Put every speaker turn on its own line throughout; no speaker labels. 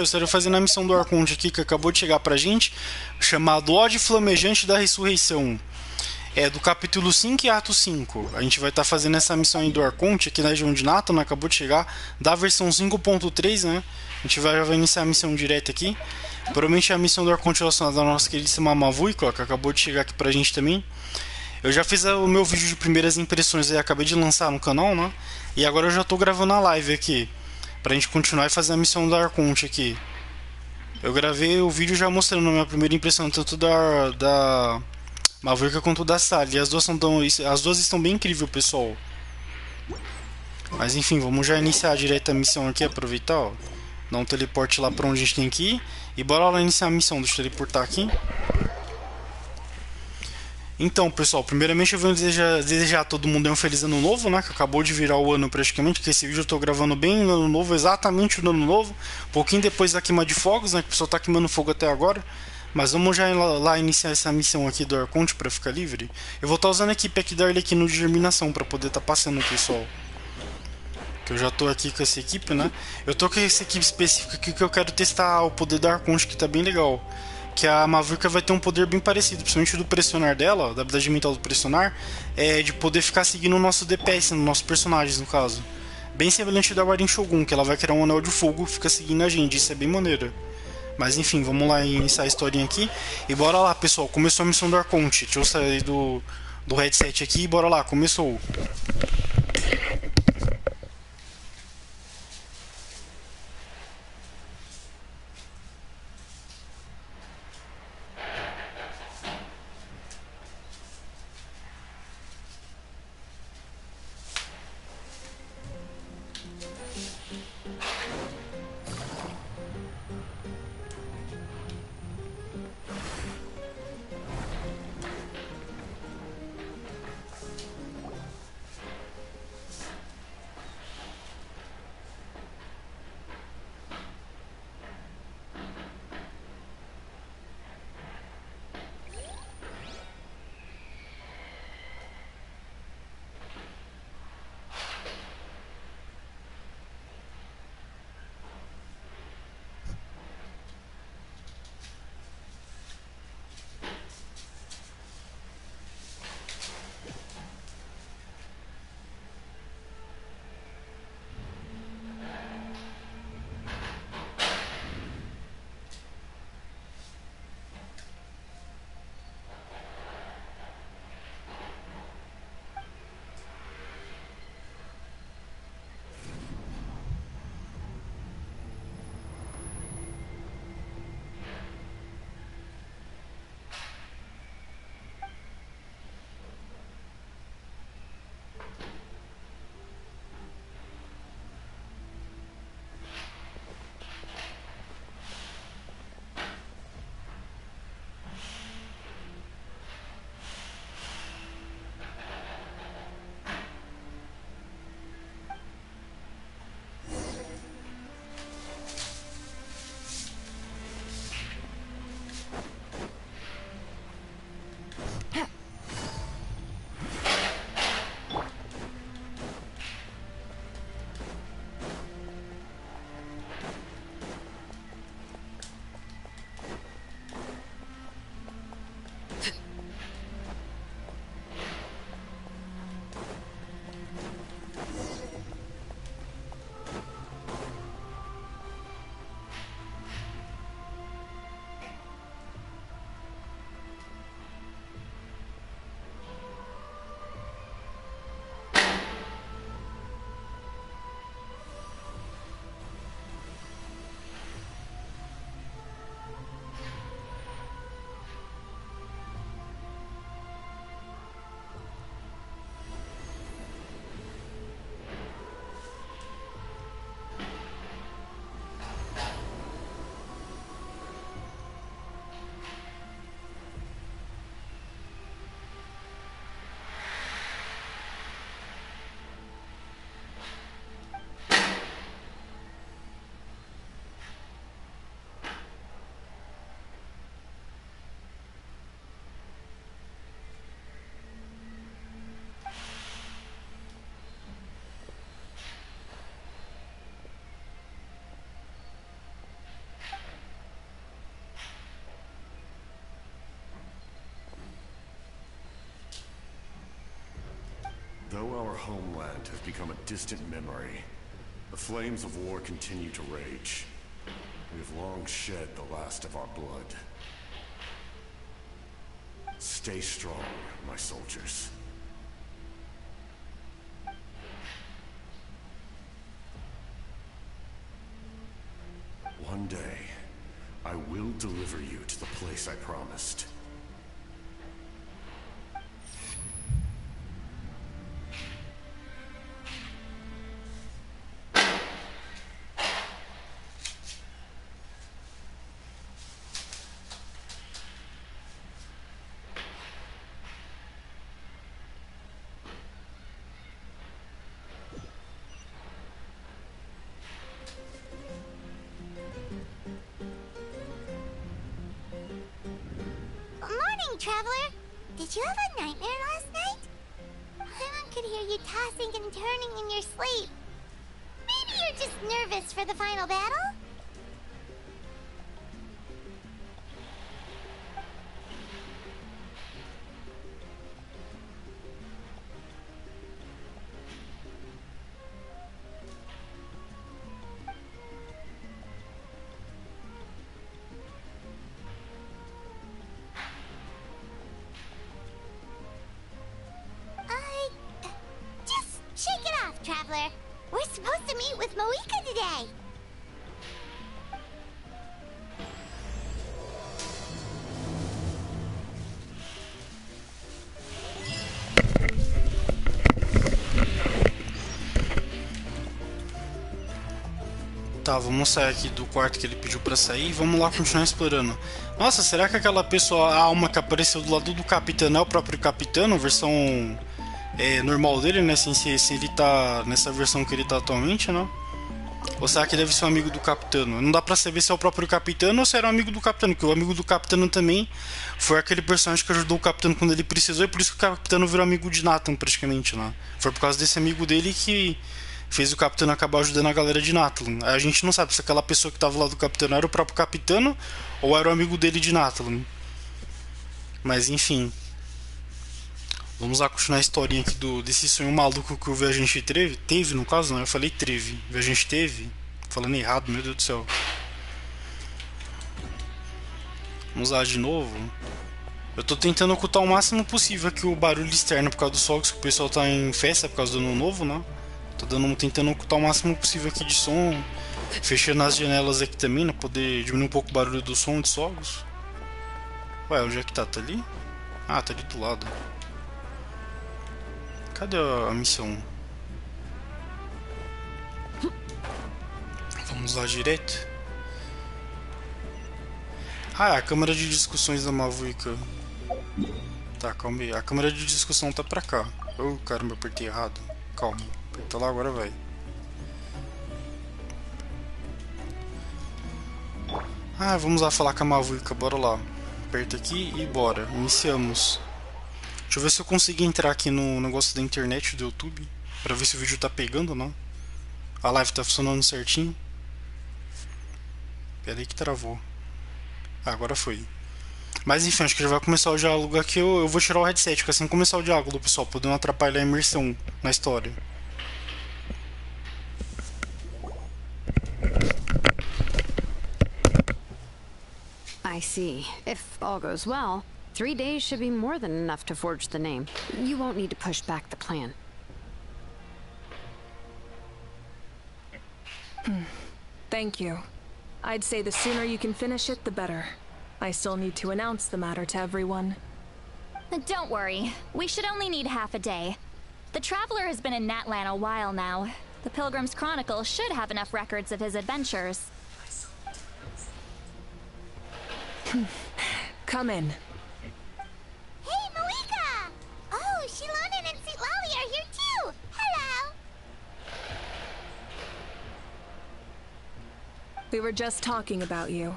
Eu estarei fazendo a missão do Arconte aqui que acabou de chegar pra gente, chamado Ode Flamejante da Ressurreição. É do capítulo 5 e ato 5. A gente vai estar fazendo essa missão aí do Arconte aqui na região de Nato, né? Acabou de chegar, da versão 5.3, né? A gente já vai iniciar a missão direta aqui. Provavelmente é a missão do Arconte relacionada à nossa queridíssima Mavuico, que acabou de chegar aqui pra gente também. Eu já fiz o meu vídeo de primeiras impressões aí, acabei de lançar no canal, né? E agora eu já tô gravando a live aqui, pra gente continuar e fazer a missão do Arconte aqui. Eu gravei o vídeo já mostrando a minha primeira impressão, tanto da Mavuica quanto da Sally. E as duas estão bem incríveis, pessoal. Mas enfim, vamos já iniciar direto a missão aqui, aproveitar, ó. Dar um teleporte lá pra onde a gente tem que ir. E bora lá iniciar a missão, deixa eu teleportar aqui. Então, pessoal, primeiramente eu venho desejar a todo mundo um feliz ano novo, né? Que acabou de virar o ano praticamente, que esse vídeo eu tô gravando bem no ano novo, exatamente no ano novo. Um pouquinho depois da queima de fogos, né? Que o pessoal tá queimando fogo até agora. Mas vamos já lá iniciar essa missão aqui do Arconte pra ficar livre. Eu vou estar usando a equipe aqui da Arlequino de Germinação pra poder estar passando, pessoal. Que eu já tô aqui com essa equipe, né? Eu tô com essa equipe específica aqui que eu quero testar o poder do Arconte, que tá bem legal. Que a Mavuica vai ter um poder bem parecido, principalmente do pressionar dela, da habilidade mental do pressionar, é de poder ficar seguindo o nosso DPS, nos nossos personagens, no caso. Bem semelhante da Warin Shogun, que ela vai criar um anel de fogo e fica seguindo a gente, isso é bem maneiro. Mas enfim, vamos lá iniciar a historinha aqui. E bora lá, pessoal, começou a missão do Arconte. Deixa eu sair do headset aqui e bora lá, começou.
Though our homeland has become a distant memory, the flames of war continue to rage. We have long shed the last of our blood. Stay strong, my soldiers. One day, I will deliver you to the place I promised.
Traveler, did you have a nightmare last night? Paimon could hear you tossing and turning in your sleep. Maybe you're just nervous for the final battle? Traveler, we're supposed to meet with Moika today.
Tá, vamos sair aqui do quarto que ele pediu pra sair e vamos lá continuar explorando. Nossa, será que aquela pessoa, a alma que apareceu do lado do capitão é o próprio capitão, versão normal dele, né? Se ele tá nessa versão que ele tá atualmente, né? Ou será que deve ser um amigo do capitão? Não dá pra saber se é o próprio capitão ou se era um amigo do capitão, porque o amigo do capitão também foi aquele personagem que ajudou o capitão quando ele precisou, e por isso que o capitão virou amigo de Nathan, praticamente, né? Foi por causa desse amigo dele que fez o capitão acabar ajudando a galera de Nathan. A gente não sabe se aquela pessoa que tava lá do capitão era o próprio capitão ou era o amigo dele de Nathan. Mas enfim. Vamos lá continuar a historinha aqui desse sonho maluco que o viajante teve, no caso, não, eu falei teve. O viajante teve. Falando errado, meu Deus do céu. Vamos lá de novo. Eu tô tentando ocultar o máximo possível aqui o barulho externo por causa dos fogos, que o pessoal tá em festa por causa do ano novo, né? Tô tentando ocultar o máximo possível aqui de som. Fechando as janelas aqui também, pra poder diminuir um pouco o barulho do som dos fogos. Ué, onde é que tá? Tá ali? Ah, tá ali do lado. Cadê a missão? Vamos lá direto. Ah, a câmera de discussões da Mavuica. Tá, calma aí. A câmera de discussão tá pra cá. Oh, caramba, apertei errado. Calma. Aperta lá, agora vai. Ah, vamos lá falar com a Mavuica. Bora lá. Aperta aqui e bora. Iniciamos. Deixa eu ver se eu consigo entrar aqui no negócio da internet do YouTube pra ver se o vídeo tá pegando ou não. A live tá funcionando certinho. Pera aí que travou. Ah, agora foi. Mas enfim, acho que já vai começar o diálogo aqui. Eu vou tirar o headset, porque assim começar o diálogo, pessoal, pra não atrapalhar a imersão na história.
I see. If all goes well, 3 days should be more than enough to forge the name. You won't need to push back the plan.
Thank you. I'd say the sooner you can finish it, the better. I still need to announce the matter to everyone.
Don't worry. We should only need half a day. The Traveler has been in Natlan a while now. The Pilgrim's Chronicle should have enough records of his adventures.
Come in.
Hey, Moika! Oh, Shilonen and Sitlali are here too! Hello!
We were just talking about you.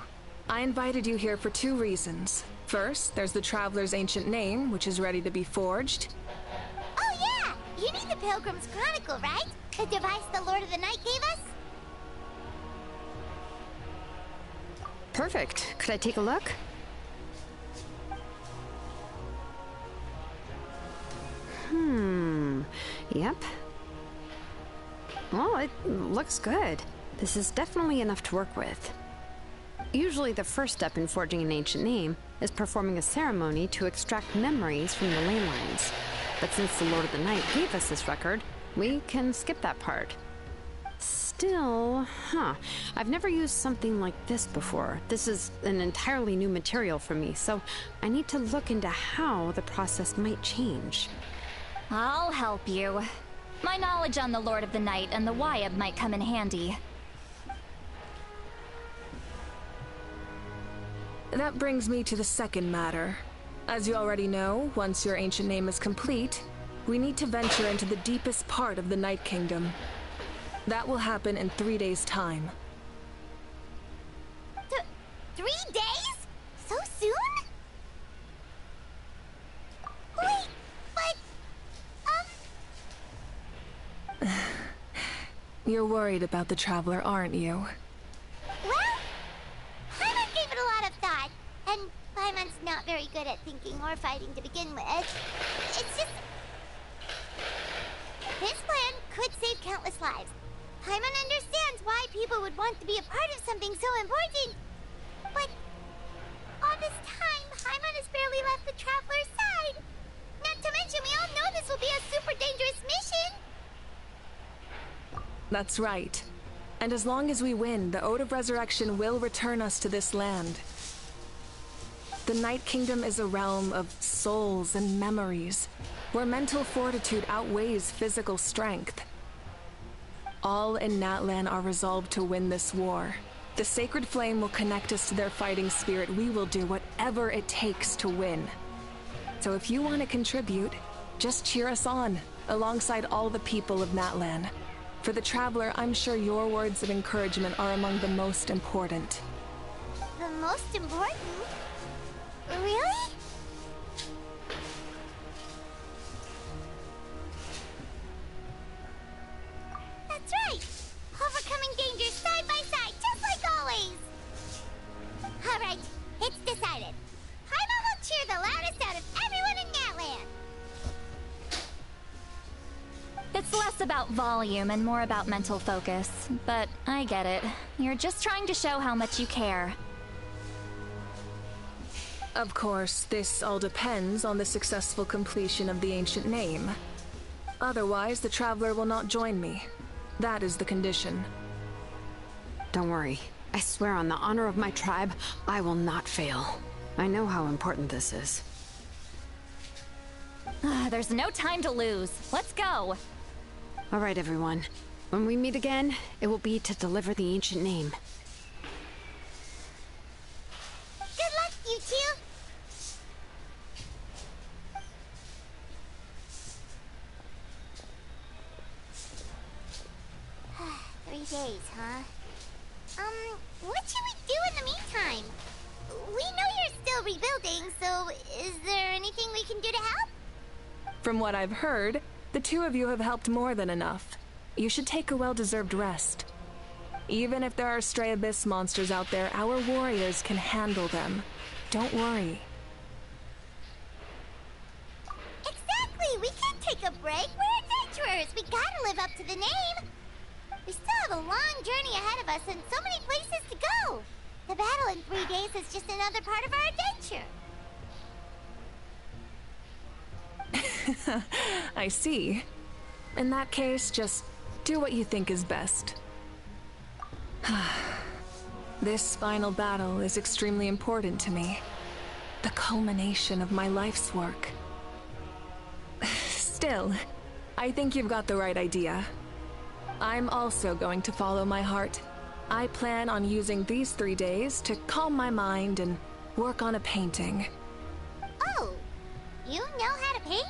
I invited you here for 2 reasons. First, there's the Traveler's ancient name, which is ready to be forged.
Oh yeah! You need the Pilgrim's Chronicle, right? The device the Lord of the Night gave us?
Perfect. Could I take a look? Yep. Well, it looks good. This is definitely enough to work with. Usually the first step in forging an ancient name is performing a ceremony to extract memories from the ley lines. But since the Lord of the Night gave us this record, we can skip that part. Still, I've never used something like this before. This is an entirely new material for me, so I need to look into how the process might change.
I'll help you. My knowledge on the Lord of the Night and the Wyab might come in handy.
That brings me to the second matter. As you already know, once your ancient name is complete, we need to venture into the deepest part of the Night Kingdom. That will happen in 3 days' time.
3 days? So soon? Wait, but...
You're worried about the Traveler, aren't you?
Well, Paimon gave it a lot of thought, and Paimon's not very good at thinking or fighting to begin with. It's just... This plan could save countless lives. Paimon understands why people would want to be a part of something so important. But all this time, Paimon has barely left the Traveler's side. Not to mention, we all know this will be a super dangerous mission.
That's right. And as long as we win, the Ode of Resurrection will return us to this land. The Night Kingdom is a realm of souls and memories, where mental fortitude outweighs physical strength. All in Natlan are resolved to win this war. The sacred flame will connect us to their fighting spirit. We will do whatever it takes to win. So if you want to contribute, just cheer us on, alongside all the people of Natlan. For the Traveler, I'm sure your words of encouragement are among the most important.
The most important? Really? That's right! Overcoming dangers side by side, just like always! Alright, it's decided. Paimon will cheer the loudest out of everyone in Natlan!
It's less about volume and more about mental focus, but I get it. You're just trying to show how much you care.
Of course, this all depends on the successful completion of the ancient name. Otherwise, the Traveler will not join me. That is the condition.
Don't worry. I swear on the honor of my tribe, I will not fail. I know how important this is.
There's no time to lose. Let's go!
All right, everyone. When we meet again, it will be to deliver the ancient name.
Good luck, you two! 3 days, huh? What should we do in the meantime? We know you're still rebuilding, so is there anything we can do to help?
From what I've heard, the two of you have helped more than enough. You should take a well-deserved rest. Even if there are stray abyss monsters out there, our warriors can handle them. Don't worry.
Exactly! We can't take a break. We're adventurers. We gotta live up to the name. We still have a long journey ahead of us and so many places to go. The battle in 3 days is just another part of our adventure.
I see. In that case, just do what you think is best. This final battle is extremely important to me. The culmination of my life's work. Still, I think you've got the right idea. I'm also going to follow my heart. I plan on using these 3 days to calm my mind and work on a painting.
Oh, you know how to paint?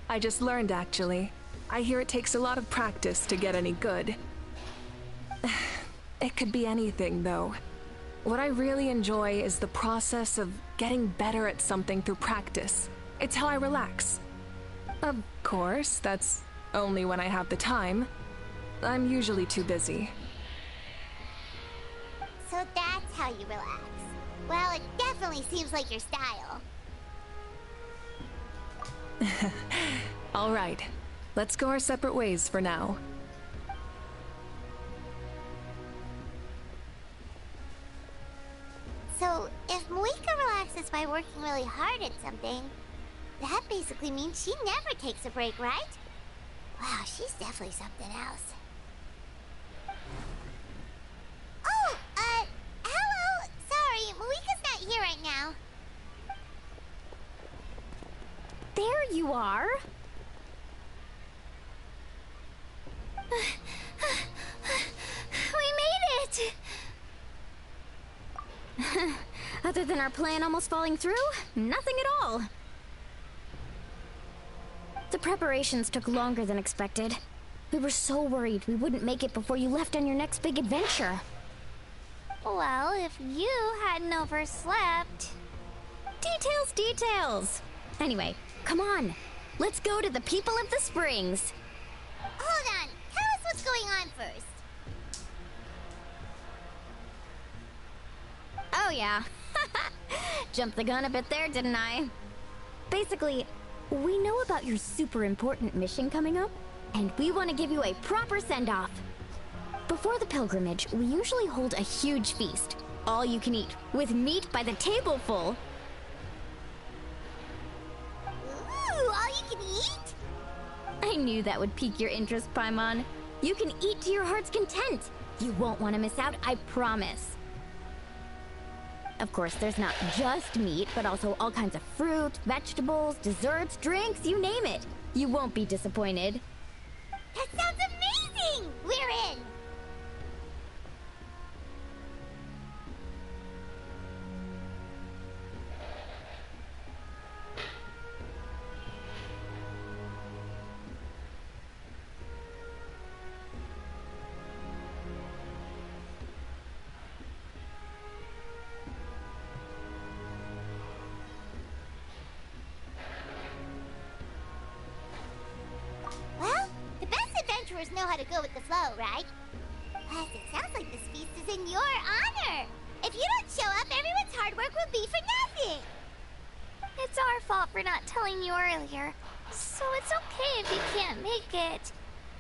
I just learned, actually. I hear it takes a lot of practice to get any good. It could be anything, though. What I really enjoy is the process of getting better at something through practice. It's how I relax. Of course, that's only when I have the time. I'm usually too busy.
So that's how you relax. Well, it definitely seems like your style.
All right. Let's go our separate ways for now.
So, if Moika relaxes by working really hard at something, that basically means she never takes a break, right? Wow, she's definitely something else. Oh, hello! Sorry, Moika's not here right now.
There you are.
We made it!
Other than our plan almost falling through, nothing at all. The preparations took longer than expected. We were so worried we wouldn't make it before you left on your next big adventure.
Well, if you hadn't overslept...
Details, details! Anyway, come on. Let's go to the people of the springs.
Hold on. Tell us what's going on first.
Oh yeah. Jumped the gun a bit there, didn't I? Basically, we know about your super important mission coming up, and we want to give you a proper send-off. Before the pilgrimage, we usually hold a huge feast. All you can eat, with meat by the tableful.
Ooh, all you can eat?
I knew that would pique your interest, Paimon. You can eat to your heart's content. You won't want to miss out, I promise. Of course, there's not just meat, but also all kinds of fruit, vegetables, desserts, drinks, you name it. You won't be disappointed.
That sounds amazing! We're in! Know how to go with the flow, right? Plus, it sounds like this feast is in your honor. If you don't show up, everyone's hard work will be for nothing. It's our fault for not telling you earlier, so it's okay if you can't make it.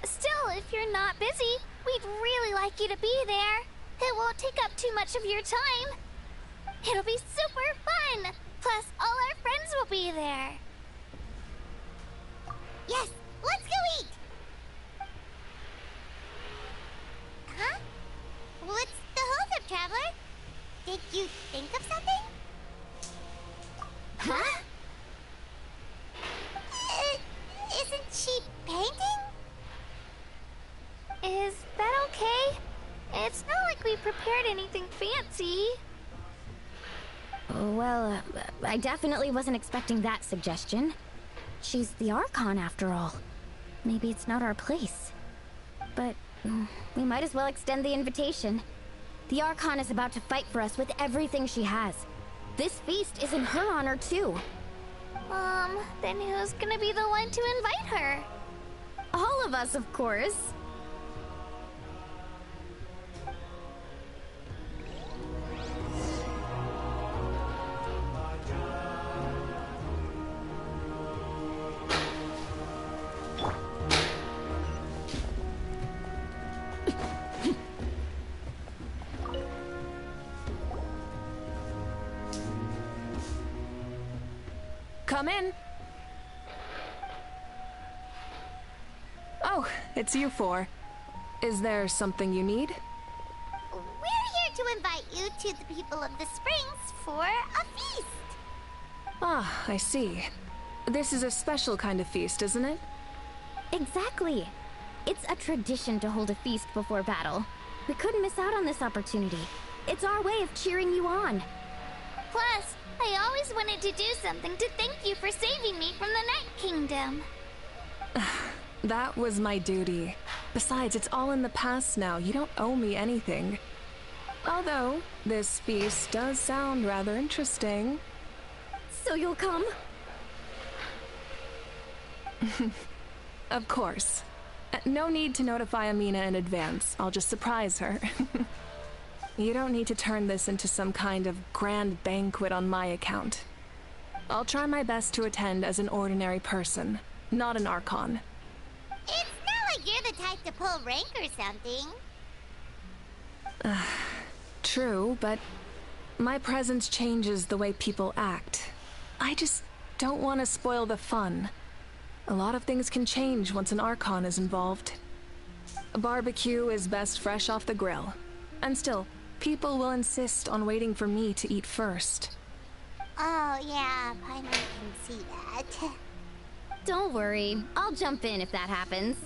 Still, if you're not busy, we'd really like you to be there. It won't take up too much of your time. It'll be super fun. Plus, all our friends will be there. Yes, let's go eat. Huh? What's the holdup, Traveler? Did you think of something? Huh? Isn't she painting? Is that okay? It's not like we prepared anything fancy.
Well, I definitely wasn't expecting that suggestion. She's the Archon, after all. Maybe it's not our place. But we might as well extend the invitation. The Archon is about to fight for us with everything she has. This feast is in her honor, too.
Then who's gonna be the one to invite her?
All of us, of course.
Come in. Oh, it's you four. Is there something you need?
We're here to invite you to the people of the springs for a feast.
Ah, I see. This is a special kind of feast, isn't it?
Exactly. It's a tradition to hold a feast before battle. We couldn't miss out on this opportunity. It's our way of cheering you on.
Plus, I always wanted to do something to thank you for saving me from the Night Kingdom.
That was my duty. Besides, it's all in the past now. You don't owe me anything. Although, this feast does sound rather interesting.
So you'll come?
Of course. No need to notify Amina in advance. I'll just surprise her. You don't need to turn this into some kind of grand banquet on my account. I'll try my best to attend as an ordinary person. not an Archon.
It's not like you're the type to pull rank or something.
True, but my presence changes the way people act. I just don't want to spoil the fun. A lot of things can change once an Archon is involved. A barbecue is best fresh off the grill. And still, people will insist on waiting for me to eat first.
Oh yeah, Paimon can see that.
Don't worry, I'll jump in if that happens.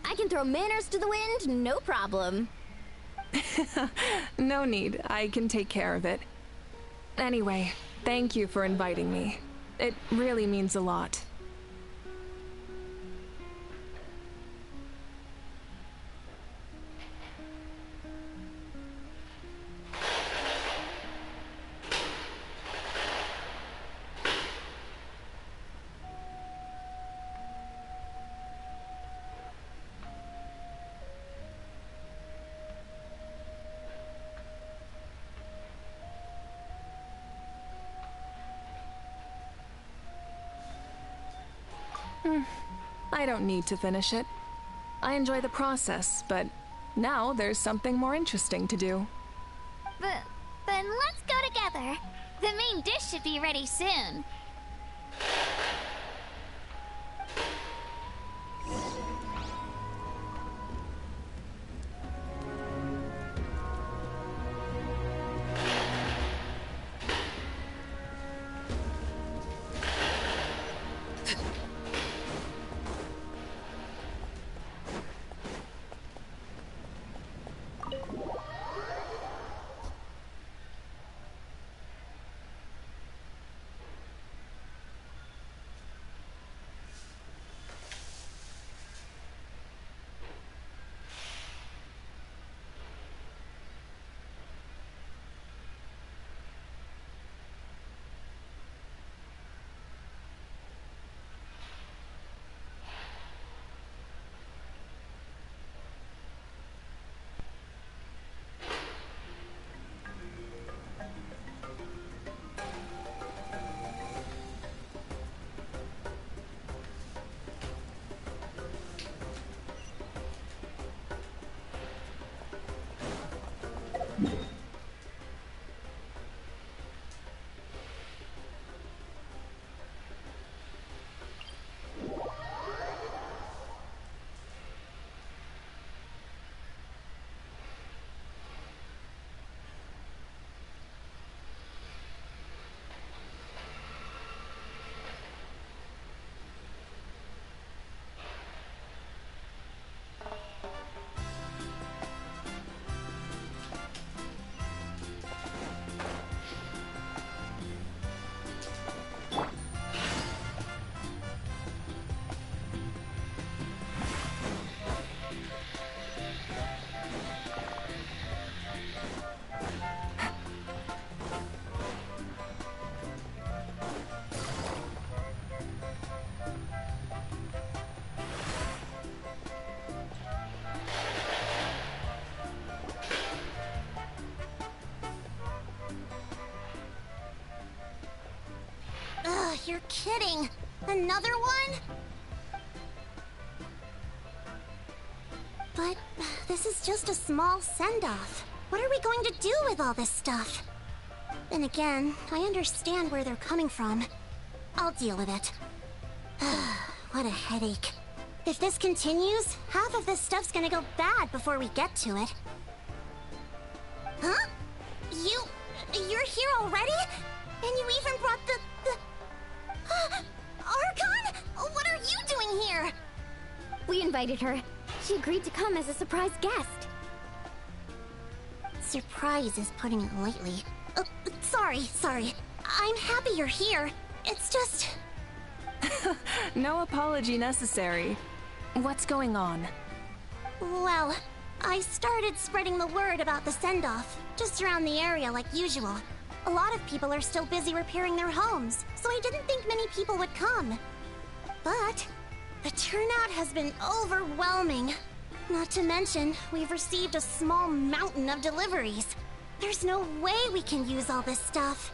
I can throw manners to the wind, no problem.
No need, I can take care of it. Anyway, thank you for inviting me. It really means a lot. I don't need to finish it. I enjoy the process, but now there's something more interesting to do.
Then let's go together. The main dish should be ready soon. You're kidding. Another one? But this is just a small send-off. What are we going to do with all this stuff? Then again, I understand where they're coming from. I'll deal with it. What a headache. If this continues, half of this stuff's gonna go bad before we get to it. Huh? You're here already? And you even brought the... Archon? What are you doing here?
We invited her. She agreed to come as a surprise guest.
Surprise is putting it lightly. Sorry. I'm happy you're here. It's just...
No apology necessary. What's going on?
Well, I started spreading the word about the send-off, just around the area like usual. A lot of people are still busy repairing their homes, so I didn't think many people would come. But the turnout has been overwhelming. Not to mention, we've received a small mountain of deliveries. There's no way we can use all this stuff.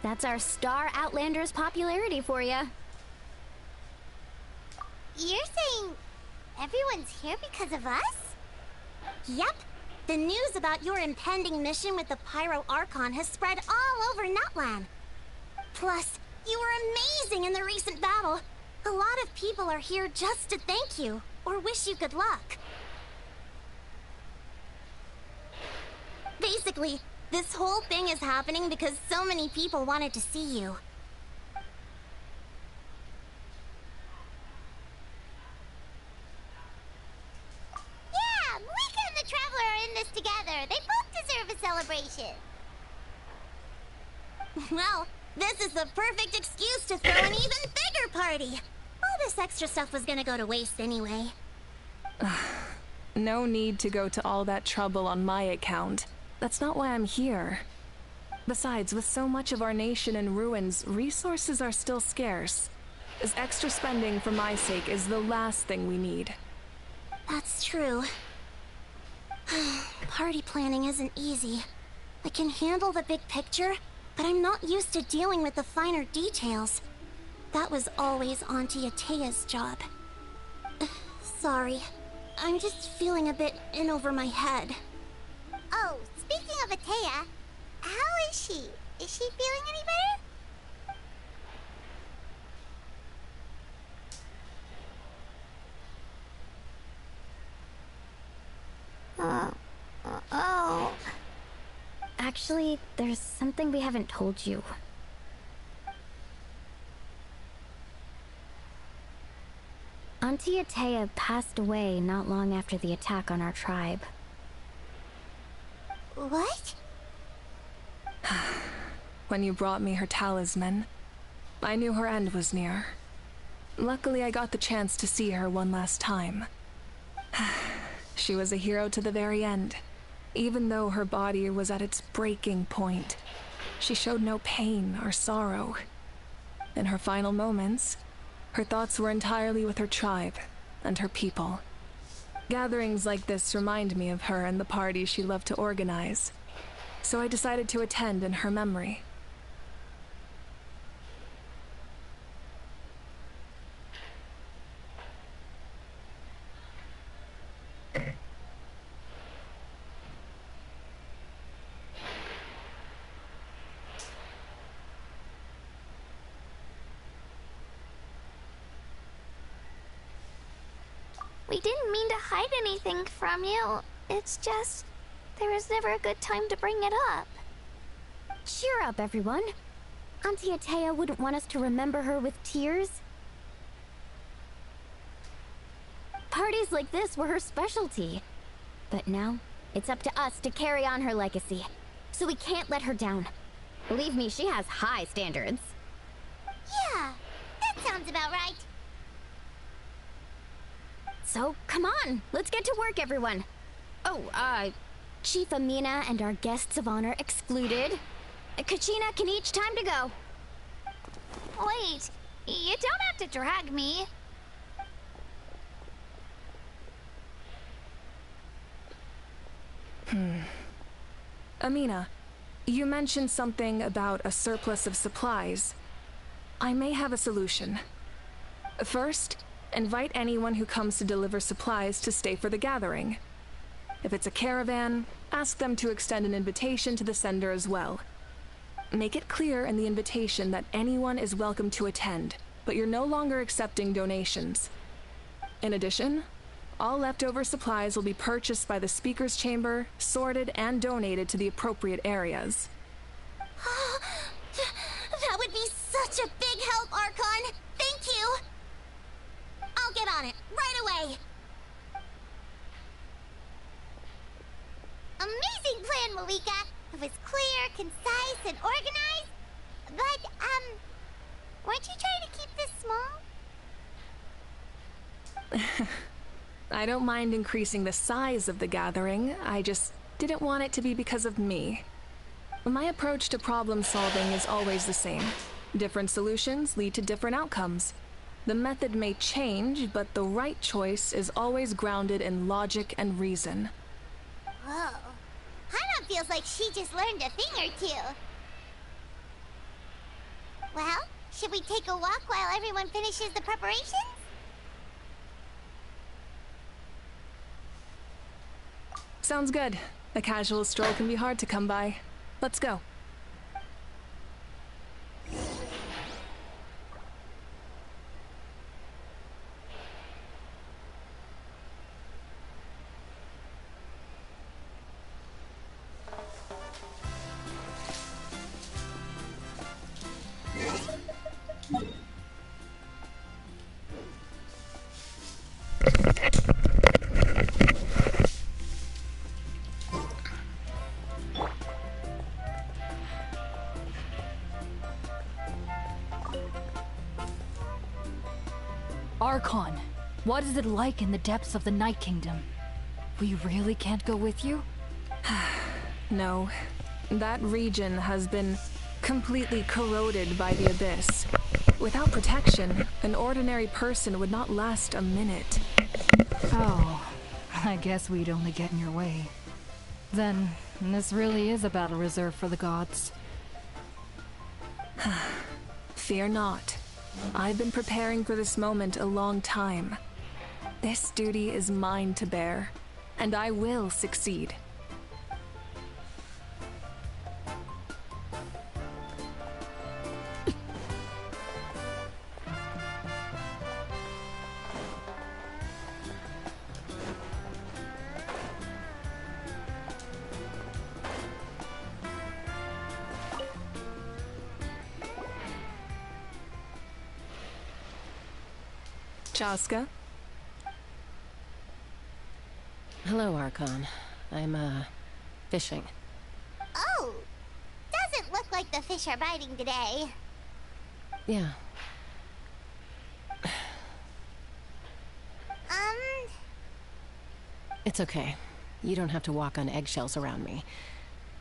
That's our Star Outlander's popularity for you.
you're saying everyone's here because of us?
Yep. The news about your impending mission with the Pyro Archon has spread all over Nutland. Plus, you were amazing in the recent battle. A lot of people are here just to thank you, or wish you good luck. Basically, this whole thing is happening because so many people wanted to see you.
Yeah, Malika and the Traveler are in this together. They both deserve a celebration.
Well, this is the perfect excuse to throw an even bigger party. All this extra stuff was gonna go to waste anyway.
No need to go to all that trouble on my account. That's not why I'm here. Besides, with so much of our nation in ruins, resources are still scarce. This extra spending for my sake is the last thing we need.
That's true. Party planning isn't easy. I can handle the big picture, but I'm not used to dealing with the finer details. That was always Auntie Atea's job. Sorry. I'm just feeling a bit in over my head.
Oh, speaking of Atea, how is she? Is she feeling any better?
Oh. Actually, there's something we haven't told you. Auntie Atea passed away not long after the attack on our tribe.
What?
When you brought me her talisman, I knew her end was near. Luckily, I got the chance to see her one last time. She was a hero to the very end. Even though her body was at its breaking point, she showed no pain or sorrow. In her final moments, her thoughts were entirely with her tribe and her people. Gatherings like this remind me of her and the parties she loved to organize, so I decided to attend in her memory.
We didn't mean to hide anything from you. It's just, there was never a good time to bring it up. Cheer up, everyone. Auntie Atea wouldn't want us to remember her with tears. Parties like this were her specialty. But now, it's up to us to carry on her legacy. So we can't let her down. Believe me, she has high standards.
Yeah, that sounds about right.
So, come on, let's get to work, everyone. Oh, Chief Amina and our guests of honor excluded. Kachina can each time to go.
Wait, you don't have to drag me.
Amina, you mentioned something about a surplus of supplies. I may have a solution. First, invite anyone who comes to deliver supplies to stay for the gathering. If it's a caravan, ask them to extend an invitation to the sender as well. Make it clear in the invitation that anyone is welcome to attend, but you're no longer accepting donations. In addition, all leftover supplies will be purchased by the speaker's chamber, sorted, and donated to the appropriate areas.
That would be such a big help, Archon! Thank you! I'll get on it, right away!
Amazing plan, Malika! It was clear, concise, and organized. But, weren't you trying to keep this small?
I don't mind increasing the size of the gathering, I just didn't want it to be because of me. My approach to problem solving is always the same. Different solutions lead to different outcomes. The method may change, but the right choice is always grounded in logic and reason.
Whoa. Hana feels like she just learned a thing or two. Well, should we take a walk while everyone finishes the preparations?
Sounds good. A casual stroll can be hard to come by. Let's go.
Arconte, what is it like in the depths of the Night Kingdom? We really can't go with you?
No. That region has been completely corroded by the abyss. Without protection, an ordinary person would not last a minute.
Oh, I guess we'd only get in your way. Then, this really is a battle reserved for the gods.
Fear not. I've been preparing for this moment a long time. This duty is mine to bear, and I will succeed. Chaska?
Hello, Arconte. I'm, fishing.
Oh! Doesn't look like the fish are biting today.
Yeah. It's okay. You don't have to walk on eggshells around me.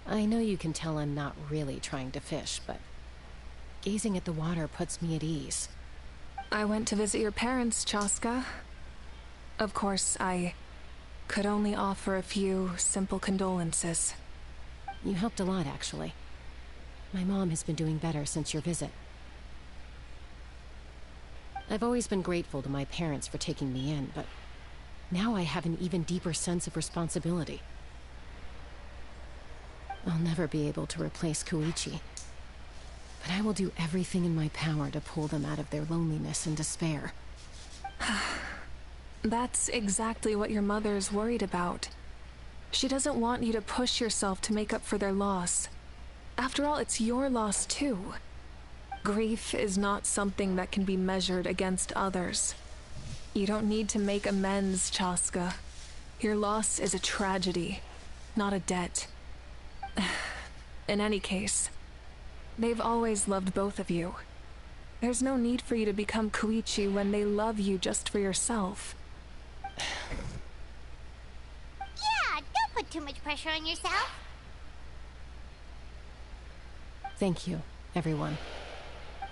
I know you can tell I'm not really trying to fish, but gazing at the water puts me at ease.
I went to visit your parents, Chaska. Of course, I could only offer a few simple condolences.
You helped a lot, actually. My mom has been doing better since your visit. I've always been grateful to my parents for taking me in, but now I have an even deeper sense of responsibility. I'll never be able to replace Koichi. But I will do everything in my power to pull them out of their loneliness and despair.
That's exactly what your mother's worried about. She doesn't want you to push yourself to make up for their loss. After all, it's your loss too. Grief is not something that can be measured against others. You don't need to make amends, Chaska. Your loss is a tragedy, not a debt. In any case, they've always loved both of you. There's no need for you to become Koichi when they love you just for yourself.
Yeah, don't put too much pressure on yourself.
Thank you, everyone.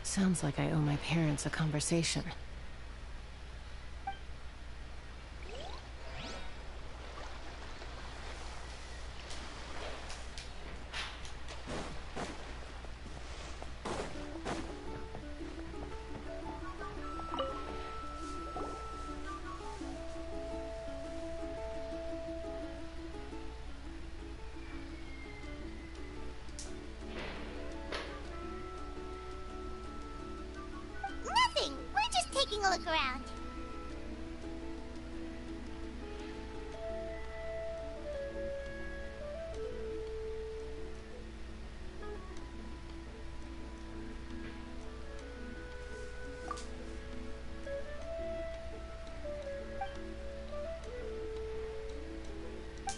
Sounds like I owe my parents a conversation.
Nothing. We're just taking a look around.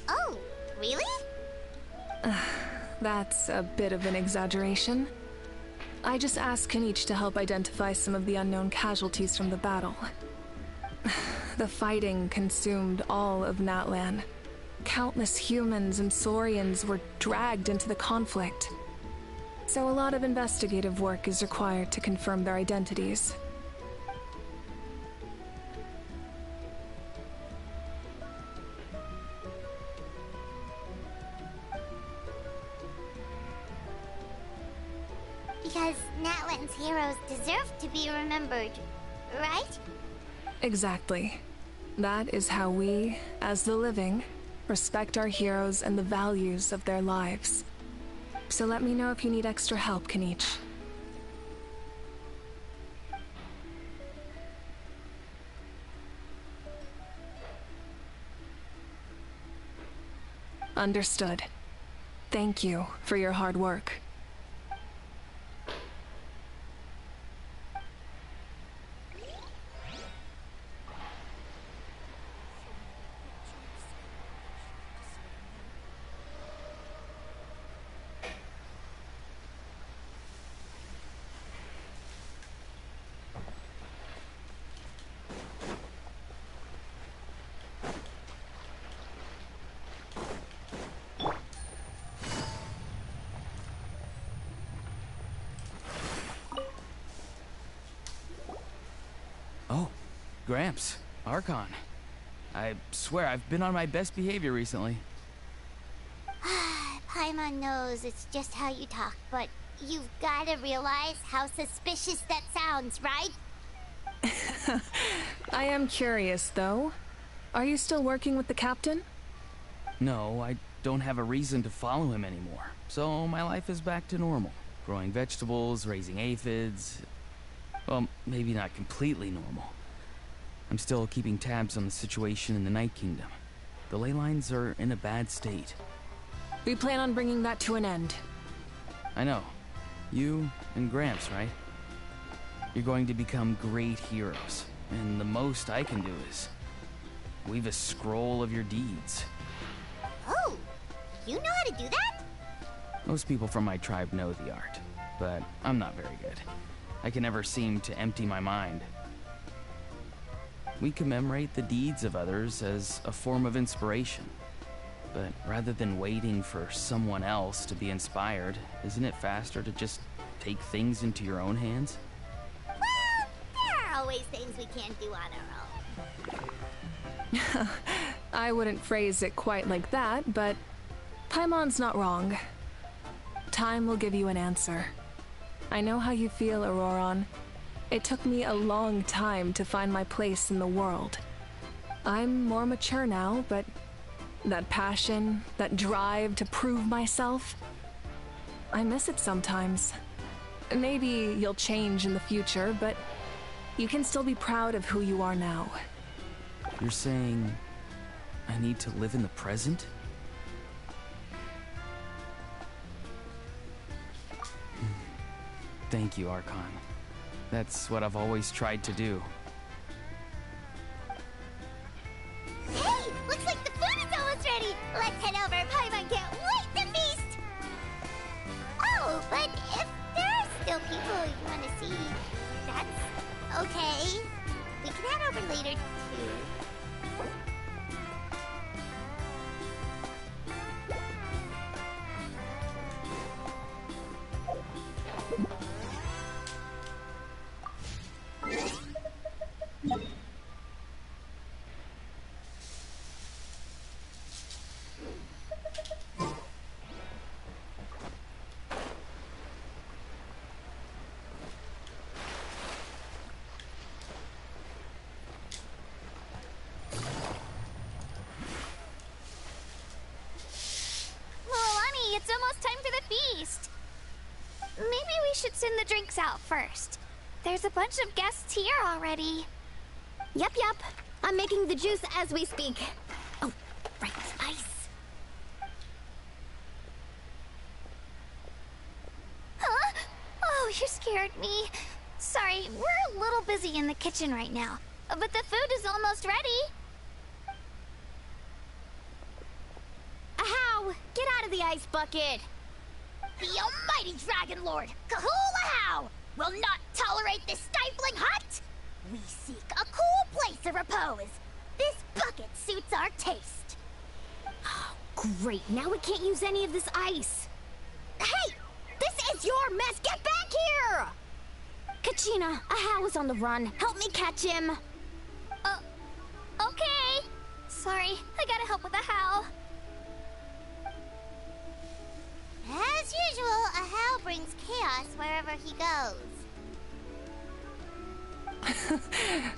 Oh, really?
That's a bit of an exaggeration. I just asked Kenichi to help identify some of the unknown casualties from the battle. The fighting consumed all of Natlan. Countless humans and Saurians were dragged into the conflict. So a lot of investigative work is required to confirm their identities.
Because Natlan's heroes deserve to be remembered, right?
Exactly. That is how we, as the living, respect our heroes and the values of their lives. So let me know if you need extra help, Kenichi. Understood. Thank you for your hard work.
Gramps, Archon. I swear I've been on my best behavior recently.
Paimon knows it's just how you talk, but you've gotta realize how suspicious that sounds, right?
I am curious, though. Are you still working with the captain?
No, I don't have a reason to follow him anymore. So my life is back to normal. Growing vegetables, raising aphids. Well, maybe not completely normal. I'm still keeping tabs on the situation in the Night Kingdom. The ley lines are in a bad state.
We plan on bringing that to an end.
I know. You and Gramps, right? You're going to become great heroes. And the most I can do is weave a scroll of your deeds.
Oh, you know how to do that?
Most people from my tribe know the art, but I'm not very good. I can never seem to empty my mind. We commemorate the deeds of others as a form of inspiration. But rather than waiting for someone else to be inspired, isn't it faster to just take things into your own hands?
Well, there are always things we can't do on our own.
I wouldn't phrase it quite like that, but Paimon's not wrong. Time will give you an answer. I know how you feel, Auroron. It took me a long time to find my place in the world. I'm more mature now, but that passion, that drive to prove myself, I miss it sometimes. Maybe you'll change in the future, but you can still be proud of who you are now.
You're saying I need to live in the present? Thank you, Archon. That's what I've always tried to do.
Hey, looks like the food is almost ready. Let's head over. Paimon can't wait to feast. Oh, but if there are still people you want to see, that's okay. We can head over later too.
It's almost time for the feast. Maybe we should send the drinks out first. There's a bunch of guests here already.
Yep. I'm making the juice as we speak. Oh, right, ice.
Huh? Oh, you scared me. Sorry, we're a little busy in the kitchen right now. But the food is almost ready.
Ahow! Get out of the ice bucket!
The almighty Dragon Lord, Kahula-how, will not tolerate this stifling hut! We seek a cool place of repose. This bucket suits our taste.
Oh, great, now we can't use any of this ice.
Hey! This is your mess! Get back here!
Kachina, Ahow is on the run. Help me catch him.
Okay. Sorry, I gotta help with Ahow.
As usual, Ahow brings chaos wherever he goes.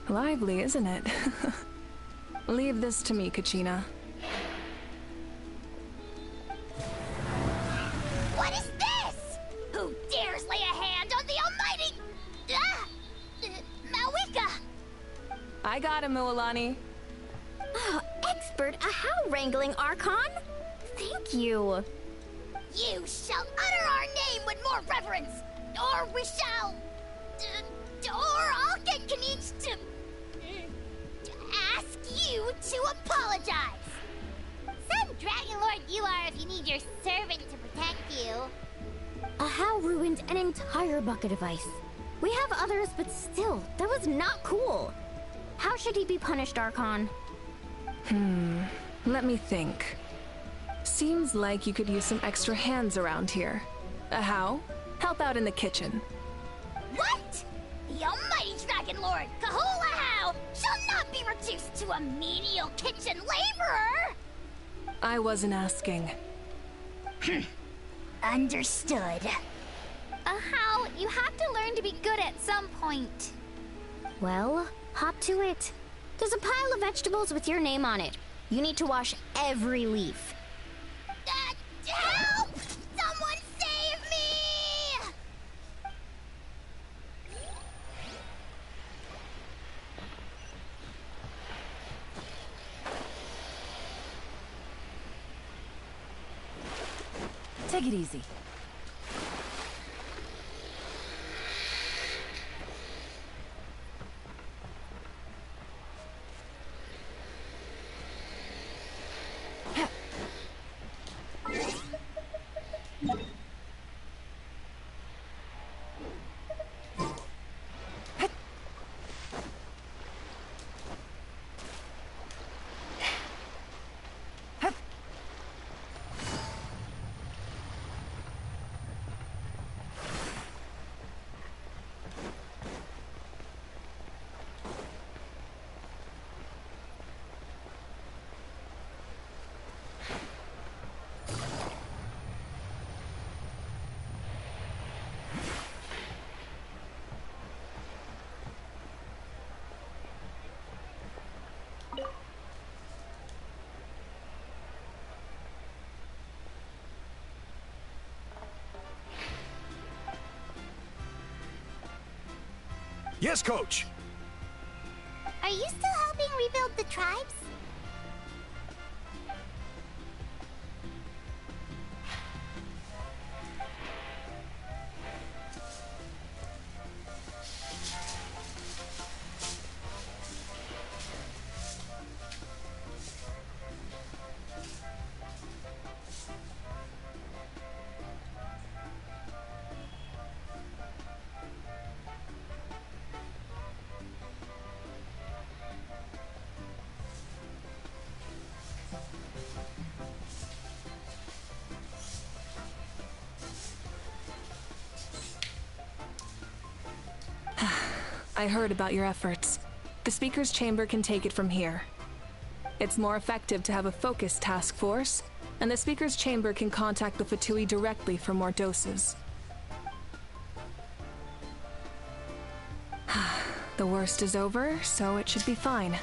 Lively, isn't it? Leave this to me, Kachina. I got him, Mualani.
Oh, expert how wrangling, Archon? Thank you.
You shall utter our name with more reverence, or we shall... or I'll get Kniech to ask you to apologize. Some Dragon Lord you are if you need your servant to protect you.
How ruined an entire bucket of ice. We have others, but still, that was not cool. How should he be punished, Archon?
Let me think. Seems like you could use some extra hands around here. How? Help out in the kitchen.
What? The almighty Dragon Lord, Kahula How, shall not be reduced to a menial kitchen laborer!
I wasn't asking.
Understood. How, you have to learn to be good at some point.
Well, hop to it. There's a pile of vegetables with your name on it. You need to wash every leaf.
Help! Someone save me!
Take it easy.
Yes, Coach!
Are you still helping rebuild the tribes?
I heard about your efforts. The Speaker's Chamber can take it from here. It's more effective to have a focused task force, and the Speaker's Chamber can contact the Fatui directly for more doses. The worst is over, so it should be fine.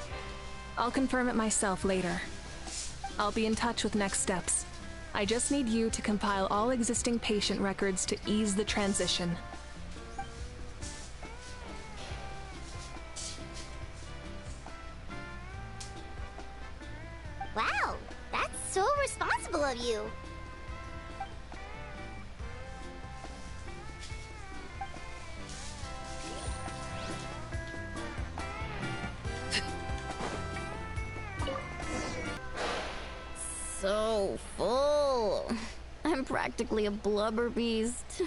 I'll confirm it myself later. I'll be in touch with next steps. I just need you to compile all existing patient records to ease the transition.
Wow, that's so responsible of you.
So full. I'm practically a blubber beast.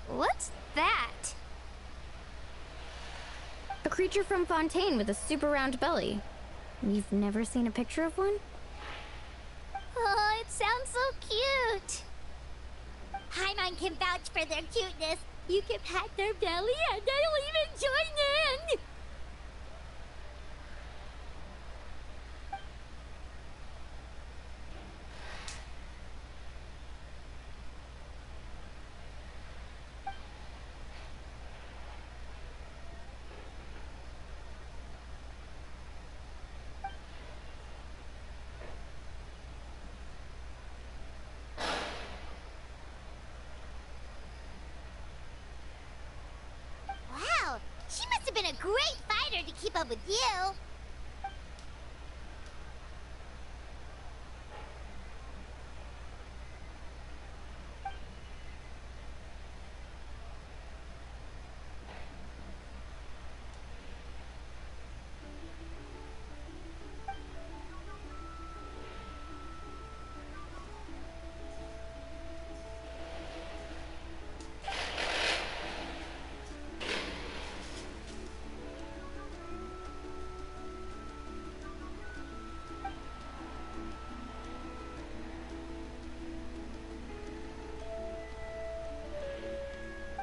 What's that?
A creature from Fontaine with a super round belly. You've never seen a picture of one?
Oh, it sounds so cute. Paimon can vouch for their cuteness. You can pat their belly and they'll even join in. keep up with you.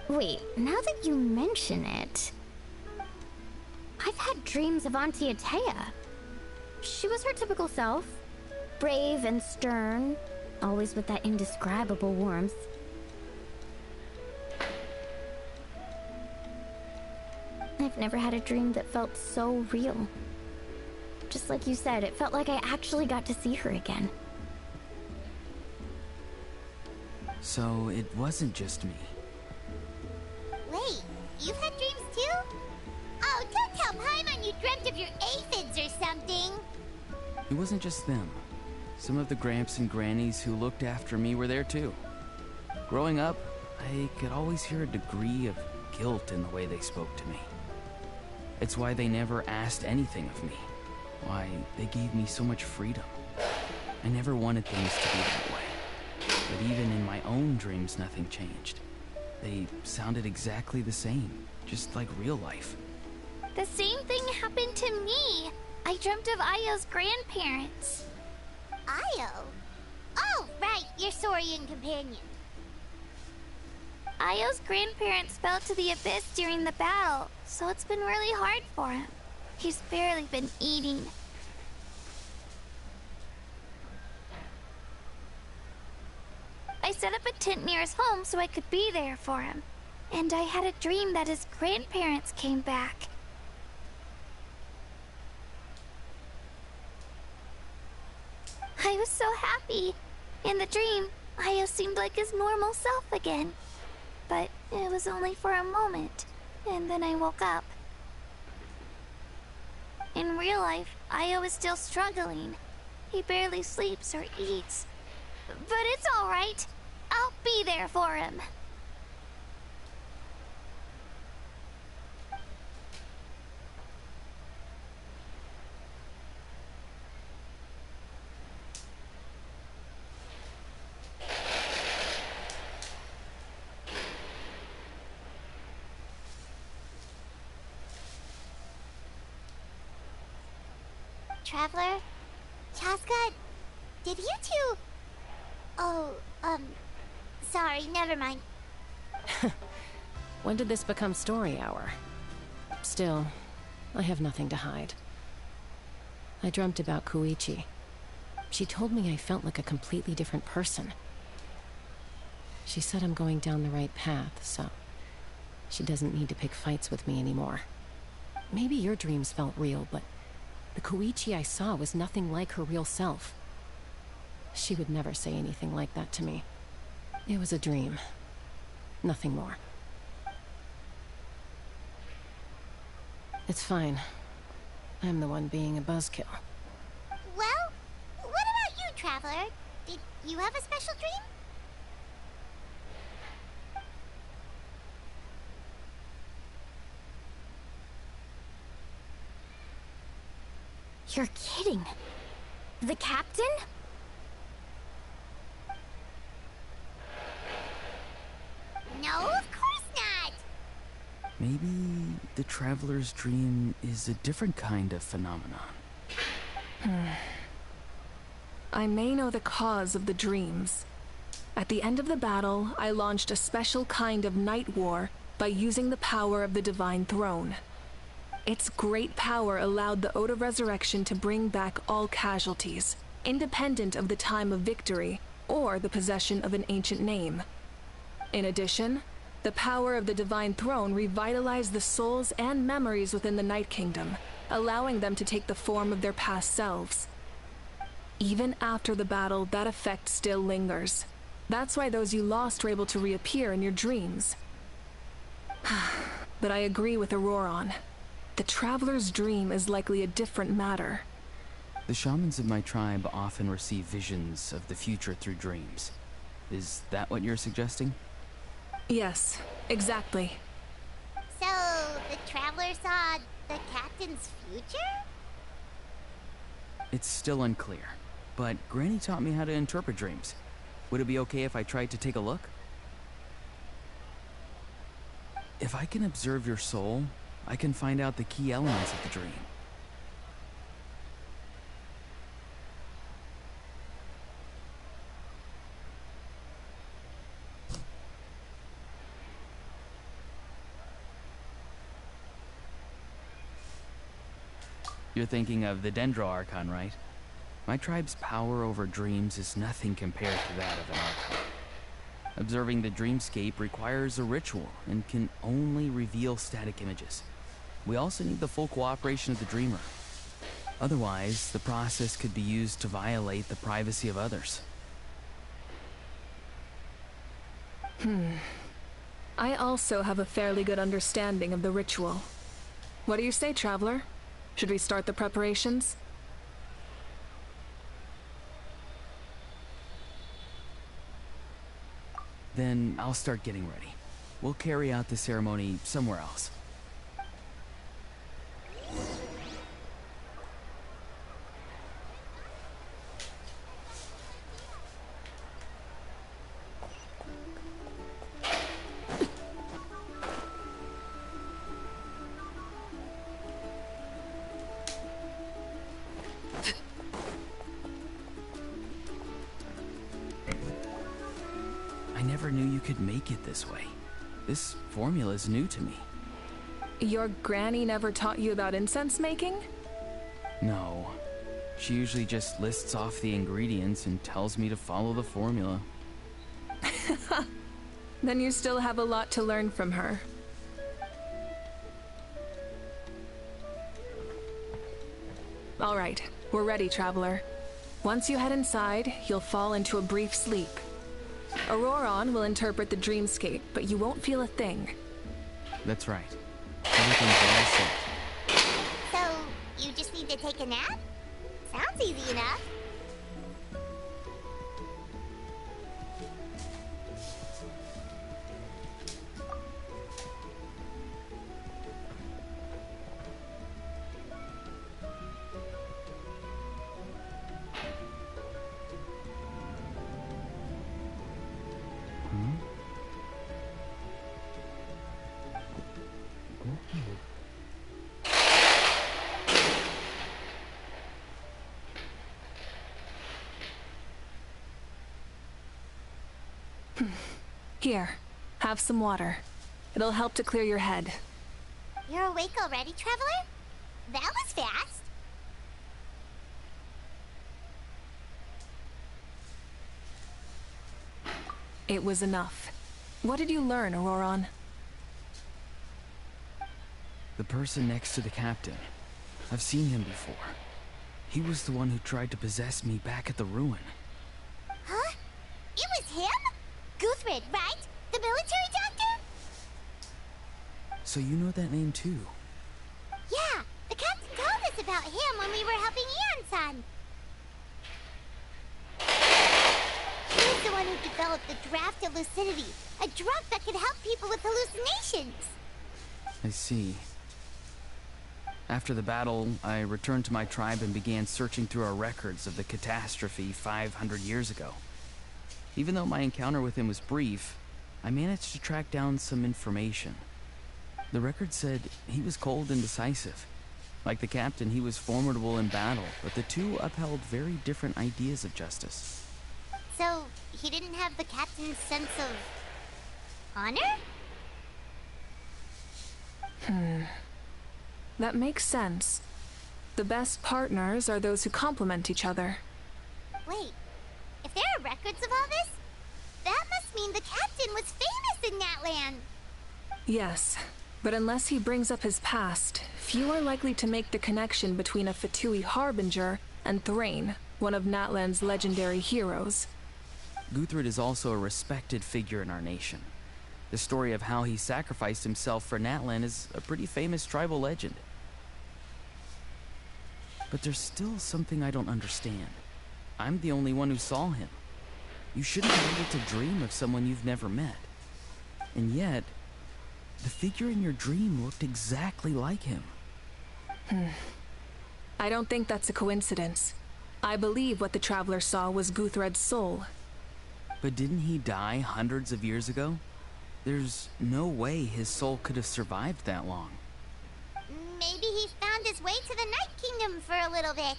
Wait, now that you mention it, I've had dreams of Auntie Atea. She was her typical self, brave and stern, always with that indescribable warmth. I've never had a dream that felt so real. Just like you said, it felt like I actually got to see her again.
So it wasn't just me.
Wait, you've had dreams too? Oh, don't tell Paimon you dreamt of your aphids or something.
It wasn't just them. Some of the Gramps and Grannies who looked after me were there too. Growing up, I could always hear a degree of guilt in the way they spoke to me. It's why they never asked anything of me. Why they gave me so much freedom. I never wanted things to be that way. But even in my own dreams, nothing changed. They sounded exactly the same, just like real life.
The same thing happened to me. I dreamt of Ayo's grandparents. Ayo? Oh, right, your Saurian companion. Ayo's grandparents fell to the abyss during the battle, so it's been really hard for him. He's barely been eating. I set up a tent near his home so I could be there for him. And I had a dream that his grandparents came back. I was so happy. In the dream, Ayo seemed like his normal self again. But it was only for a moment, and then I woke up. In real life, Ayo is still struggling. He barely sleeps or eats. But it's all right. I'll be there for him. Traveler? Chaska? Did you two... Oh, sorry, never mind.
When did this become story hour? Still, I have nothing to hide. I dreamt about Koichi. She told me I felt like a completely different person. She said I'm going down the right path, so she doesn't need to pick fights with me anymore. Maybe your dreams felt real, but the Koichi I saw was nothing like her real self. She would never say anything like that to me. It was a dream. Nothing more. It's fine. I'm the one being a buzzkill.
Well, what about you, Traveler? Did you have a special dream?
You're kidding. The captain?
No, of course not!
Maybe the Traveler's dream is a different kind of phenomenon.
I may know the cause of the dreams. At the end of the battle, I launched a special kind of night war by using the power of the Divine Throne. Its great power allowed the Ode of Resurrection to bring back all casualties, independent of the time of victory or the possession of an ancient name. In addition, the power of the Divine Throne revitalized the souls and memories within the Night Kingdom, allowing them to take the form of their past selves. Even after the battle, that effect still lingers. That's why those you lost were able to reappear in your dreams. But I agree with Auroron. The traveler's dream is likely a different matter.
The shamans of my tribe often receive visions of the future through dreams. Is that what you're suggesting?
Yes, exactly.
So, the traveler saw the captain's future?
It's still unclear, but Granny taught me how to interpret dreams. Would it be okay if I tried to take a look? If I can observe your soul, I can find out the key elements of the dream. You're thinking of the Dendro Archon, right? My tribe's power over dreams is nothing compared to that of an Archon. Observing the dreamscape requires a ritual and can only reveal static images. We also need the full cooperation of the dreamer. Otherwise, the process could be used to violate the privacy of others.
I also have a fairly good understanding of the ritual. What do you say, Traveler? Should we start the preparations?
Then I'll start getting ready. We'll carry out the ceremony somewhere else. I never knew you could make it this way. This formula is new to me.
Your granny never taught you about incense making?
No. She usually just lists off the ingredients and tells me to follow the formula.
Then you still have a lot to learn from her. All right, we're ready, Traveler. Once you head inside, you'll fall into a brief sleep. Auroron will interpret the dreamscape, but you won't feel a thing.
That's right. Everything's all set.
So, you just need to take a nap? Sounds easy enough.
Here, have some water. It'll help to clear your head.
You're awake already, Traveler? That was fast.
It was enough. What did you learn, Auroron?
The person next to the captain. I've seen him before. He was the one who tried to possess me back at the ruin.
Huh? It was him? Guthrid, right? The military doctor?
So you know that name too?
Yeah, the captain told us about him when we were helping Eon-san. He was the one who developed the draft of lucidity, a drug that could help people with hallucinations.
I see. After the battle, I returned to my tribe and began searching through our records of the catastrophe 500 years ago. Even though my encounter with him was brief, I managed to track down some information. The record said he was cold and decisive. Like the captain, he was formidable in battle, but the two upheld very different ideas of justice.
So, he didn't have the captain's sense of honor?
That makes sense. The best partners are those who complement each other.
Wait, if there are records of all this, that must mean the captain was famous in that land.
Yes, but unless he brings up his past, few are likely to make the connection between a Fatui harbinger and Thrain, one of Natlan's legendary heroes.
Guthrid is also a respected figure in our nation. The story of how he sacrificed himself for Natlan is a pretty famous tribal legend. But there's still something I don't understand. I'm the only one who saw him. You shouldn't be able to dream of someone you've never met. And yet, the figure in your dream looked exactly like him.
I don't think that's a coincidence. I believe what the Traveler saw was Guthred's soul.
But didn't he die hundreds of years ago? There's no way his soul could have survived that long.
Maybe he found his way to the Night Kingdom for a little bit.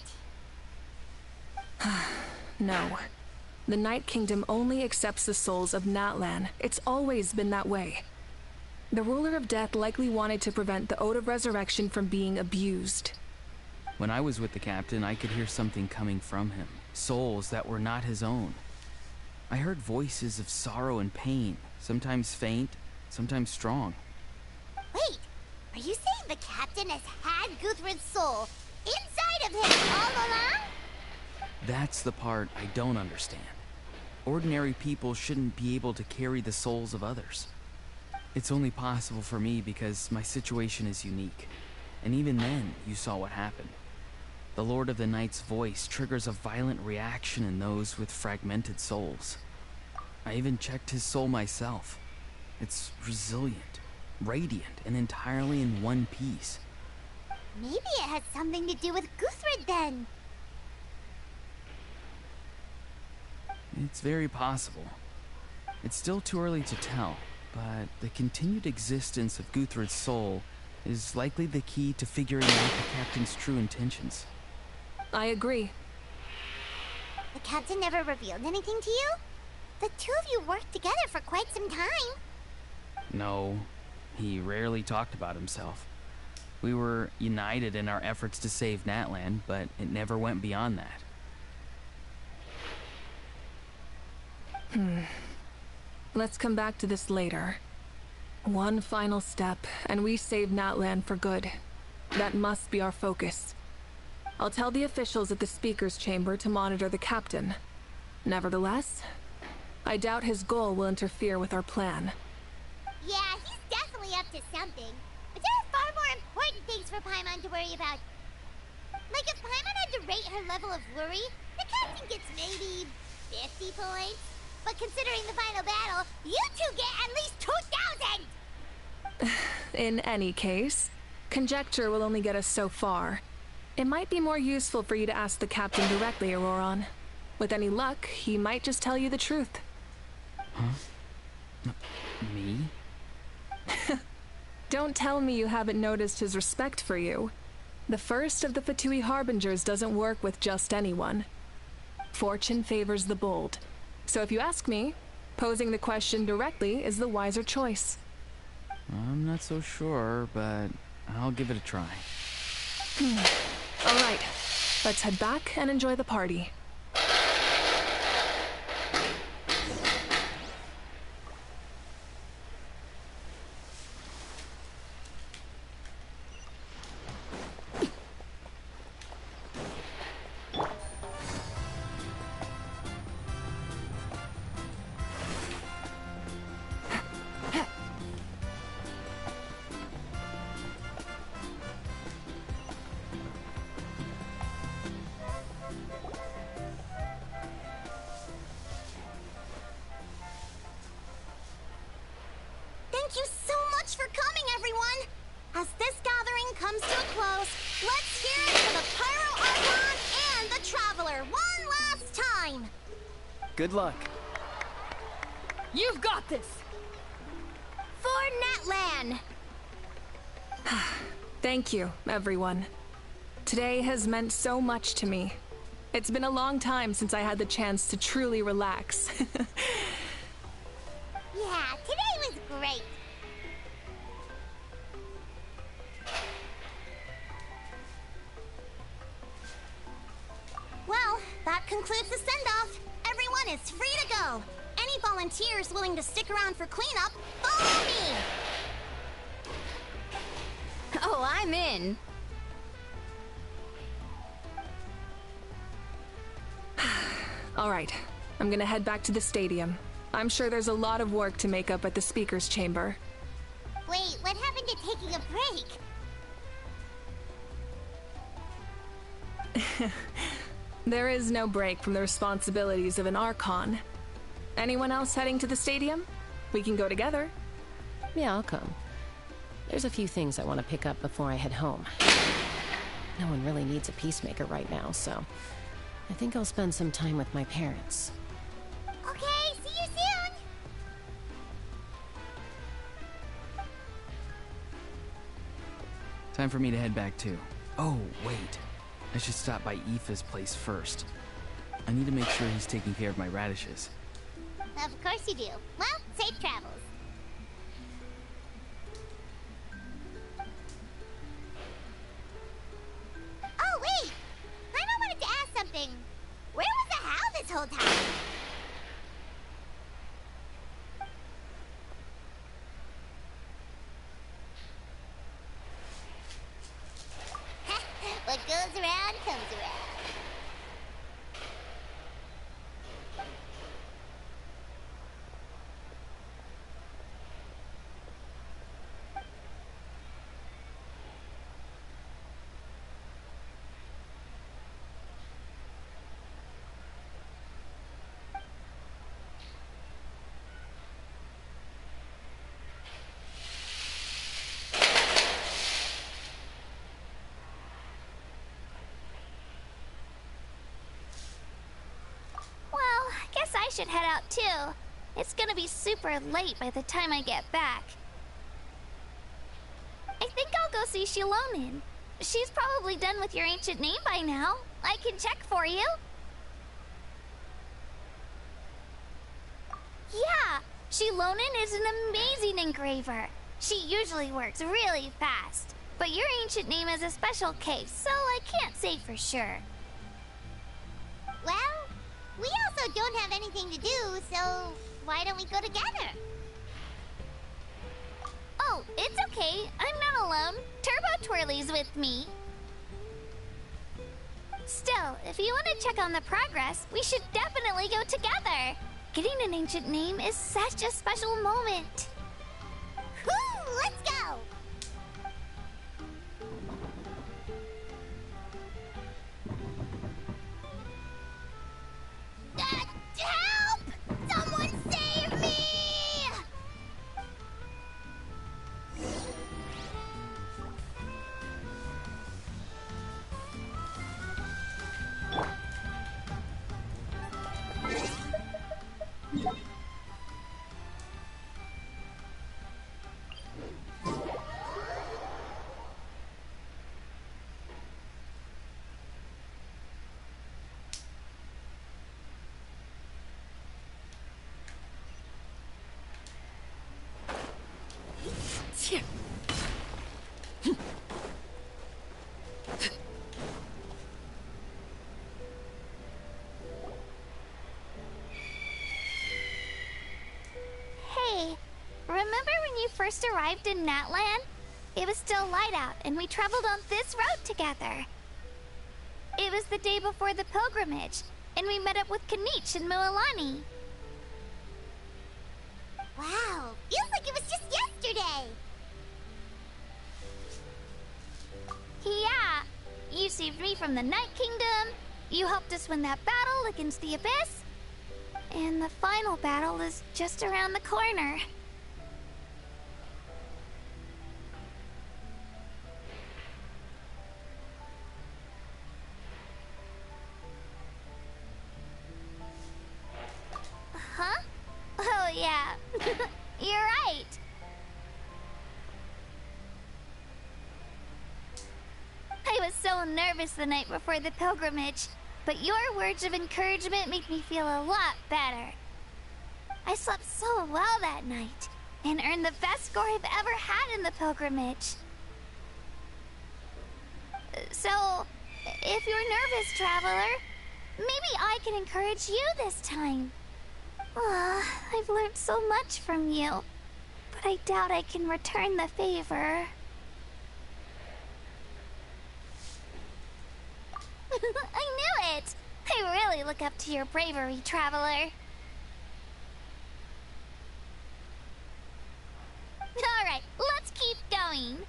No. The Night Kingdom only accepts the souls of Natlan. It's always been that way. The Ruler of Death likely wanted to prevent the Ode of Resurrection from being abused.
When I was with the captain, I could hear something coming from him. Souls that were not his own. I heard voices of sorrow and pain, sometimes faint, sometimes strong.
Wait, are you saying the captain has had Guthred's soul inside of him all along?
That's the part I don't understand. Ordinary people shouldn't be able to carry the souls of others. It's only possible for me because my situation is unique. And even then, you saw what happened. The Lord of the Night's voice triggers a violent reaction in those with fragmented souls. I even checked his soul myself. It's resilient, radiant, and entirely in one piece.
Maybe it has something to do with Guthred then.
It's very possible. It's still too early to tell, but the continued existence of Guthred's soul is likely the key to figuring out the captain's true intentions.
I agree.
The captain never revealed anything to you? The two of you worked together for quite some time.
No, he rarely talked about himself. We were united in our efforts to save Natlan, but it never went beyond that.
Let's come back to this later. One final step, and we save Natlan for good. That must be our focus. I'll tell the officials at the speaker's chamber to monitor the captain. Nevertheless, I doubt his goal will interfere with our plan.
Yeah, he's definitely up to something. But there are far more important things for Paimon to worry about. Like if Paimon had to rate her level of worry, the captain gets maybe 50 points. But considering the final battle, you two get at least 2,000!
In any case, conjecture will only get us so far. It might be more useful for you to ask the captain directly, Auroron. With any luck, he might just tell you the truth.
Huh? Me?
Don't tell me you haven't noticed his respect for you. The first of the Fatui Harbingers doesn't work with just anyone. Fortune favors the bold. So if you ask me, posing the question directly is the wiser choice.
I'm not so sure, but I'll give it a try.
All right, let's head back and enjoy the party.
Thank you so much for coming, everyone! As this gathering comes to a close, let's hear it for the Pyro Archon and the Traveler one last time!
Good luck.
You've got this!
For Natlan!
Thank you, everyone. Today has meant so much to me. It's been a long time since I had the chance to truly relax.
Yeah, today was great.
Well, that concludes the send-off. Everyone is free to go. Any volunteers willing to stick around for cleanup, follow me!
Oh, I'm in.
All right, I'm gonna head back to the stadium. I'm sure there's a lot of work to make up at the speaker's chamber.
Wait, what happened to taking a break?
There is no break from the responsibilities of an Archon. Anyone else heading to the stadium? We can go together.
Yeah, I'll come. There's a few things I want to pick up before I head home. No one really needs a peacemaker right now, so I think I'll spend some time with my parents.
Okay, see you soon!
Time for me to head back too. Oh, wait. I should stop by Aoife's place first. I need to make sure he's taking care of my radishes.
Of course you do. Well, safe travels. Oh, wait! I wanted to ask something. Where was the How this whole time? What goes around comes around. I should head out too. It's gonna be super late by the time I get back. I think I'll go see Shilonin. She's probably done with your ancient name by now. I can check for you. Yeah, Shilonin is an amazing engraver. She usually works really fast. But your ancient name is a special case, so I can't say for sure. Well, we also don't have anything to do, so why don't we go together? Oh, it's okay. I'm not alone. Turbo Twirly's with me. Still, if you want to check on the progress, we should definitely go together. Getting an ancient name is such a special moment. Woo! Let's go! Help! Someone save me! Hey, remember when you first arrived in Natland? It was still light out, and we traveled on this road together. It was the day before the pilgrimage, and we met up with Kanich and Mualani. Wow, feels like it was just yesterday. Yeah, you saved me from the Night Kingdom, you helped us win that battle against the Abyss, and the final battle is just around the corner. Huh? Oh yeah, you're right. I was so nervous the night before the pilgrimage, but your words of encouragement make me feel a lot better. I slept so well that night, and earned the best score I've ever had in the pilgrimage. So, if you're nervous, traveler, maybe I can encourage you this time. I've learned so much from you, but I doubt I can return the favor. I knew it! I really look up to your bravery, traveler. Alright, let's keep going.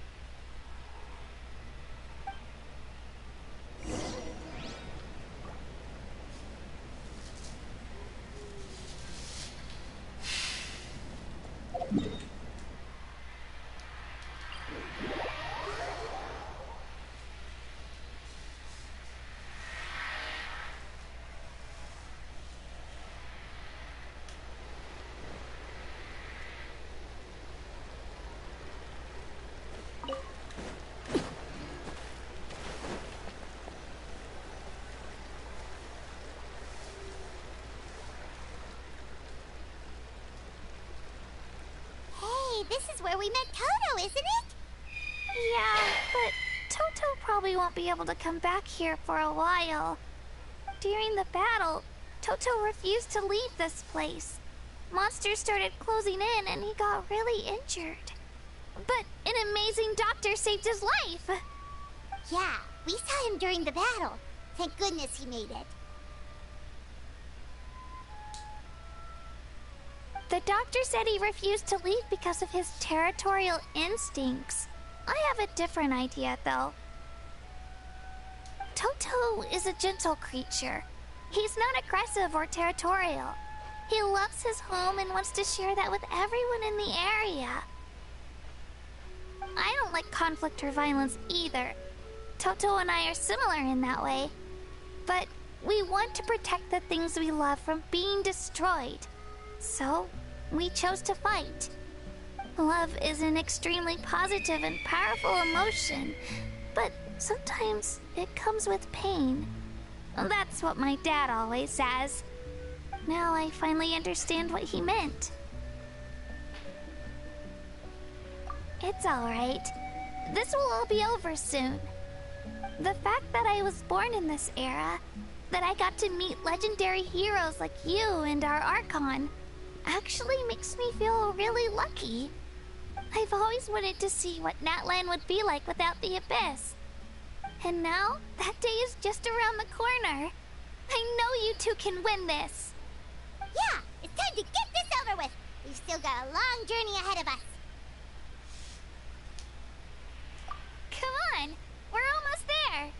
This is where we met Toto, isn't it?
Yeah, but Toto probably won't be able to come back here for a while. During the battle, Toto refused to leave this place. Monsters started closing in and he got really injured. But an amazing doctor saved his life!
Yeah, we saw him during the battle. Thank goodness he made it.
The doctor said he refused to leave because of his territorial instincts. I have a different idea, though. Toto is a gentle creature. He's not aggressive or territorial. He loves his home and wants to share that with everyone in the area. I don't like conflict or violence either. Toto and I are similar in that way. But we want to protect the things we love from being destroyed. So, we chose to fight. Love is an extremely positive and powerful emotion, but sometimes it comes with pain. That's what my dad always says. Now I finally understand what he meant. It's alright. This will all be over soon. The fact that I was born in this era, that I got to meet legendary heroes like you and our Archon, actually makes me feel really lucky. I've always wanted to see what Natlan would be like without the Abyss. And now, that day is just around the corner. I know you two can win this.
Yeah, it's time to get this over with. We've still got a long journey ahead of us.
Come on, we're almost there.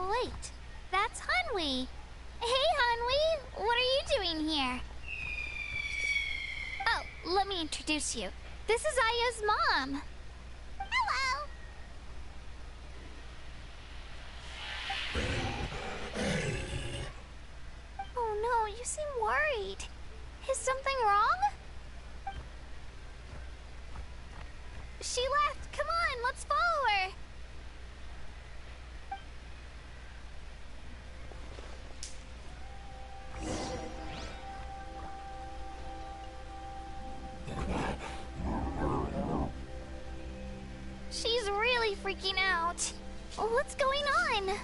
Wait, that's Hanwi. Hey, Hanwi, what are you doing here? Oh, let me introduce you. This is Aya's mom.
Hello.
Oh no, you seem worried. Is something wrong? She left. Come on, let's follow her. She's really freaking out. What's going on?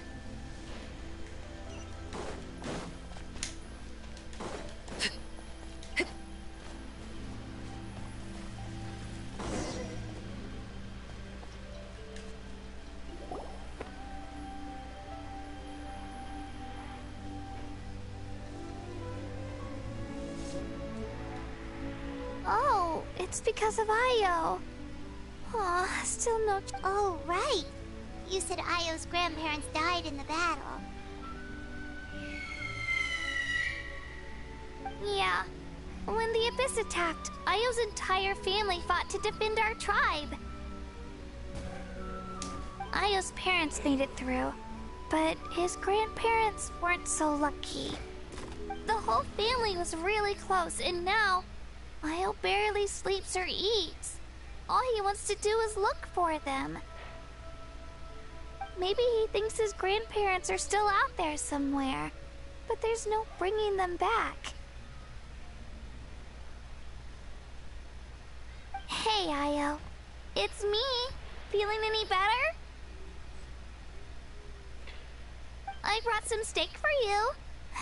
Oh, it's because of Io. Aw, still no...
Oh, right. You said Io's grandparents died in the battle.
Yeah. When the Abyss attacked, Io's entire family fought to defend our tribe. Io's parents made it through, but his grandparents weren't so lucky. The whole family was really close, and now Io barely sleeps or eats. All he wants to do is look for them. Maybe he thinks his grandparents are still out there somewhere, but there's no bringing them back. Hey, Io. It's me. Feeling any better? I brought some steak for you.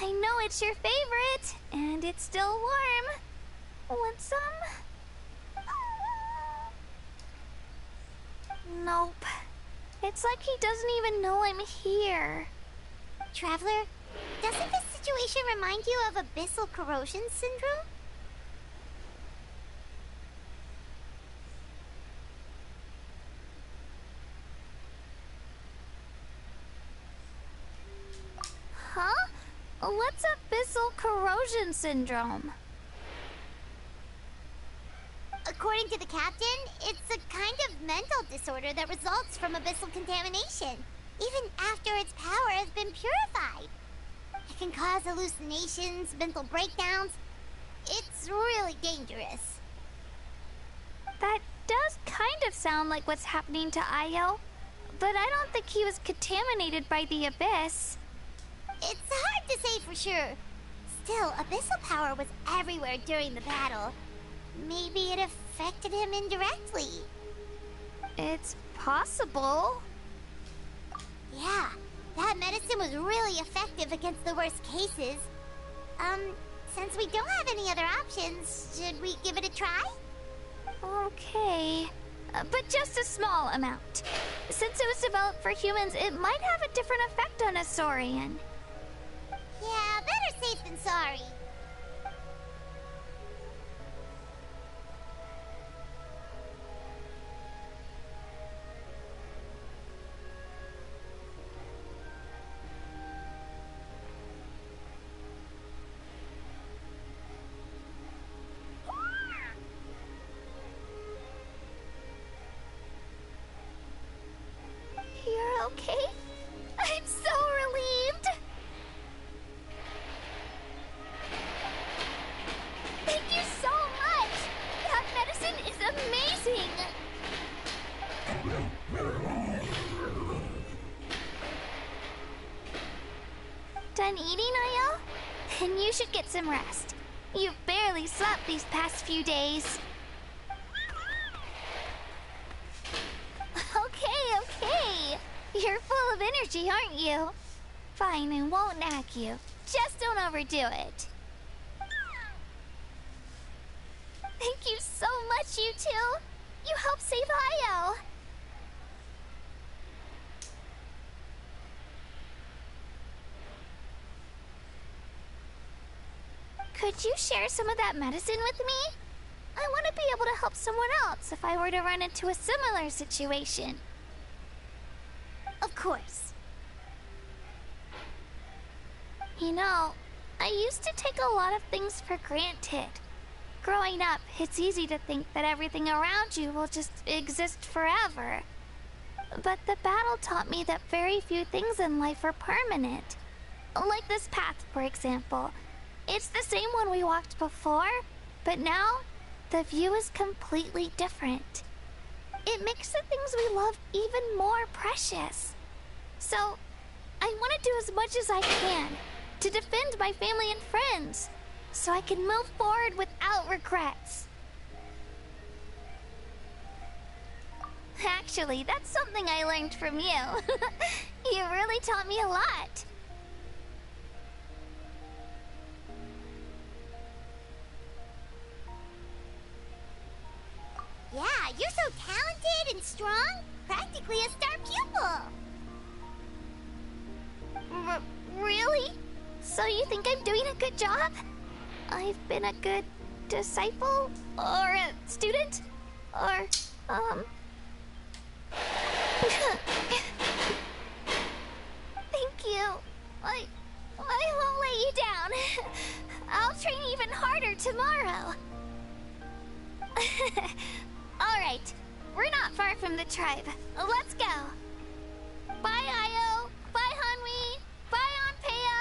I know it's your favorite, and it's still warm. Want some? Nope. It's like he doesn't even know I'm here.
Traveler, doesn't this situation remind you of abyssal corrosion syndrome?
What's abyssal corrosion syndrome?
According to the captain, it's a kind of mental disorder that results from abyssal contamination, even after its power has been purified. It can cause hallucinations, mental breakdowns. It's really dangerous.
That does kind of sound like what's happening to Io, but I don't think he was contaminated by the abyss.
It's hard to say for sure. Still, abyssal power was everywhere during the battle. Maybe it affected him indirectly.
It's possible.
Yeah, that medicine was really effective against the worst cases. Since we don't have any other options, should we give it a try?
Okay. But just a small amount. Since it was developed for humans, it might have a different effect on a Saurian.
Yeah, better safe than sorry.
You're okay? I'm so relieved! Thank you so much! That medicine is amazing! Done eating, Io? Then you should get some rest. You've barely slept these past few days. Okay. You're full of energy, aren't you? Fine, I won't nag you. Just don't overdo it. Thank you so much, you two. You helped save Io. Could you share some of that medicine with me? I want to be able to help someone else if I were to run into a similar situation. Of course. You know, I used to take a lot of things for granted. Growing up, it's easy to think that everything around you will just exist forever. But the battle taught me that very few things in life are permanent. Like this path, for example. It's the same one we walked before, but now the view is completely different. It makes the things we love even more precious. So, I want to do as much as I can to defend my family and friends, so I can move forward without regrets. Actually, that's something I learned from you. You really taught me a lot.
Yeah, you're so talented and strong. Practically a star pupil.
Really? So you think I'm doing a good job? I've been a good disciple? Or a student? Or, Thank you. I won't let you down. I'll train even harder tomorrow. Alright, we're not far from the tribe. Let's go. Bye, Io. Bye, Hanwi. Bye, Onpeo.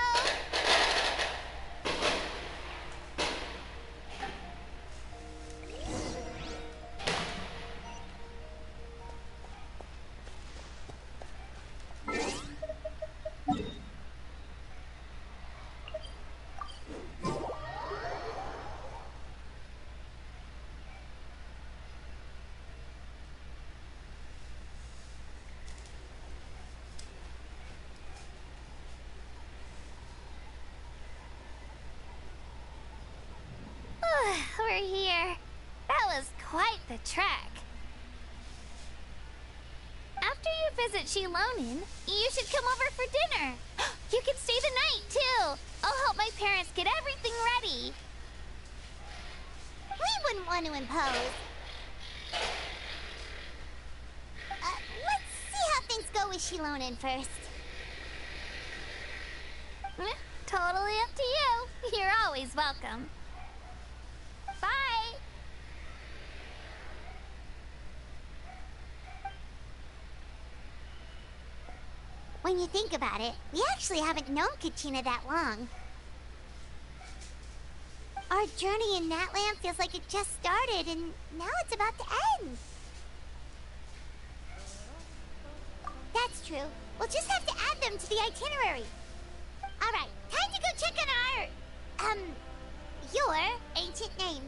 We're here. That was quite the trek. After you visit Shilonin, you should come over for dinner. You can stay the night, too. I'll help my parents get everything ready.
We wouldn't want to impose. Let's see how things go with Shilonin first.
Totally up to you. You're always welcome. Bye!
When you think about it, we actually haven't known Katina that long. Our journey in Natland feels like it just started, and now it's about to end. That's true. We'll just have to add them to the itinerary. Alright, time to go check on your ancient name.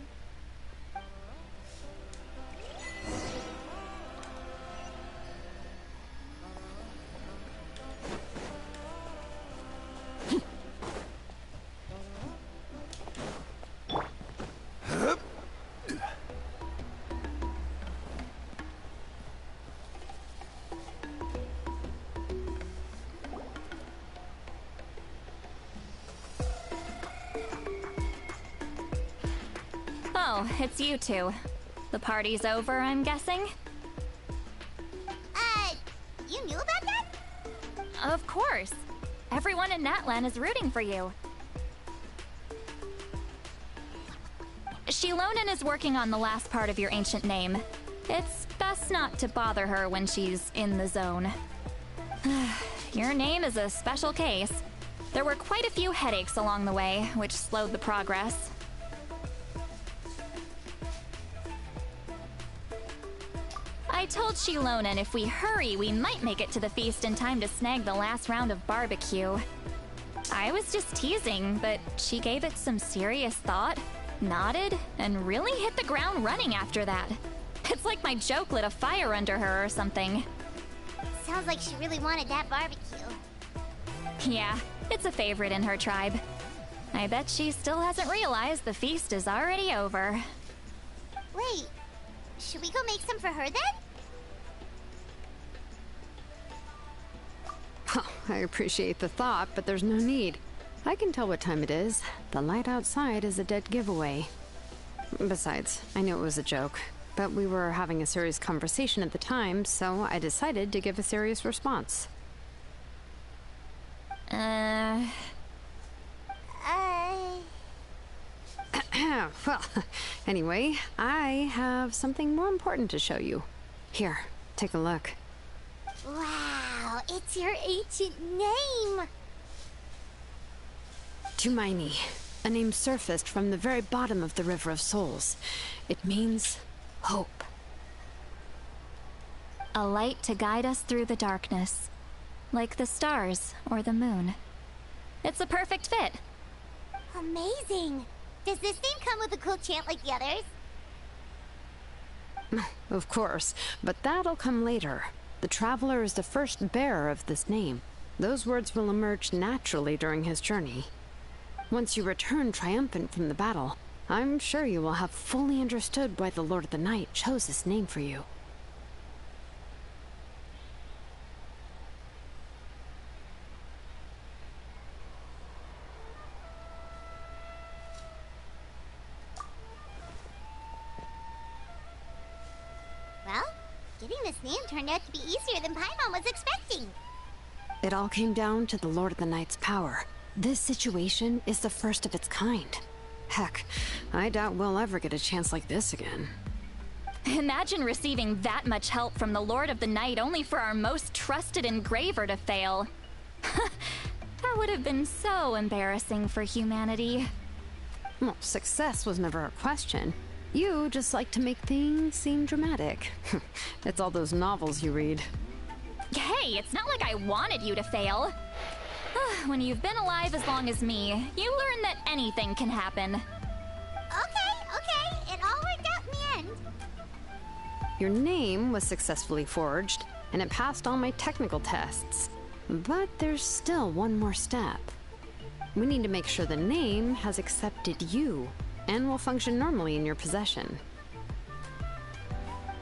Oh, it's you two. The party's over, I'm guessing?
You knew about that?
Of course. Everyone in Natlan is rooting for you. Shilonen is working on the last part of your ancient name. It's best not to bother her when she's in the zone. Your name is a special case. There were quite a few headaches along the way, which slowed the progress. I told Shilonen if we hurry, we might make it to the feast in time to snag the last round of barbecue. I was just teasing, but she gave it some serious thought, nodded, and really hit the ground running after that. It's like my joke lit a fire under her or something.
Sounds like she really wanted that barbecue.
Yeah, it's a favorite in her tribe. I bet she still hasn't realized the feast is already over.
Wait, should we go make some for her then?
Oh, I appreciate the thought, but there's no need. I can tell what time it is. The light outside is a dead giveaway. Besides, I knew it was a joke, but we were having a serious conversation at the time, so I decided to give a serious response. Well, anyway, I have something more important to show you. Here, take a look.
Wow, it's your ancient name!
Tumaini, a name surfaced from the very bottom of the River of Souls. It means hope.
A light to guide us through the darkness, like the stars or the moon. It's a perfect fit.
Amazing! Does this name come with a cool chant like the others?
Of course, but that'll come later. The Traveler is the first bearer of this name. Those words will emerge naturally during his journey. Once you return triumphant from the battle, I'm sure you will have fully understood why the Lord of the Night chose this name for you.
Well, getting this name turned out to be easier than Paimon was expecting.
It all came down to the Lord of the Night's power. This situation is the first of its kind. Heck, I doubt we'll ever get a chance like this again.
Imagine receiving that much help from the Lord of the Night only for our most trusted engraver to fail. That would have been so embarrassing for humanity.
Well, success was never a question. You just like to make things seem dramatic. It's all those novels you read.
Hey, it's not like I wanted you to fail. When you've been alive as long as me, you learn that anything can happen.
Okay, it all worked out in the end.
Your name was successfully forged, and it passed all my technical tests. But there's still one more step. We need to make sure the name has accepted you, and will function normally in your possession.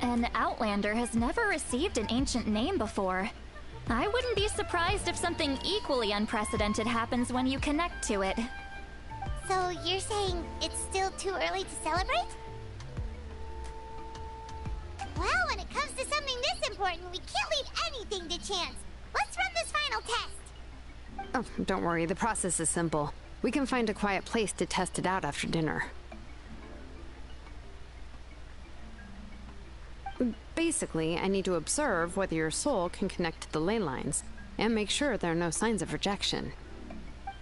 An Outlander has never received an ancient name before. I wouldn't be surprised if something equally unprecedented happens when you connect to it.
So you're saying it's still too early to celebrate? Well, when it comes to something this important, we can't leave anything to chance. Let's run this final test.
Oh, don't worry, the process is simple. We can find a quiet place to test it out after dinner. Basically, I need to observe whether your soul can connect to the ley lines, and make sure there are no signs of rejection.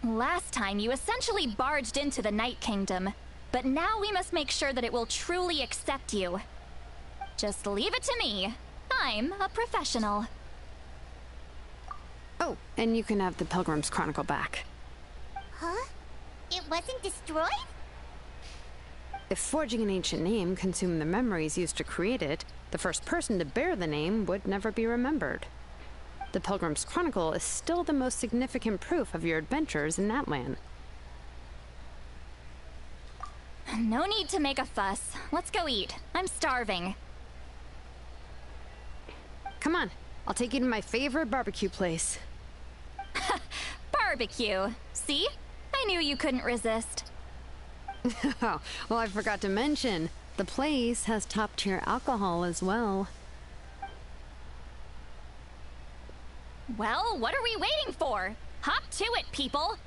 Last time, you essentially barged into the Night Kingdom, but now we must make sure that it will truly accept you. Just leave it to me. I'm a professional.
Oh, and you can have the Pilgrim's Chronicle back.
Huh? It wasn't destroyed?
If forging an ancient name consumed the memories used to create it, the first person to bear the name would never be remembered. The Pilgrim's Chronicle is still the most significant proof of your adventures in that land.
No need to make a fuss. Let's go eat. I'm starving.
Come on, I'll take you to my favorite barbecue place.
Barbecue. See? I knew you couldn't resist.
Oh, well, I forgot to mention, the place has top-tier alcohol as well.
Well, what are we waiting for? Hop to it, people!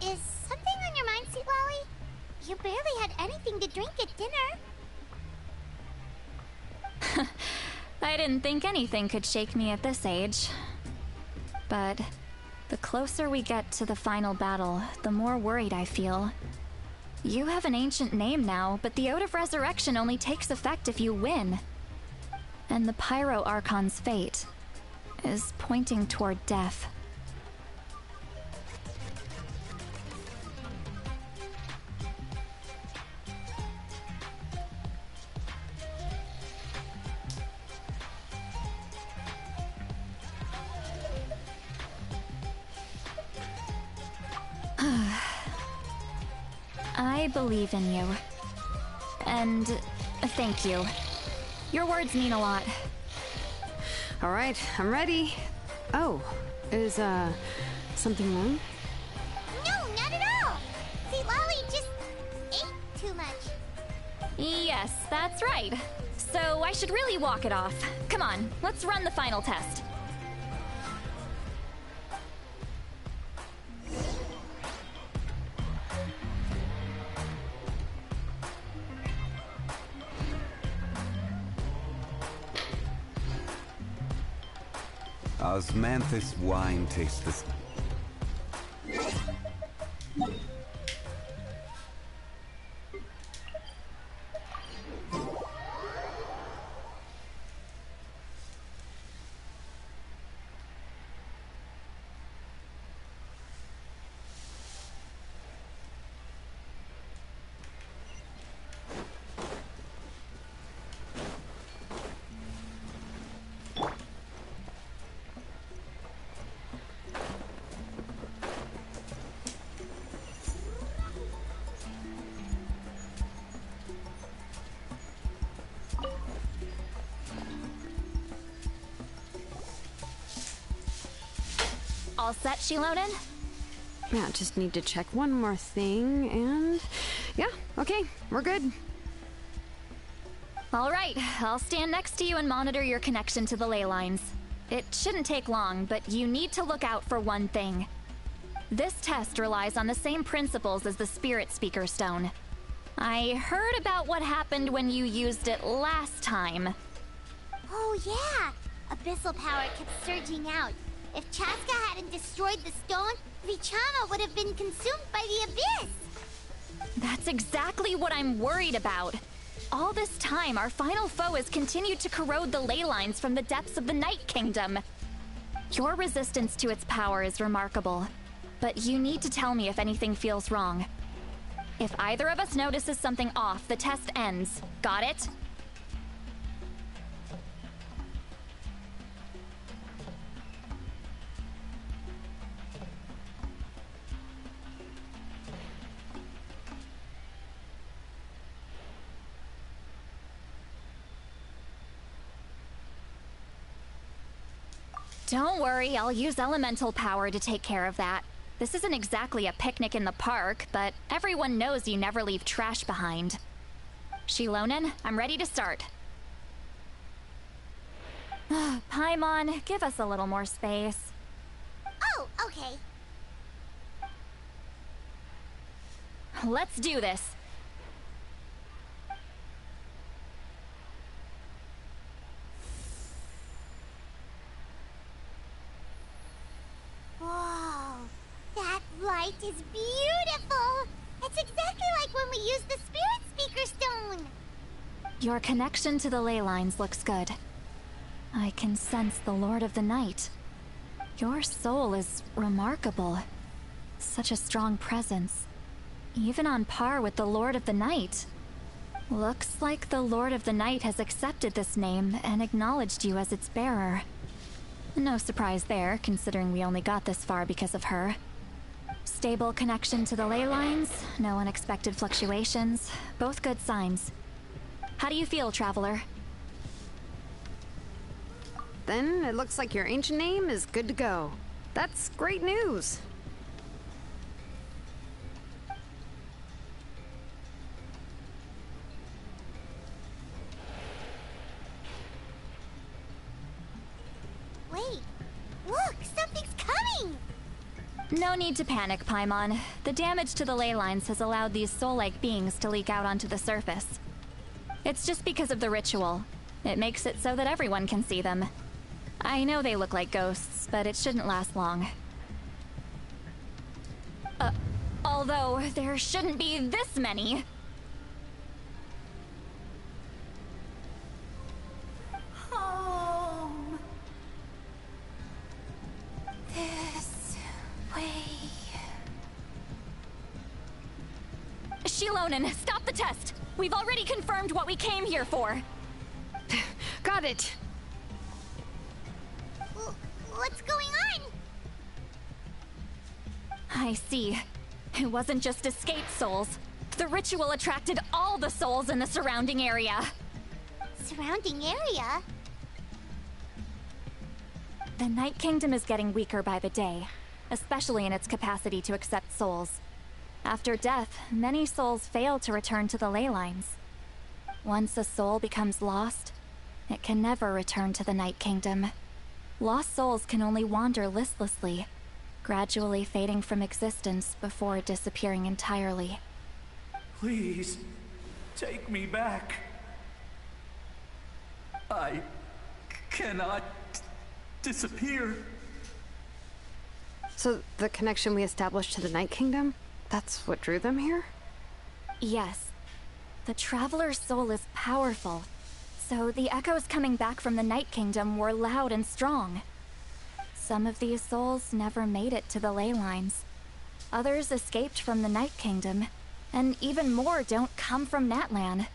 Is something on your mind, Sweet Lolly? You barely had anything to drink at dinner.
I didn't think anything could shake me at this age. But the closer we get to the final battle, the more worried I feel. You have an ancient name now, but the Ode of Resurrection only takes effect if you win. And the Pyro Archon's fate is pointing toward death. I believe in you. And thank you. Your words mean a lot.
All right, I'm ready. Oh, is, something wrong?
No, not at all! Sweet Lolly just ate too much.
Yes, that's right. So I should really walk it off. Come on, let's run the final test.
Osmanthus wine tastes.
All set, Shilonen?
Yeah, just need to check one more thing, and... yeah, okay, we're good.
All right, I'll stand next to you and monitor your connection to the ley lines. It shouldn't take long, but you need to look out for one thing. This test relies on the same principles as the Spirit Speaker Stone. I heard about what happened when you used it last time.
Oh yeah! Abyssal power kept surging out. If Chaska hadn't destroyed the stone, Vichama would have been consumed by the abyss!
That's exactly what I'm worried about. All this time, our final foe has continued to corrode the ley lines from the depths of the Night Kingdom. Your resistance to its power is remarkable, but you need to tell me if anything feels wrong. If either of us notices something off, the test ends. Got it? Don't worry, I'll use elemental power to take care of that. This isn't exactly a picnic in the park, but everyone knows you never leave trash behind. Shilonen, I'm ready to start. Paimon, give us a little more space.
Oh, okay.
Let's do this.
Whoa, that light is beautiful. It's exactly like when we used the Spirit Speaker Stone.
Your connection to the ley lines looks good. I can sense the Lord of the Night. Your soul is remarkable. Such a strong presence. Even on par with the Lord of the Night. Looks like the Lord of the Night has accepted this name and acknowledged you as its bearer. No surprise there, considering we only got this far because of her. Stable connection to the ley lines, no unexpected fluctuations, both good signs. How do you feel, Traveler?
Then it looks like your ancient name is good to go. That's great news.
Wait, look, something's coming!
No need to panic, Paimon. The damage to the ley lines has allowed these soul-like beings to leak out onto the surface. It's just because of the ritual. It makes it so that everyone can see them. I know they look like ghosts, but it shouldn't last long. Although, there shouldn't be this many.
Home. This way.
Shilonen, stop the test! We've already confirmed what we came here for.
Got it.
What's going on?
I see. It wasn't just escaped souls. The ritual attracted all the souls in the surrounding area.
Surrounding area?
The Night Kingdom is getting weaker by the day, especially in its capacity to accept souls. After death, many souls fail to return to the ley lines. Once a soul becomes lost, it can never return to the Night Kingdom. Lost souls can only wander listlessly, gradually fading from existence before disappearing entirely.
Please, take me back. I cannot disappear.
So the connection we established to the Night Kingdom, that's what drew them here?
Yes. The Traveler's soul is powerful, so the echoes coming back from the Night Kingdom were loud and strong. Some of these souls never made it to the ley lines. Others escaped from the Night Kingdom, and even more don't come from Natlan.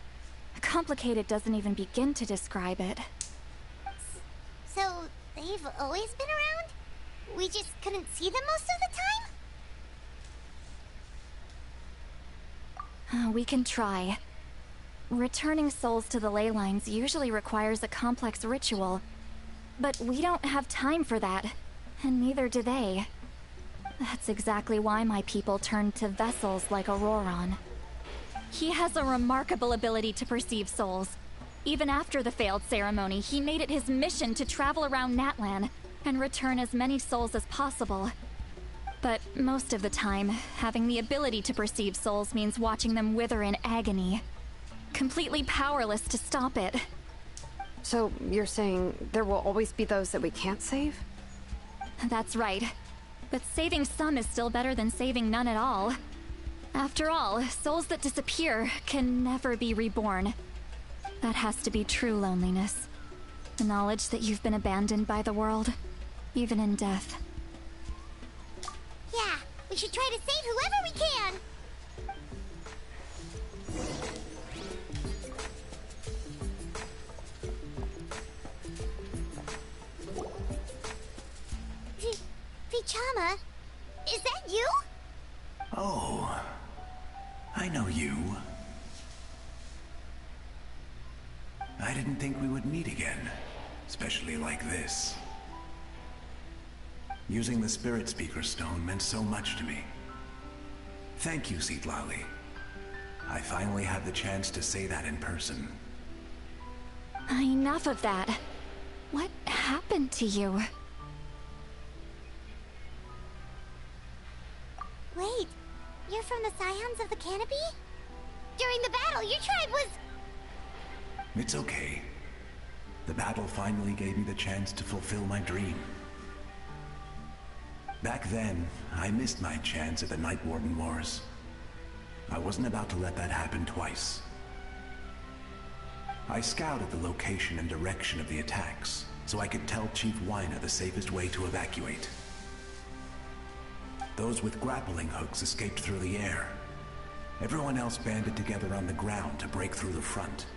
Complicated doesn't even begin to describe it.
So, they've always been around? We just couldn't see them most of the time?
We can try. Returning souls to the ley lines usually requires a complex ritual. But we don't have time for that, and neither do they. That's exactly why my people turned to vessels like Auroron. He has a remarkable ability to perceive souls. Even after the failed ceremony, he made it his mission to travel around Natlan and return as many souls as possible. But most of the time, having the ability to perceive souls means watching them wither in agony. Completely powerless to stop it.
So you're saying there will always be those that we can't save?
That's right. But saving some is still better than saving none at all. After all, souls that disappear can never be reborn. That has to be true loneliness. The knowledge that you've been abandoned by the world, even in death.
Yeah, we should try to save whoever we can! Vichama, is that you?
Oh, I know you. I didn't think we would meet again, especially like this. Using the Spirit Speaker Stone meant so much to me. Thank you, Citlali. I finally had the chance to say that in person.
Enough of that. What happened to you?
Wait, you're from the Scions of the Canopy? During the battle, your tribe was...
It's okay. The battle finally gave me the chance to fulfill my dream. Back then, I missed my chance at the Night Warden Wars. I wasn't about to let that happen twice. I scouted the location and direction of the attacks, so I could tell Chief Wyna the safest way to evacuate. Those with grappling hooks escaped through the air. Everyone else banded together on the ground to break through the front.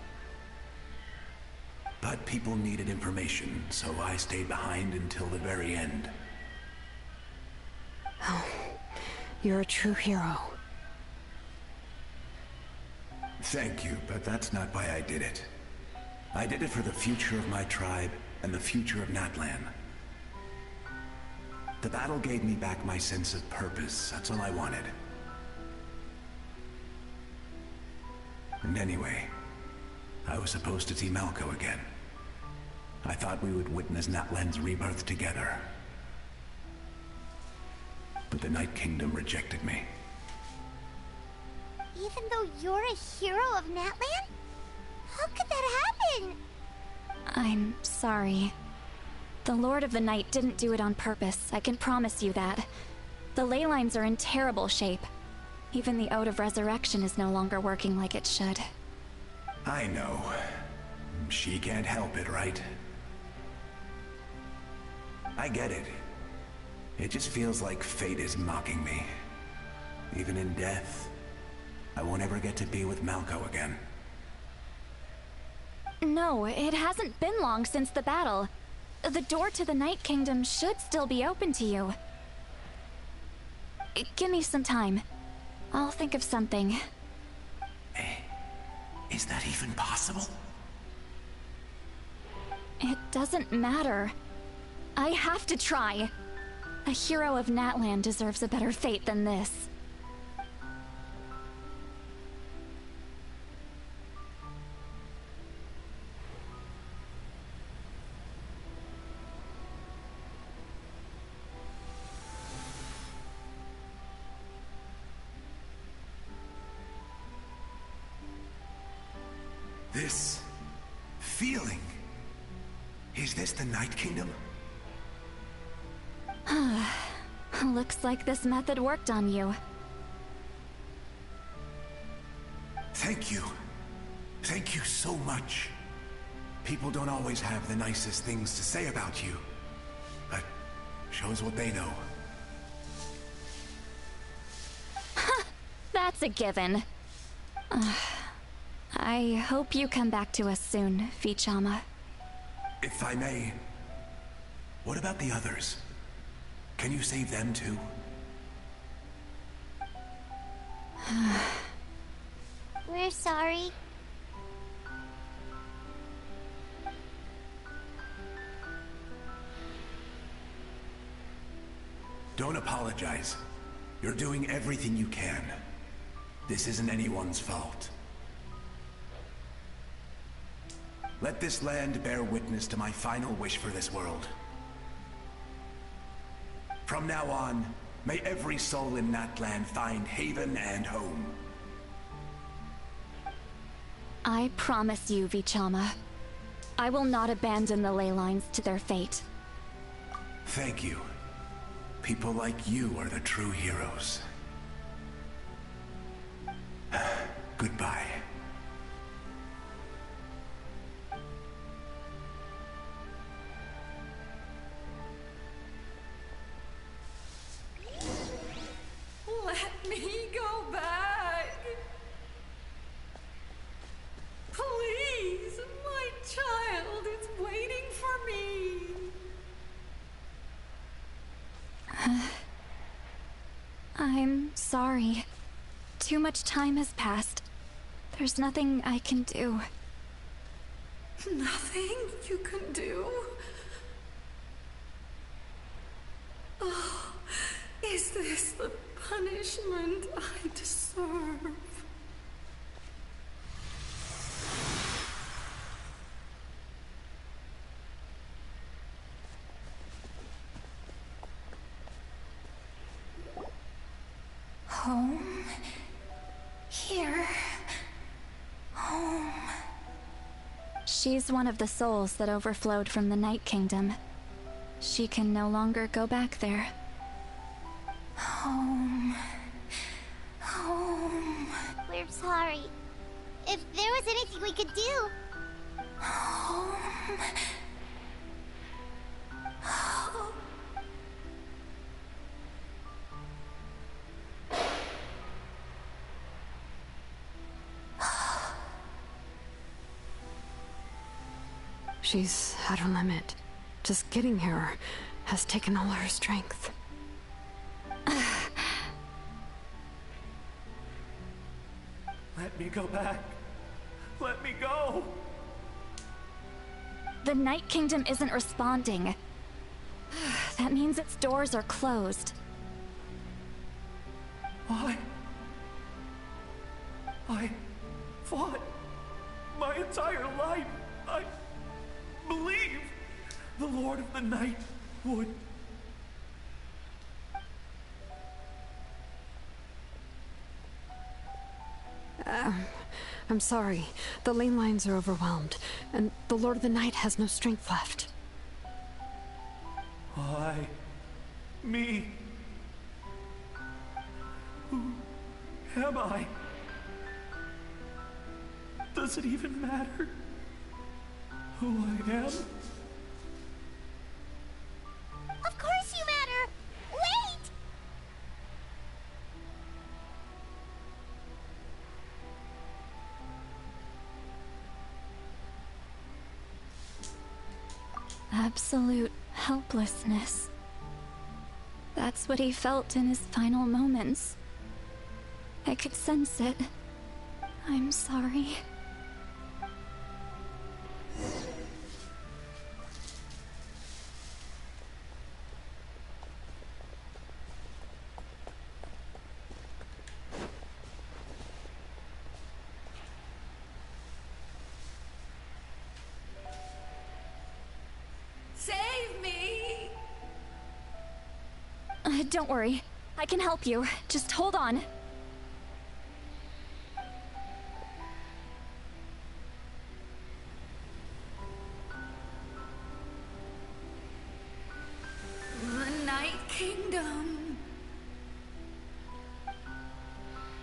But people needed information, so I stayed behind until the very end.
Oh, you're a true hero.
Thank you, but that's not why I did it. I did it for the future of my tribe and the future of Natlan. The battle gave me back my sense of purpose. That's all I wanted. And anyway, I was supposed to see Malco again. I thought we would witness Natlan's rebirth together. But the Night Kingdom rejected me.
Even though you're a hero of Natlan? How could that happen?
I'm sorry. The Lord of the Night didn't do it on purpose, I can promise you that. The ley lines are in terrible shape. Even the Ode of Resurrection is no longer working like it should.
I know. She can't help it, right? I get it. It just feels like fate is mocking me. Even in death, I won't ever get to be with Malco again.
No, it hasn't been long since the battle. The door to the Night Kingdom should still be open to you. Give me some time. I'll think of something.
Is that even possible?
It doesn't matter. I have to try. A hero of Natlan deserves a better fate than this.
This feeling. Is this the Night Kingdom?
Looks like this method worked on you.
Thank you. Thank you so much. People don't always have the nicest things to say about you, but shows what they know.
That's a given. I hope you come back to us soon, Vichama.
If I may, what about the others? Can you save them too?
We're sorry.
Don't apologize. You're doing everything you can. This isn't anyone's fault. Let this land bear witness to my final wish for this world. From now on, may every soul in Natlan find haven and home.
I promise you, Vichama. I will not abandon the ley lines to their fate.
Thank you. People like you are the true heroes. Goodbye.
Let me go back. Please, my child is waiting for me.
I'm sorry. Too much time has passed. There's nothing I can do.
Nothing you can do? Oh, is this the punishment I deserve? Home. Here. Home.
She's one of the souls that overflowed from the Night Kingdom. She can no longer go back there.
Home. Home.
We're sorry. If there was anything we could do.
Home.
She's at her limit. Just getting here has taken all her strength.
Let me go back. Let me go.
The Night Kingdom isn't responding. That means its doors are closed.
I fought my entire life. I believe the Lord of the Night would.
I'm sorry. The lane lines are overwhelmed, and the Lord of the Night has no strength left.
Me. Who am I? Does it even matter who I am?
Of course you matter! Wait!
Absolute helplessness. That's what he felt in his final moments. I could sense it. I'm sorry.
Save me!
Don't worry. I can help you. Just hold on.
The Night Kingdom.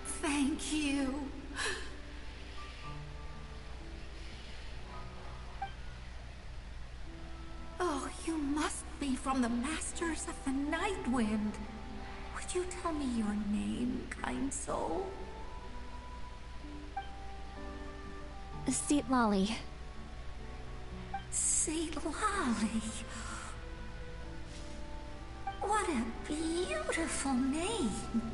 Thank you. Oh, you must be from the Masters of the Night Wind. Would you tell me your name, kind soul?
Seat Lolly.
Seat Lolly. What a beautiful name.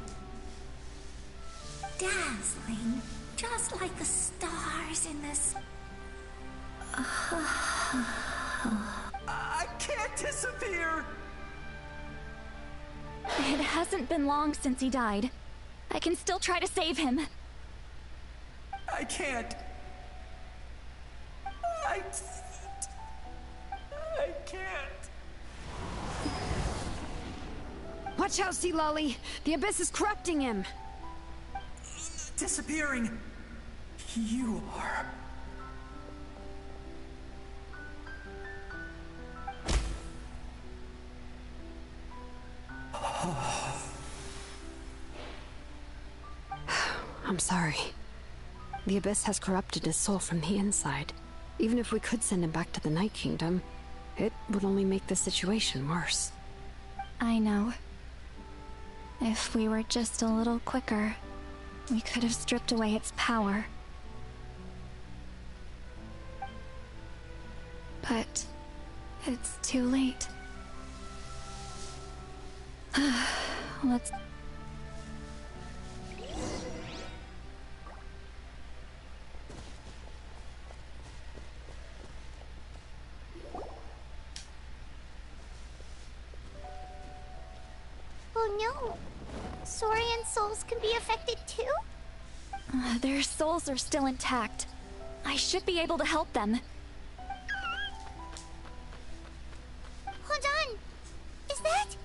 Dazzling, just like the stars in this.
I can't disappear!
It hasn't been long since he died. I can still try to save him.
I can't. I can't.
Watch out, Sea Lolly! The Abyss is corrupting him!
Disappearing. You are.
I'm sorry. The Abyss has corrupted his soul from the inside. Even if we could send him back to the Night Kingdom, it would only make the situation worse.
I know. If we were just a little quicker, we could have stripped away its power. But it's too late. Let's...
no. Saurian souls can be affected too?
Their souls are still intact. I should be able to help them.
Hold on! Is that...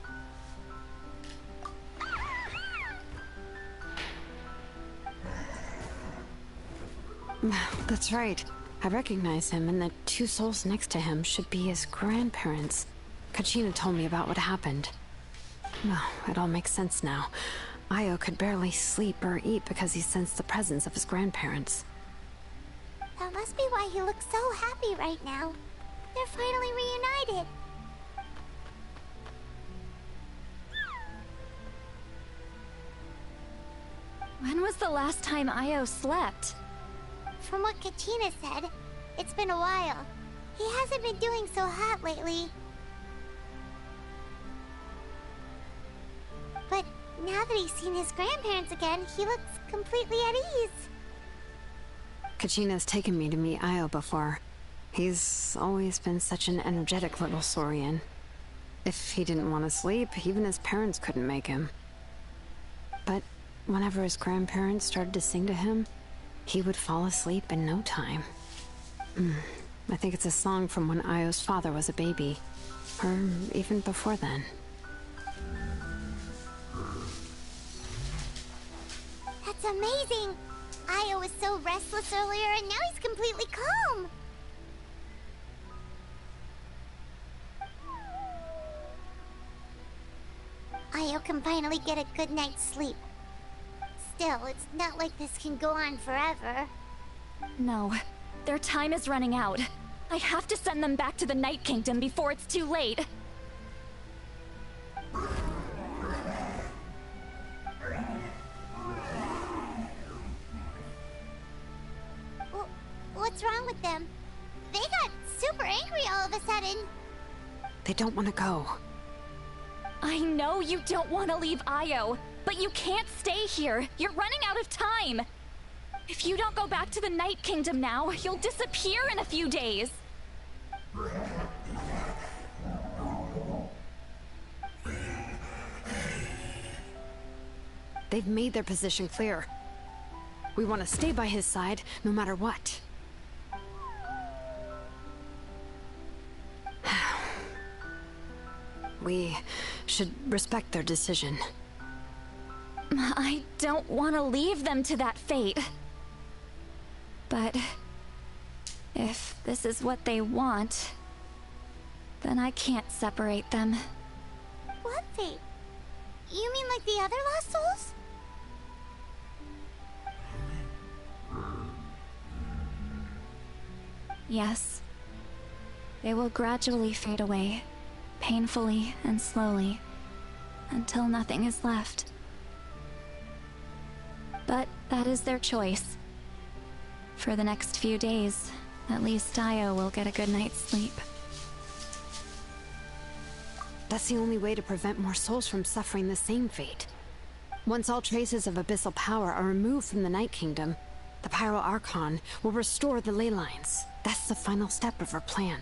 That's right. I recognize him, and the two souls next to him should be his grandparents. Kachina told me about what happened. Well, it all makes sense now. Io could barely sleep or eat because he sensed the presence of his grandparents.
That must be why he looks so happy right now. They're finally reunited.
When was the last time Io slept?
From what Kachina said, it's been a while. He hasn't been doing so hot lately. But now that he's seen his grandparents again, he looks completely at ease.
Kachina's taken me to meet Io before. He's always been such an energetic little Saurian. If he didn't want to sleep, even his parents couldn't make him. But whenever his grandparents started to sing to him, he would fall asleep in no time. I think it's a song from when Io's father was a baby. Or even before then.
That's amazing! Io was so restless earlier and now he's completely calm! Io can finally get a good night's sleep. Still, it's not like this can go on forever.
No. Their time is running out. I have to send them back to the Night Kingdom before it's too late.
What's wrong with them? They got super angry all of a sudden.
They don't want to go.
I know you don't want to leave Io, but you can't stay here. You're running out of time. If you don't go back to the Night Kingdom now, you'll disappear in a few days.
They've made their position clear. We want to stay by his side, no matter what. We should respect their decision.
I don't want to leave them to that fate. But if this is what they want, then I can't separate them.
What fate? You mean like the other lost souls?
Yes. They will gradually fade away, painfully and slowly, until nothing is left. But that is their choice. For the next few days, at least Io will get a good night's sleep.
That's the only way to prevent more souls from suffering the same fate. Once all traces of abyssal power are removed from the Night Kingdom, the Pyro Archon will restore the ley lines. That's the final step of our plan.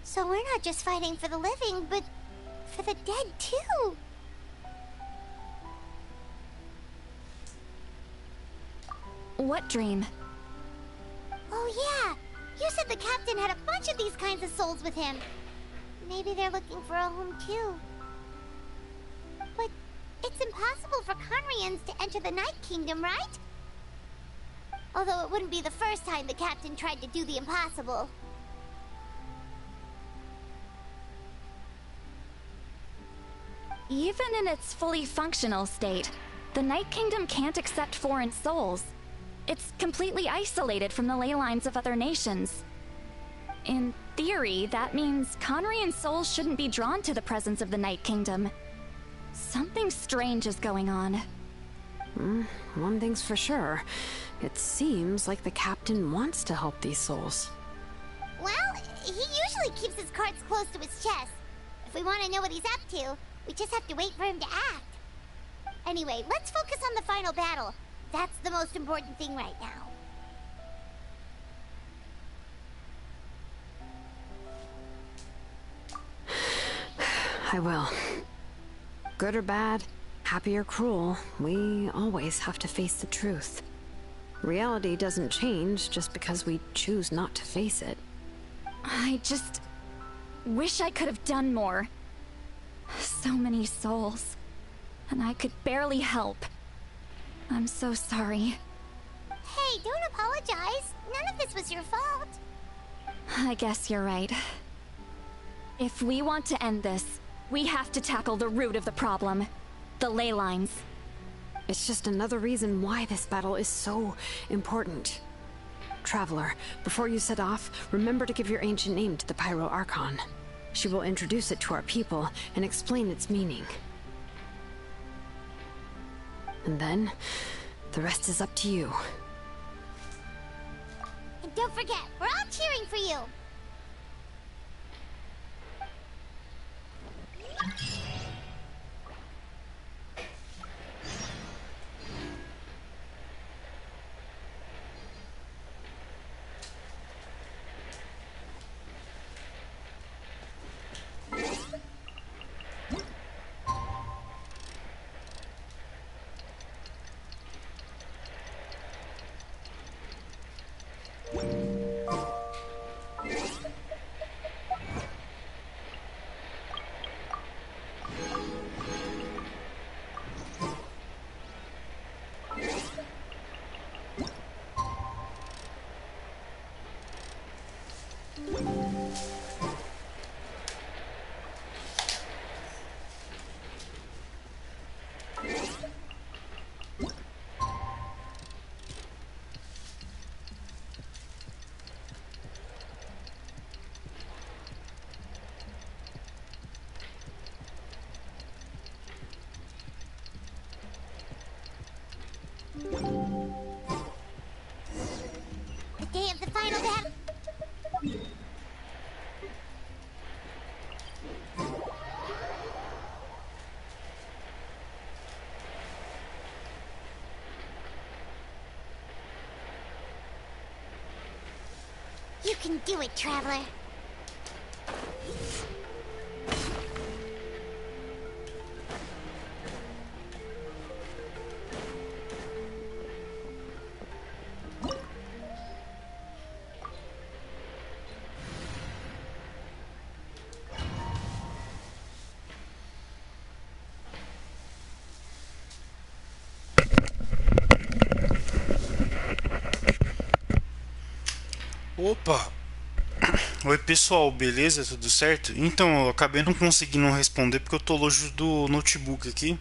So we're not just fighting for the living, but for the dead too.
What dream?
Oh yeah! You said the captain had a bunch of these kinds of souls with him. Maybe they're looking for a home too. But it's impossible for Conrians to enter the Night Kingdom, right? Although it wouldn't be the first time the captain tried to do the impossible.
Even in its fully functional state, the Night Kingdom can't accept foreign souls. It's completely isolated from the ley lines of other nations. In theory, that means Conrian souls shouldn't be drawn to the presence of the Night Kingdom. Something strange is going on.
One thing's for sure. It seems like the captain wants to help these souls.
Well, he usually keeps his cards close to his chest. If we want to know what he's up to, we just have to wait for him to act. Anyway, let's focus on the final battle. That's the most important thing right now.
I will. Good or bad, happy or cruel, we always have to face the truth. Reality doesn't change just because we choose not to face it.
I just wish I could have done more. So many souls, and I could barely help. I'm so sorry.
Hey, don't apologize. None of this was your fault.
I guess you're right. If we want to end this, we have to tackle the root of the problem. The ley lines.
It's just another reason why this battle is so important. Traveler, before you set off, remember to give your ancient name to the Pyro Archon. She will introduce it to our people and explain its meaning. And then, the rest is up to you.
And don't forget, we're all cheering for you. The day of the final battle. You can do it, Traveler.
Opa! Oi pessoal, beleza? Tudo certo? Então, eu acabei não conseguindo responder porque eu tô longe do notebook aqui.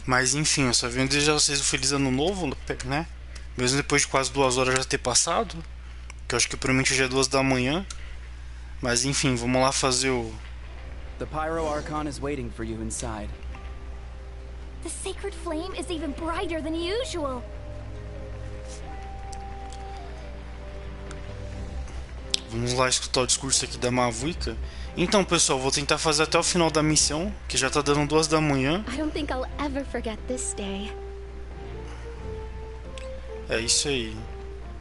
Mas enfim, eu só venho desejar a vocês um feliz ano novo, né? Mesmo depois de quase 2 horas já ter passado. Que eu acho que provavelmente já é 2 da manhã. Mas enfim, vamos lá fazer o...
The Pyro Archon is waiting for you inside.
The sacred flame is even brighter than usual.
Vamos lá escutar o discurso aqui da Mavuika. Então, pessoal, vou tentar fazer até o final da missão, que já tá dando 2 da manhã.
I don't think I'll ever forget this day.
É isso aí.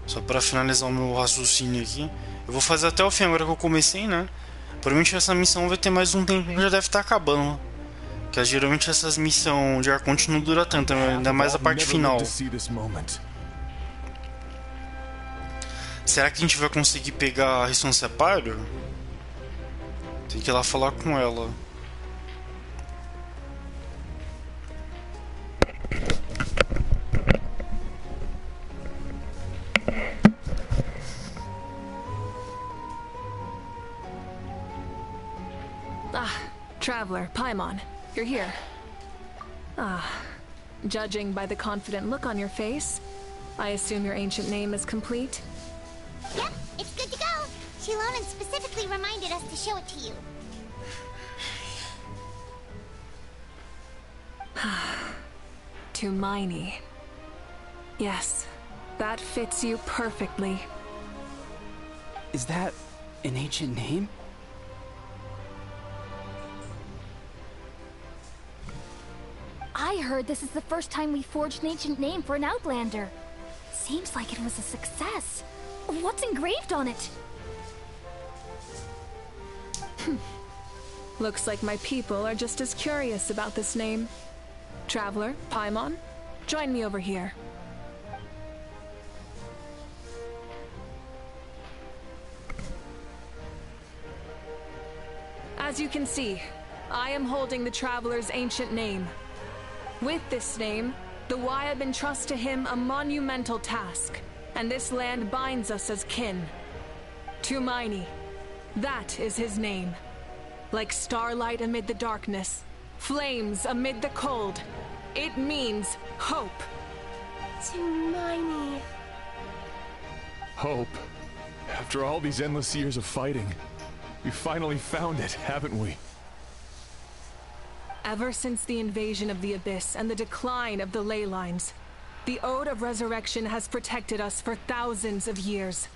Só para finalizar o meu raciocínio aqui. Eu vou fazer até o fim agora que eu comecei, né? Provavelmente essa missão vai ter mais um tempo, já deve estar acabando. Porque geralmente essas missões de Arconte não dura tanto, ainda mais a parte final. Será que a gente vai conseguir pegar a ressonância Pyro? Tem que ir lá falar com ela.
Traveler, Paimon, you're here. Judging by the confident look on your face, I assume your ancient name is complete?
Yep, it's good to go. Shilonan specifically reminded us to show it to you.
Tumaini. Yes, that fits you perfectly.
Is that an ancient name?
I heard this is the first time we forged an ancient name for an Outlander. Seems like it was a success. What's engraved on it?
Looks like my people are just as curious about this name. Traveler, Paimon, join me over here. As you can see, I am holding the Traveler's ancient name. With this name, the Wyab entrust to him a monumental task, and this land binds us as kin. Tumaini, that is his name. Like starlight amid the darkness, flames amid the cold, it means hope.
Tumaini.
Hope. After all these endless years of fighting, we finally found it, haven't we?
Ever since the invasion of the Abyss and the decline of the ley lines, the Ode of Resurrection has protected us for thousands of years.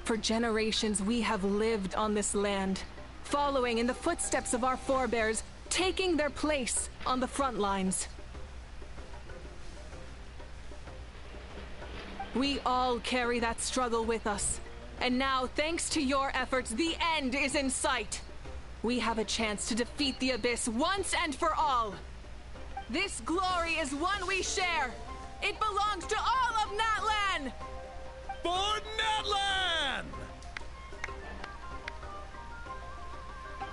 For generations we have lived on this land, following in the footsteps of our forebears, taking their place on the front lines. We all carry that struggle with us, and now, thanks to your efforts, the end is in sight. We have a chance to defeat the Abyss once and for all. This glory is one we share. It belongs to all of Natlan!
For Natlan!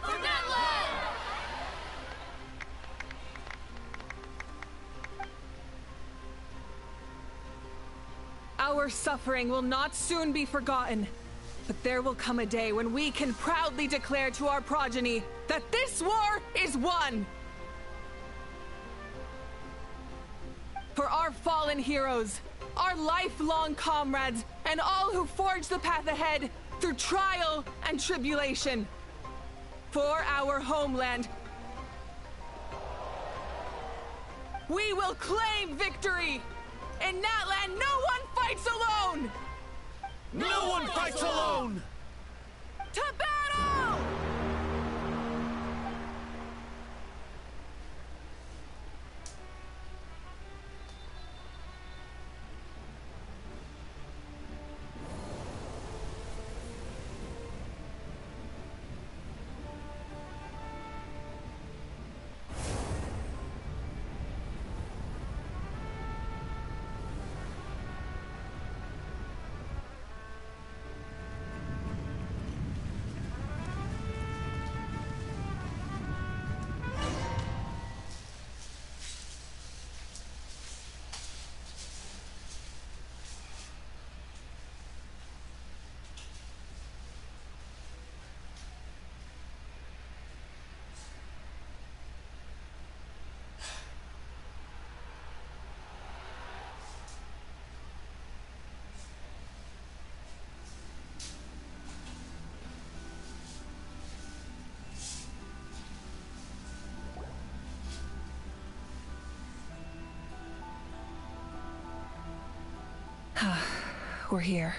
For Natlan! Our suffering will not soon be forgotten. But there will come a day when we can proudly declare to our progeny that this war is won! For our fallen heroes, our lifelong comrades, and all who forge the path ahead through trial and tribulation. For our homeland, we will claim victory! In Natlan, no one fights alone!
No one fights alone!
To battle! We're here.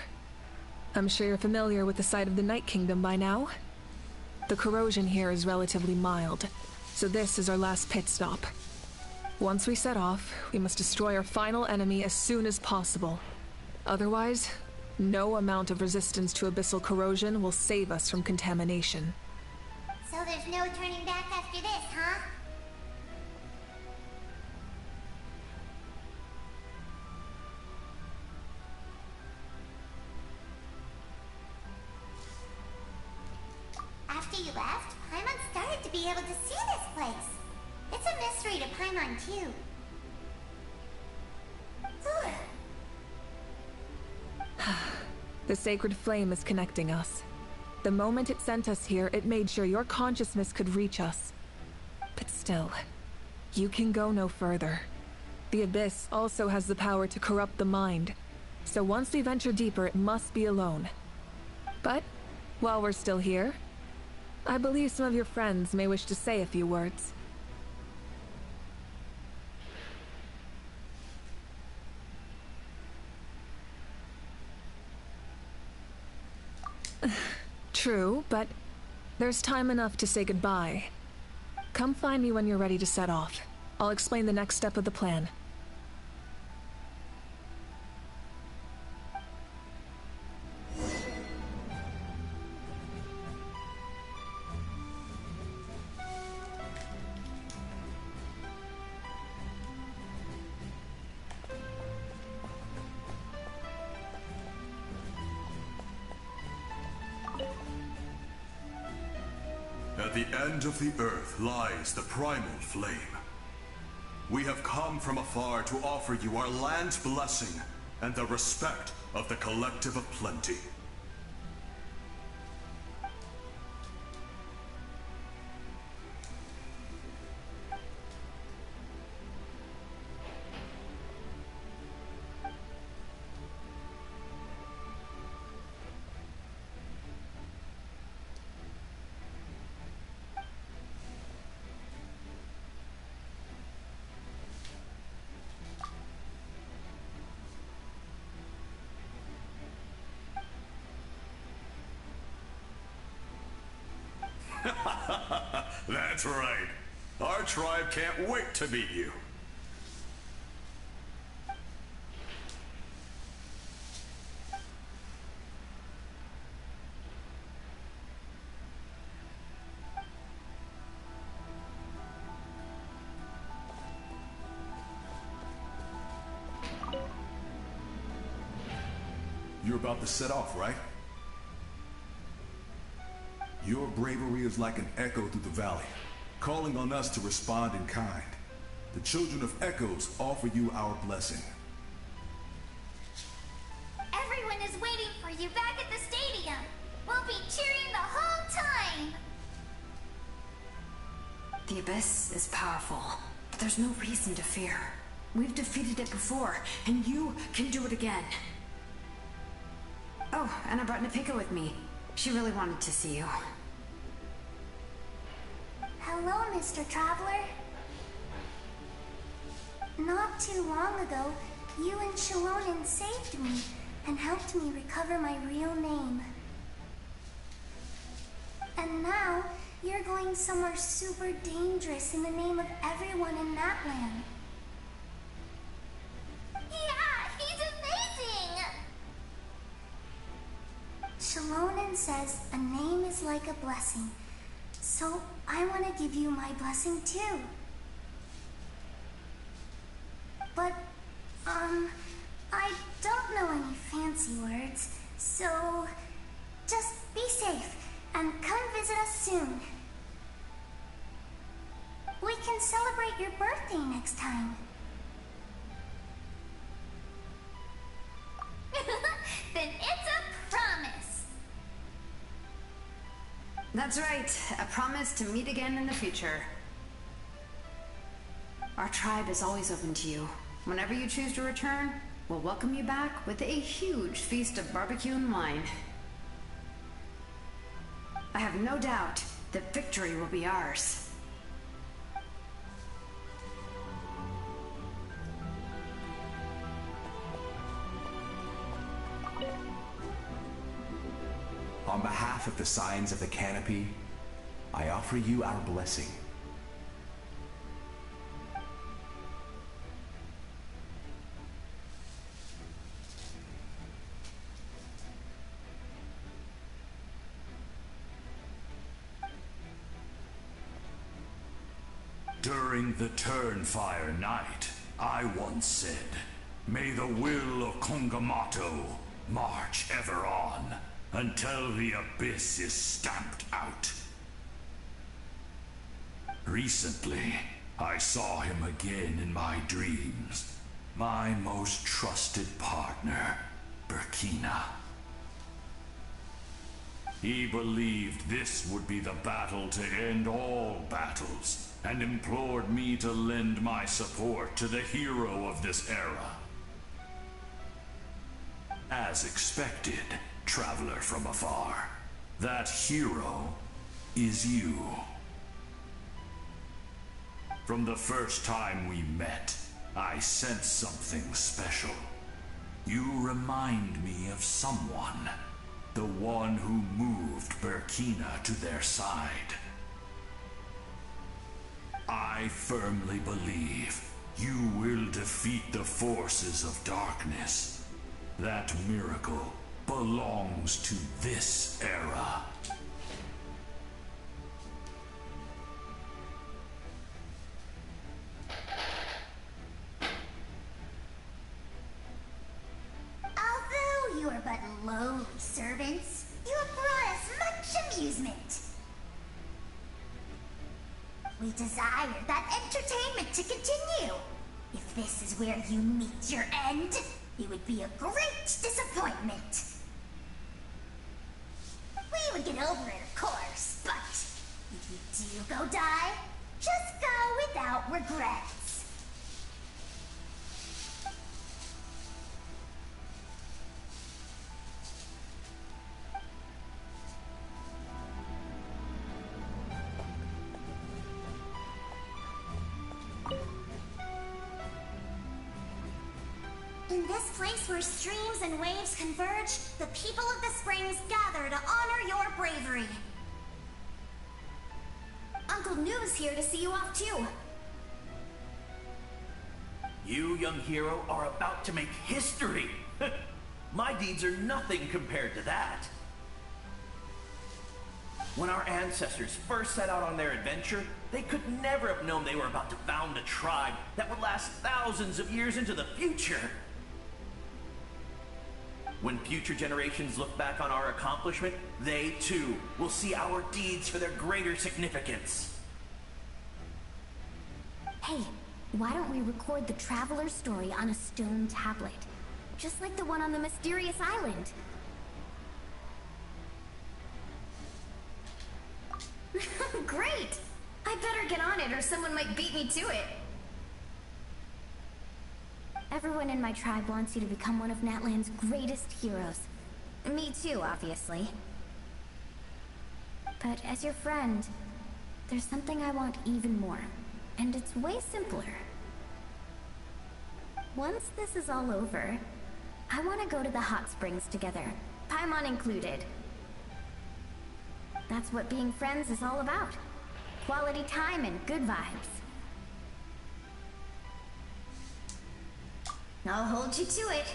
I'm sure you're familiar with the site of the Night Kingdom by now. The corrosion here is relatively mild, so this is our last pit stop. Once we set off, we must destroy our final enemy as soon as possible. Otherwise, no amount of resistance to abyssal corrosion will save us from contamination.
So there's no turning back after this, huh? After you left, Paimon started to be able to see this place. It's a mystery to Paimon, too.
The sacred flame is connecting us. The moment it sent us here, it made sure your consciousness could reach us. But still, you can go no further. The Abyss also has the power to corrupt the mind, so once we venture deeper, it must be alone. But, while we're still here, I believe some of your friends may wish to say a few words. True, but there's time enough to say goodbye. Come find me when you're ready to set off. I'll explain the next step of the plan.
At the end of the earth lies the primal flame. We have come from afar to offer you our land's blessing and the respect of the collective of plenty. That's right. Our tribe can't wait to meet you.
You're about to set off, right? Your bravery is like an echo through the valley, calling on us to respond in kind. The children of Echoes offer you our blessing.
Everyone is waiting for you back at the stadium. We'll be cheering the whole time.
The Abyss is powerful, but there's no reason to fear. We've defeated it before, and you can do it again. Oh, and I brought Napika with me. She really wanted to see you.
Hello, Mr. Traveler. Not too long ago, you and Shilonen saved me and helped me recover my real name. And now, you're going somewhere super dangerous in the name of everyone in that land. Yeah, he's amazing! Shilonen says a name is like a blessing. So, I want to give you my blessing too. But, I don't know any fancy words, so just be safe and come visit us soon. We can celebrate your birthday next time. Then it's a promise.
That's right, a promise to meet again in the future. Our tribe is always open to you. Whenever you choose to return, we'll welcome you back with a huge feast of barbecue and wine. I have no doubt that victory will be ours.
On behalf of the Signs of the Canopy, I offer you our blessing.
During the Turnfire Night, I once said, "May the will of Kongamato march ever on, until the abyss is stamped out." Recently, I saw him again in my dreams. My most trusted partner, Burkina. He believed this would be the battle to end all battles, and implored me to lend my support to the hero of this era. As expected, traveler from afar, that hero is you. From the first time we met, I sensed something special. You remind me of someone, the one who moved Burkina to their side. I firmly believe you will defeat the forces of darkness. That miracle belongs to this era.
Although you are but lowly servants, you have brought us much amusement. We desire that entertainment to continue. If this is where you meet your end, it would be a great disappointment. We would get over it, of course, but if you do go die, just go without regrets. In this place where streams and waves converge, the people of the springs gather to honor your bravery. Uncle Noo's here to see you off too.
You, young hero, are about to make history. My deeds are nothing compared to that. When our ancestors first set out on their adventure, they could never have known they were about to found a tribe that would last thousands of years into the future. When future generations look back on our accomplishment, they too will see our deeds for their greater significance.
Hey, why don't we record the traveler's story on a stone tablet? Just like the one on the mysterious island. Great! I better get on it or someone might beat me to it. Everyone in my tribe wants you to become one of Natlan's greatest heroes. Me too, obviously. But as your friend, there's something I want even more. And it's way simpler. Once this is all over, I want to go to the hot springs together, Paimon included. That's what being friends is all about. Quality time and good vibes. I'll hold you to it.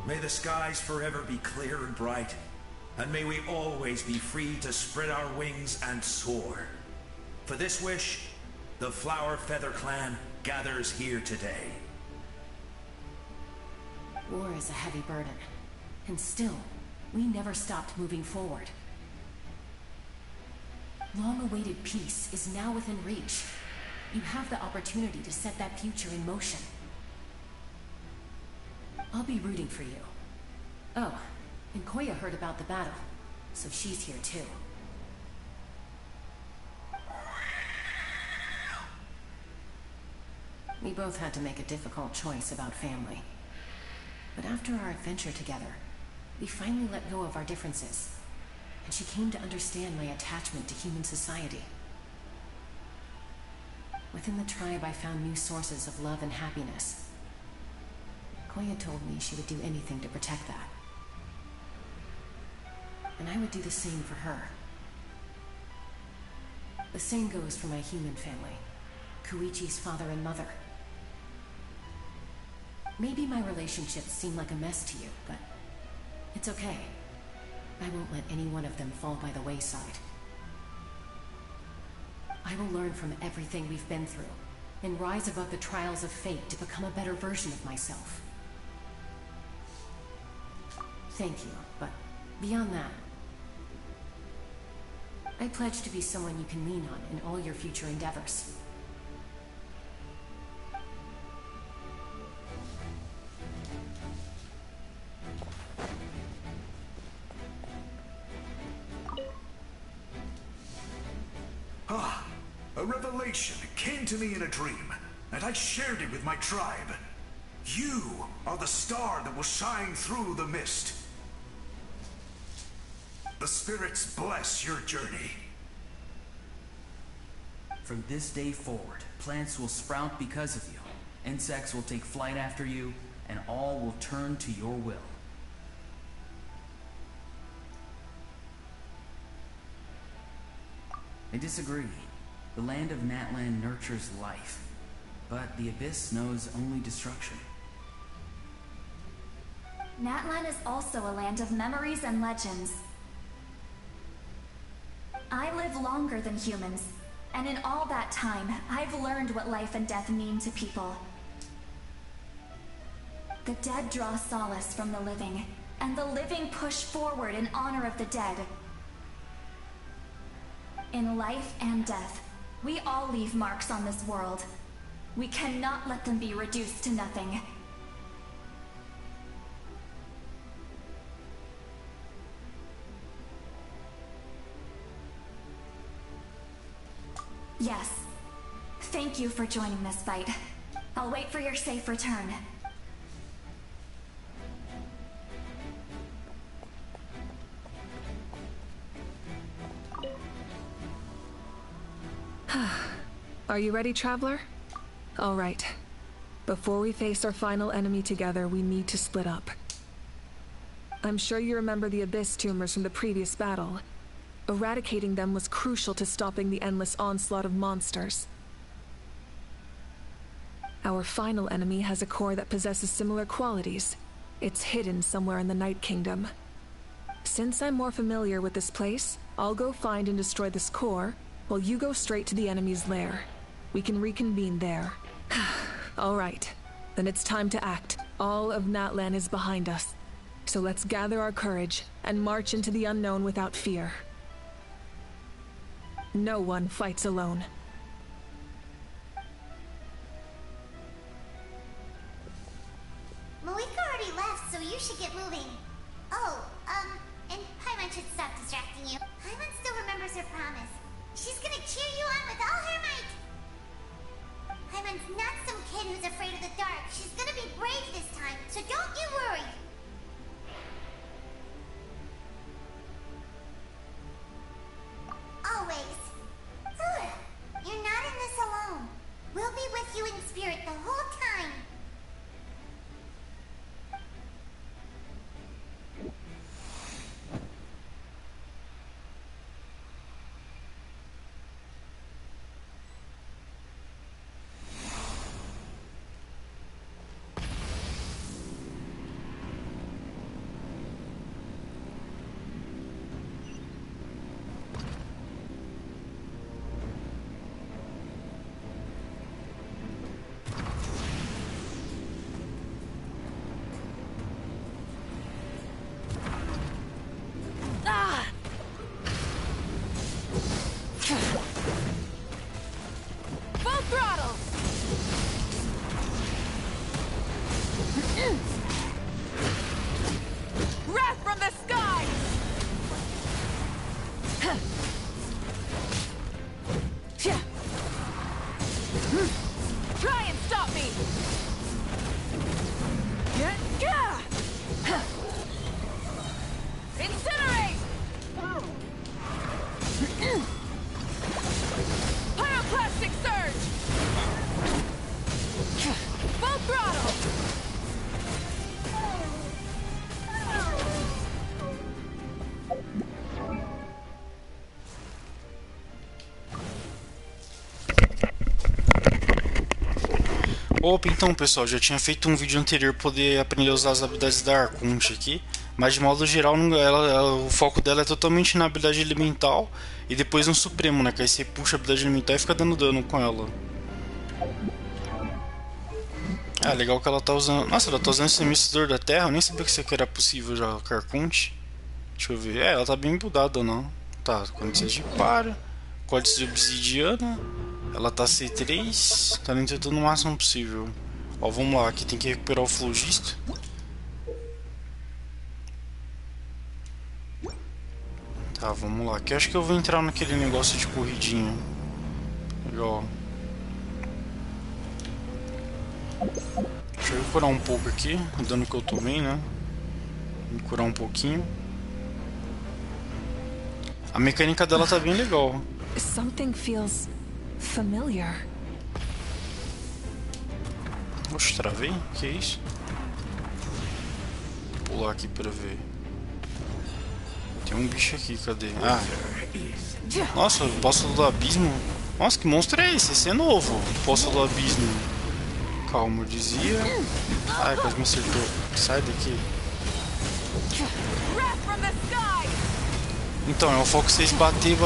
May the skies forever be clear and bright, and may we always be free to spread our wings and soar. For this wish, the Flower Feather Clan gathers here today.
War is a heavy burden, and still, we never stopped moving forward. Long-awaited peace is now within reach. You have the opportunity to set that future in motion. I'll be rooting for you. Oh, and Koya heard about the battle, so she's here too. We both had to make a difficult choice about family. But after our adventure together, we finally let go of our differences, and she came to understand my attachment to human society. Within the tribe, I found new sources of love and happiness. Koya told me she would do anything to protect that. And I would do the same for her. The same goes for my human family, Koichi's father and mother. Maybe my relationships seem like a mess to you, but it's okay. I won't let any one of them fall by the wayside. I will learn from everything we've been through, and rise above the trials of fate to become a better version of myself. Thank you, but beyond that, I pledge to be someone you can lean on in all your future endeavors.
A revelation came to me in a dream, and I shared it with my tribe. You are the star that will shine through the mist. The spirits bless your journey.
From this day forward, plants will sprout because of you, insects will take flight after you, and all will turn to your will. I disagree. The land of Natlan nurtures life, but the Abyss knows only destruction.
Natlan is also a land of memories and legends. I live longer than humans, and in all that time, I've learned what life and death mean to people. The dead draw solace from the living, and the living push forward in honor of the dead. In life and death, we all leave marks on this world. We cannot let them be reduced to nothing. Yes. Thank you for joining this fight. I'll wait for your safe return.
Are you ready, traveler? All right. Before we face our final enemy together, we need to split up. I'm sure you remember the Abyss tumors from the previous battle. Eradicating them was crucial to stopping the endless onslaught of monsters. Our final enemy has a core that possesses similar qualities. It's hidden somewhere in the Night Kingdom. Since I'm more familiar with this place, I'll go find and destroy this core, while you go straight to the enemy's lair. We can reconvene there. All right, then it's time to act. All of Natlan is behind us. So let's gather our courage and march into the unknown without fear. No one fights alone.
Malika already left, so you should get moving. Oh, and Paimon should stop distracting you. Paimon still remembers her promise. She's gonna cheer you on with all her might. Paimon's not some kid who's afraid of the dark. She's gonna be brave this time, so don't you worry. Always. You're not in this alone. We'll be with you in spirit the whole time.
Opa, então pessoal, já tinha feito um vídeo anterior para poder aprender a usar as habilidades da Arconte aqui, mas de modo geral o foco dela é totalmente na habilidade elemental e depois no supremo, né, que aí você puxa a habilidade elemental e fica dando dano com ela. Ah, legal que ela tá usando... Nossa, ela tá usando esse emissor da terra, eu nem sabia que isso aqui era possível já com a Arconte. Deixa eu ver, ela tá bem buildada, não? Tá, condições de para, códice de obsidiana... Ela tá C3, tá tentando o máximo possível. Ó, vamos lá, aqui tem que recuperar o flogista. Tá, vamos lá. Aqui eu acho que eu vou entrar naquele negócio de corridinha. Legal. Deixa eu curar um pouco aqui, o dano que eu tomei, né? Vou curar um pouquinho. A mecânica dela tá bem legal.
Something feels familiar.
Oxe, travei? Que isso? Vou pular aqui pra ver. Tem um bicho aqui, cadê? Ah! Nossa, o Postando do Abismo. Nossa, que monstro é esse? Esse é novo. Postando do Abismo. Calma, eu dizia. Ai, quase me acertou. Sai daqui. Então, é o foco 6 bater.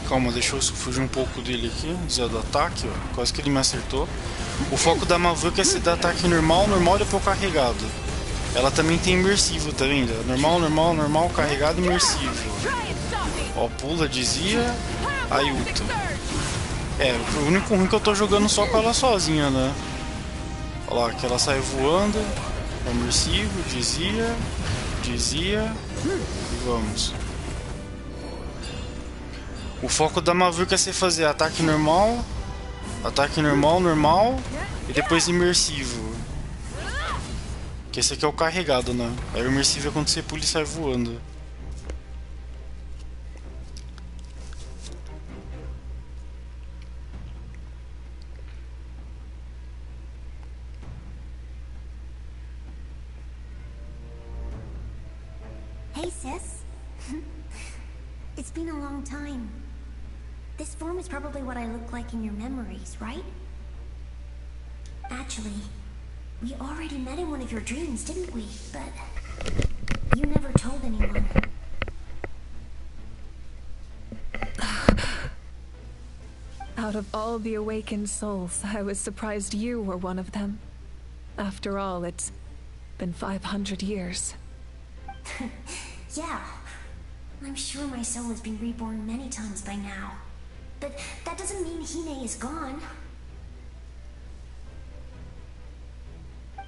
Calma, deixa eu fugir um pouco dele aqui. Desviar do ataque, ó. Quase que ele me acertou. O foco da Mavuca é ser dar ataque normal e depois carregado. Ela também tem imersivo, tá vendo? Normal, carregado e imersivo. Ó, pula, desvia, aí ulta. É, o único ruim é que eu tô jogando só com ela sozinha, né? Olha lá, que ela sai voando. Imersivo, desvia e vamos. O foco da Mavuca é você fazer ataque normal e depois imersivo. Que esse aqui é o carregado, né? Aí o imersivo é quando você pula e sai voando.
Hey, sis. It's been a long time. This form is probably what I look like in your memories, right? Actually, we already met in one of your dreams, didn't we? But you never told anyone.
Out of all the awakened souls, I was surprised you were one of them. After all, it's been 500 years.
Yeah. I'm sure my soul has been reborn many times by now. But that doesn't mean Hine is gone.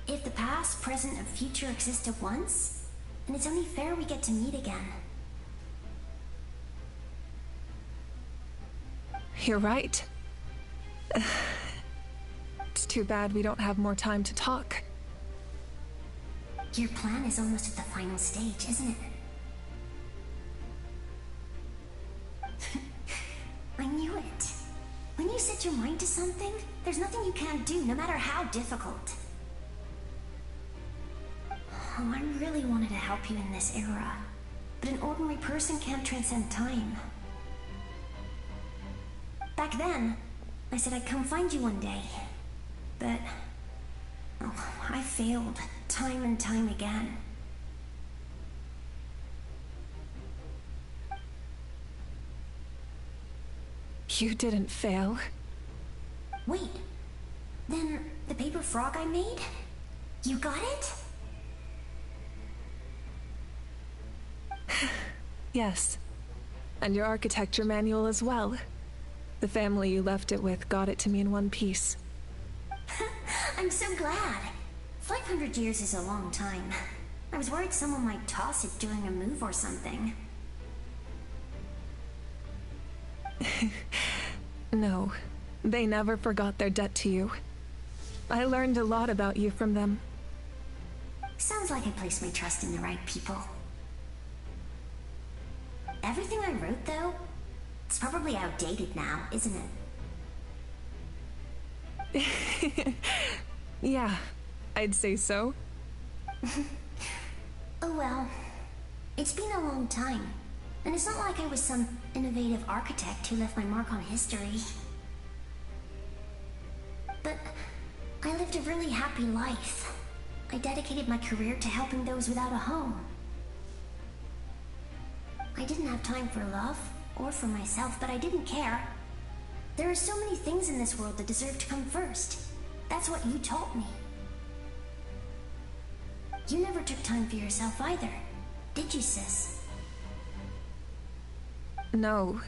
If the past, present, and future exist at once, then it's only fair we get to meet again.
You're right. It's too bad we don't have more time to talk.
Your plan is almost at the final stage, isn't it? I knew it. When you set your mind to something, there's nothing you can't do, no matter how difficult. Oh, I really wanted to help you in this era, but an ordinary person can't transcend time. Back then, I said I'd come find you one day, but I failed time and time again.
You didn't fail.
Wait, then the paper frog I made? You got it?
Yes. And your architecture manual as well. The family you left it with got it to me in one piece.
I'm so glad. 500 years is a long time. I was worried someone might toss it during a move or something.
No, they never forgot their debt to you. I learned a lot about you from them.
Sounds like I placed my trust in the right people. Everything I wrote, though, it's probably outdated now, isn't
it? Yeah, I'd say so.
Oh well, it's been a long time. And it's not like I was some innovative architect who left my mark on history. But I lived a really happy life. I dedicated my career to helping those without a home. I didn't have time for love, or for myself, but I didn't care. There are so many things in this world that deserve to come first. That's what you taught me. You never took time for yourself either, did you, sis?
No,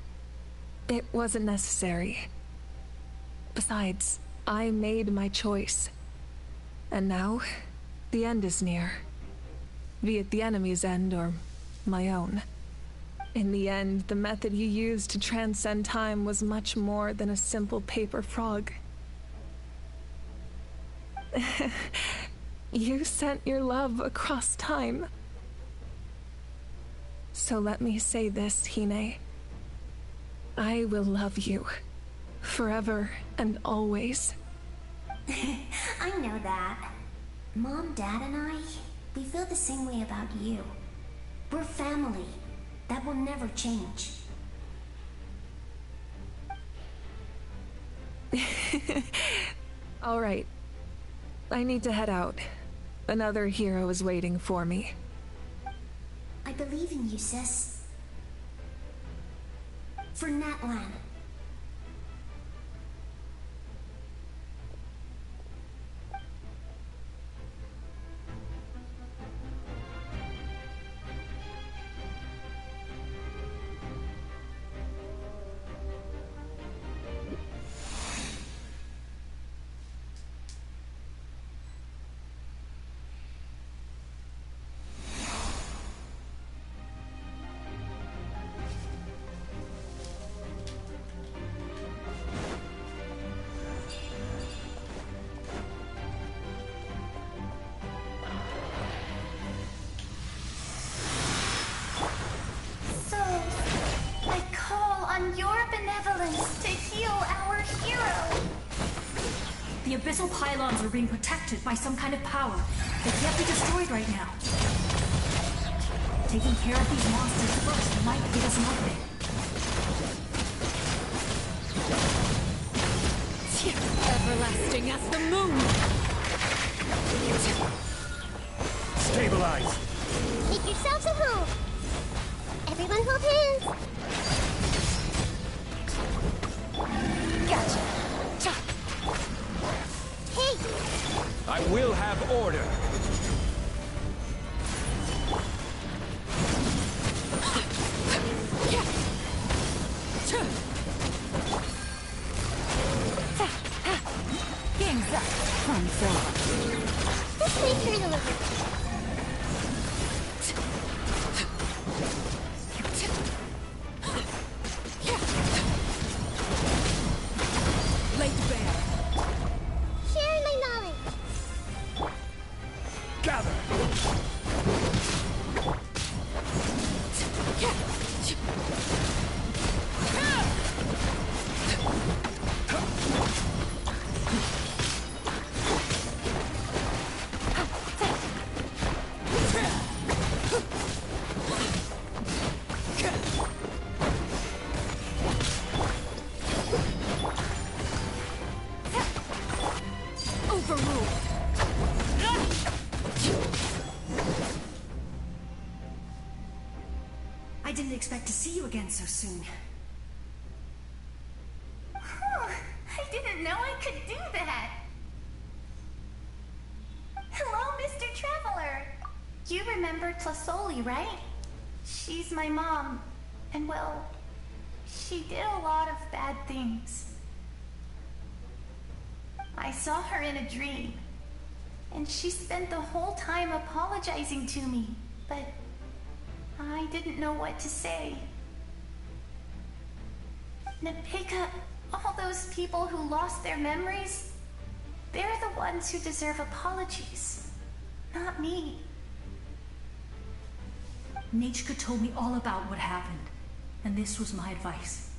it wasn't necessary. Besides, I made my choice. And now, the end is near. Be it the enemy's end or my own. In the end, the method you used to transcend time was much more than a simple paper frog. You sent your love across time. So let me say this, Hine. I will love you. Forever and always.
I know that. Mom, Dad, and I, we feel the same way about you. We're family. That will never change.
All right. I need to head out. Another hero is waiting for me.
I believe in you, sis. for Natlan.
The abyssal pylons are being protected by some kind of power. They can't be destroyed right now. Taking care of these monsters first might get us nothing.
Everlasting as the moon!
Stabilize!
Make yourselves a home! Everyone hold hands! Gotcha! Hey!
I will have order!
Game's up. Come forward.
This may hurt a little.
Laid bare.
Share my knowledge.
Gather!
I didn't expect to see you again so soon.
I didn't know I could do that. Hello, Mr. Traveler. You remember Tlasoli, right? She's my mom. And well, she did a lot of bad things. I saw her in a dream. And she spent the whole time apologizing to me. But I didn't know what to say. Napika, all those people who lost their memories, they're the ones who deserve apologies, not me.
Nachka told me all about what happened, and this was my advice.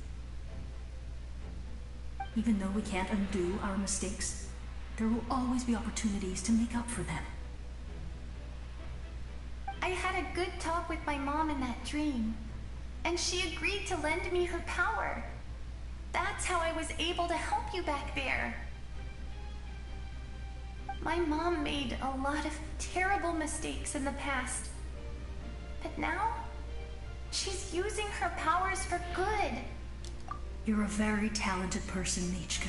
Even though we can't undo our mistakes, there will always be opportunities to make up for them.
I had a good talk with my mom in that dream, and she agreed to lend me her power. That's how I was able to help you back there. My mom made a lot of terrible mistakes in the past, but now she's using her powers for good.
You're a very talented person, Nachka.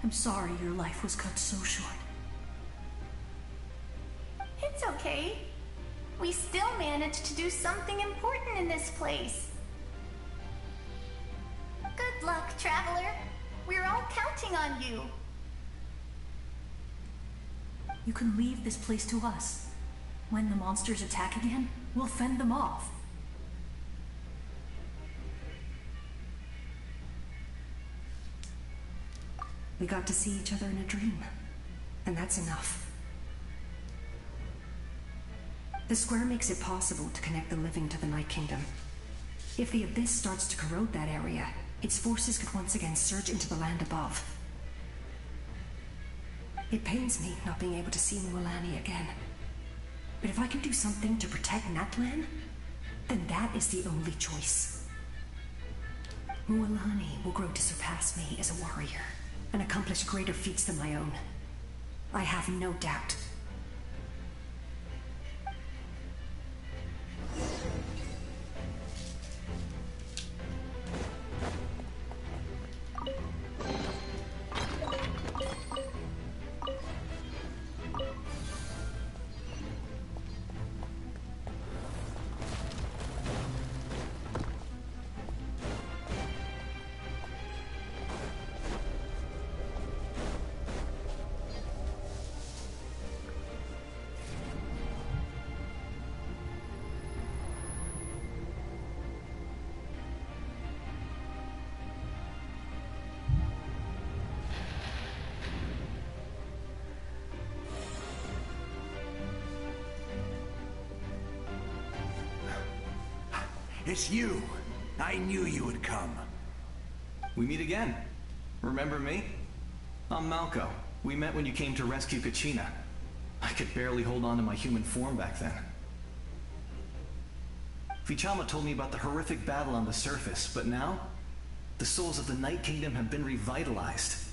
I'm sorry your life was cut so short.
It's okay. We still managed to do something important in this place. Good luck, Traveler. We're all counting on you.
You can leave this place to us. When the monsters attack again, we'll fend them off. We got to see each other in a dream, and that's enough. The square makes it possible to connect the living to the Night Kingdom. If the Abyss starts to corrode that area, its forces could once again surge into the land above. It pains me not being able to see Mualani again. But if I can do something to protect Natlan, then that is the only choice. Mualani will grow to surpass me as a warrior and accomplish greater feats than my own. I have no doubt.
it's you. I knew you would come.
We meet again. Remember me? I'm Malco. We met when you came to rescue Kachina. I could barely hold on to my human form back then. Vichama told me about the horrific battle on the surface, but now, the souls of the Night Kingdom have been revitalized.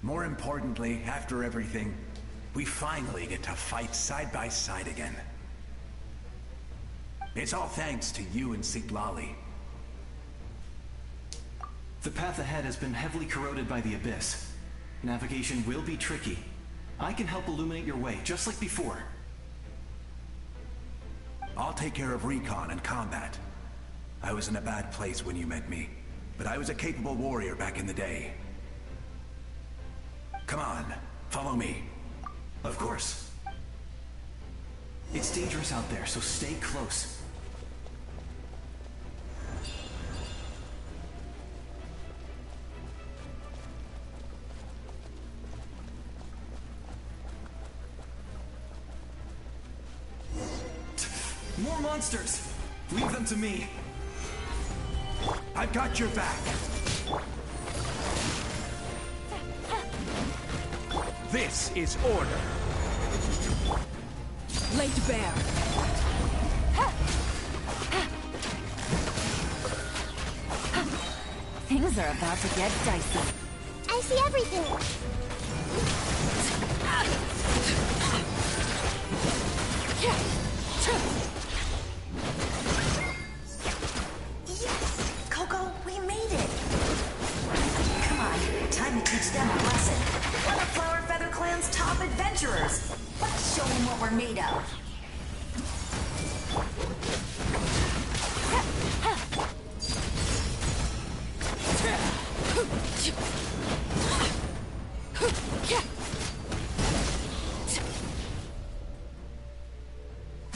More importantly, after everything, we finally get to fight side by side again. It's all thanks to you and Siglali.
The path ahead has been heavily corroded by the Abyss. Navigation will be tricky. I can help illuminate your way, just like before.
I'll take care of recon and combat. I was in a bad place when you met me, but I was a capable warrior back in the day. Come on, follow me.
Of course. It's dangerous out there, so stay close. More monsters! Leave them to me.
I've got your back. This is order.
Laid bare.
Things are about to get dicey.
I see everything.
Yes! Coco, we made it! Come on, time to teach them a lesson. We're the Flower Feather Clan's top adventurers. Let's show them what we're made of.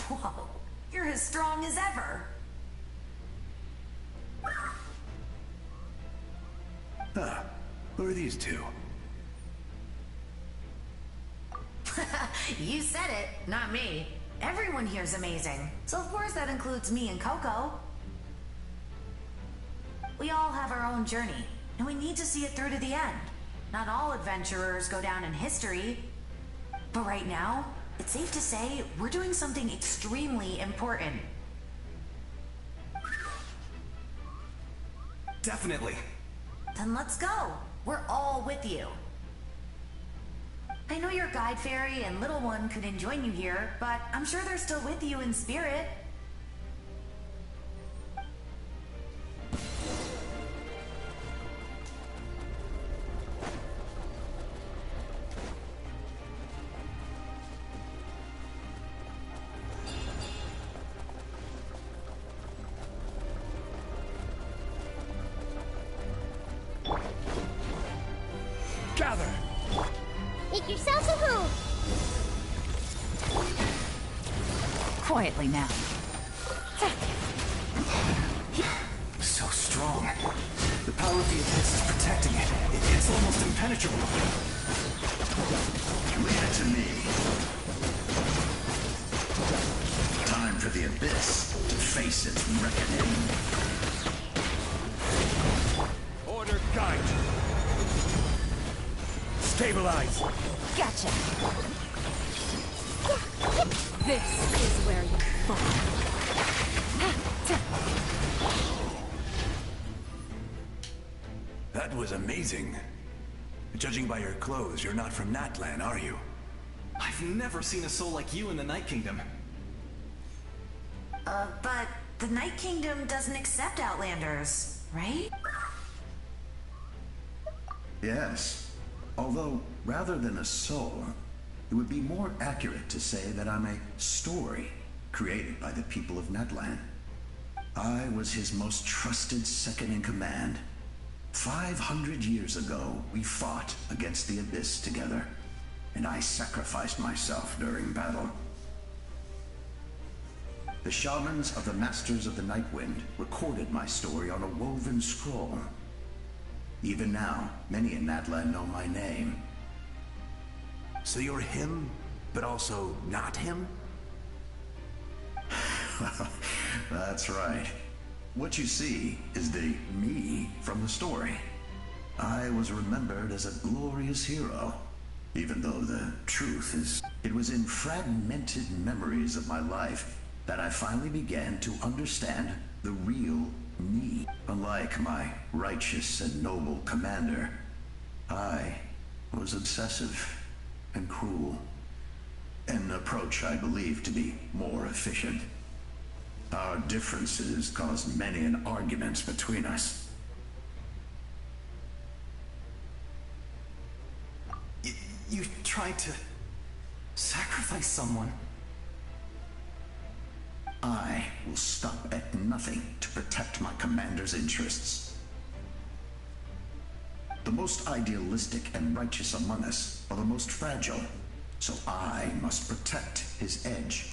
Whoa, you're as strong as ever.
Huh. Who are these two?
You said it, not me. Everyone here's amazing. So of course that includes me and Coco. We all have our own journey, and we need to see it through to the end. Not all adventurers go down in history. But right now, it's safe to say we're doing something extremely important.
Definitely.
Then let's go. We're all with you. I know your guide fairy and little one couldn't join you here, but I'm sure they're still with you in spirit.
Gather!
Make yourselves a move.
Quietly now.
So strong. The power of the Abyss is protecting it. It's almost impenetrable.
Leave it to me. Time for the Abyss to face its reckoning.
Order guide. Stabilize.
Gotcha.
This is where you fall.
That was amazing. Judging by your clothes, you're not from Natlan, are you?
I've never seen a soul like you in the Night Kingdom.
But the Night Kingdom doesn't accept Outlanders, right?
Yes. Although, rather than a soul, it would be more accurate to say that I'm a story created by the people of Natlan. I was his most trusted second-in-command. 500 years ago, we fought against the Abyss together, and I sacrificed myself during battle. The shamans of the Masters of the Night Wind recorded my story on a woven scroll. Even now, many in Natlan know my name.
So you're him, but also not him?
That's right. What you see is the me from the story. I was remembered as a glorious hero, even though the truth is, it was in fragmented memories of my life that I finally began to understand the real me. Unlike my righteous and noble commander, I was obsessive and cruel, an approach I believe to be more efficient. Our differences caused many an arguments between us.
You tried to sacrifice someone.
I will stop at nothing to protect my commander's interests. The most idealistic and righteous among us are the most fragile, so I must protect his edge.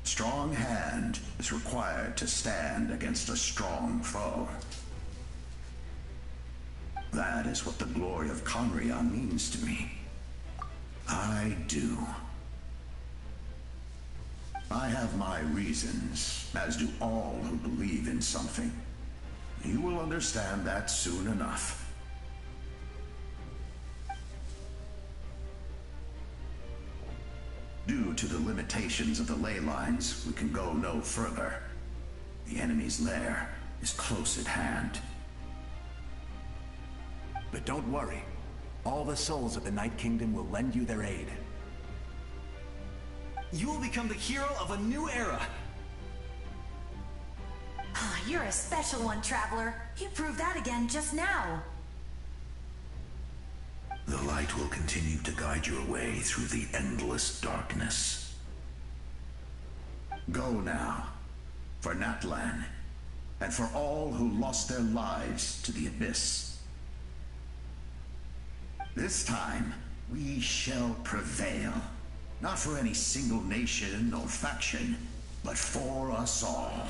Strong hand is required to stand against a strong foe. That is what the glory of Conria means to me. I do. I have my reasons, as do all who believe in something. You will understand that soon enough. Due to the limitations of the ley lines, we can go no further. The enemy's lair is close at hand.
But don't worry. All the souls of the Night Kingdom will lend you their aid.
You will become the hero of a new era.
You're a special one, Traveler. You proved that again just now.
The light will continue to guide your way through the endless darkness. Go now, for Natlan, and for all who lost their lives to the Abyss. This time, we shall prevail. Not for any single nation or faction, but for us all.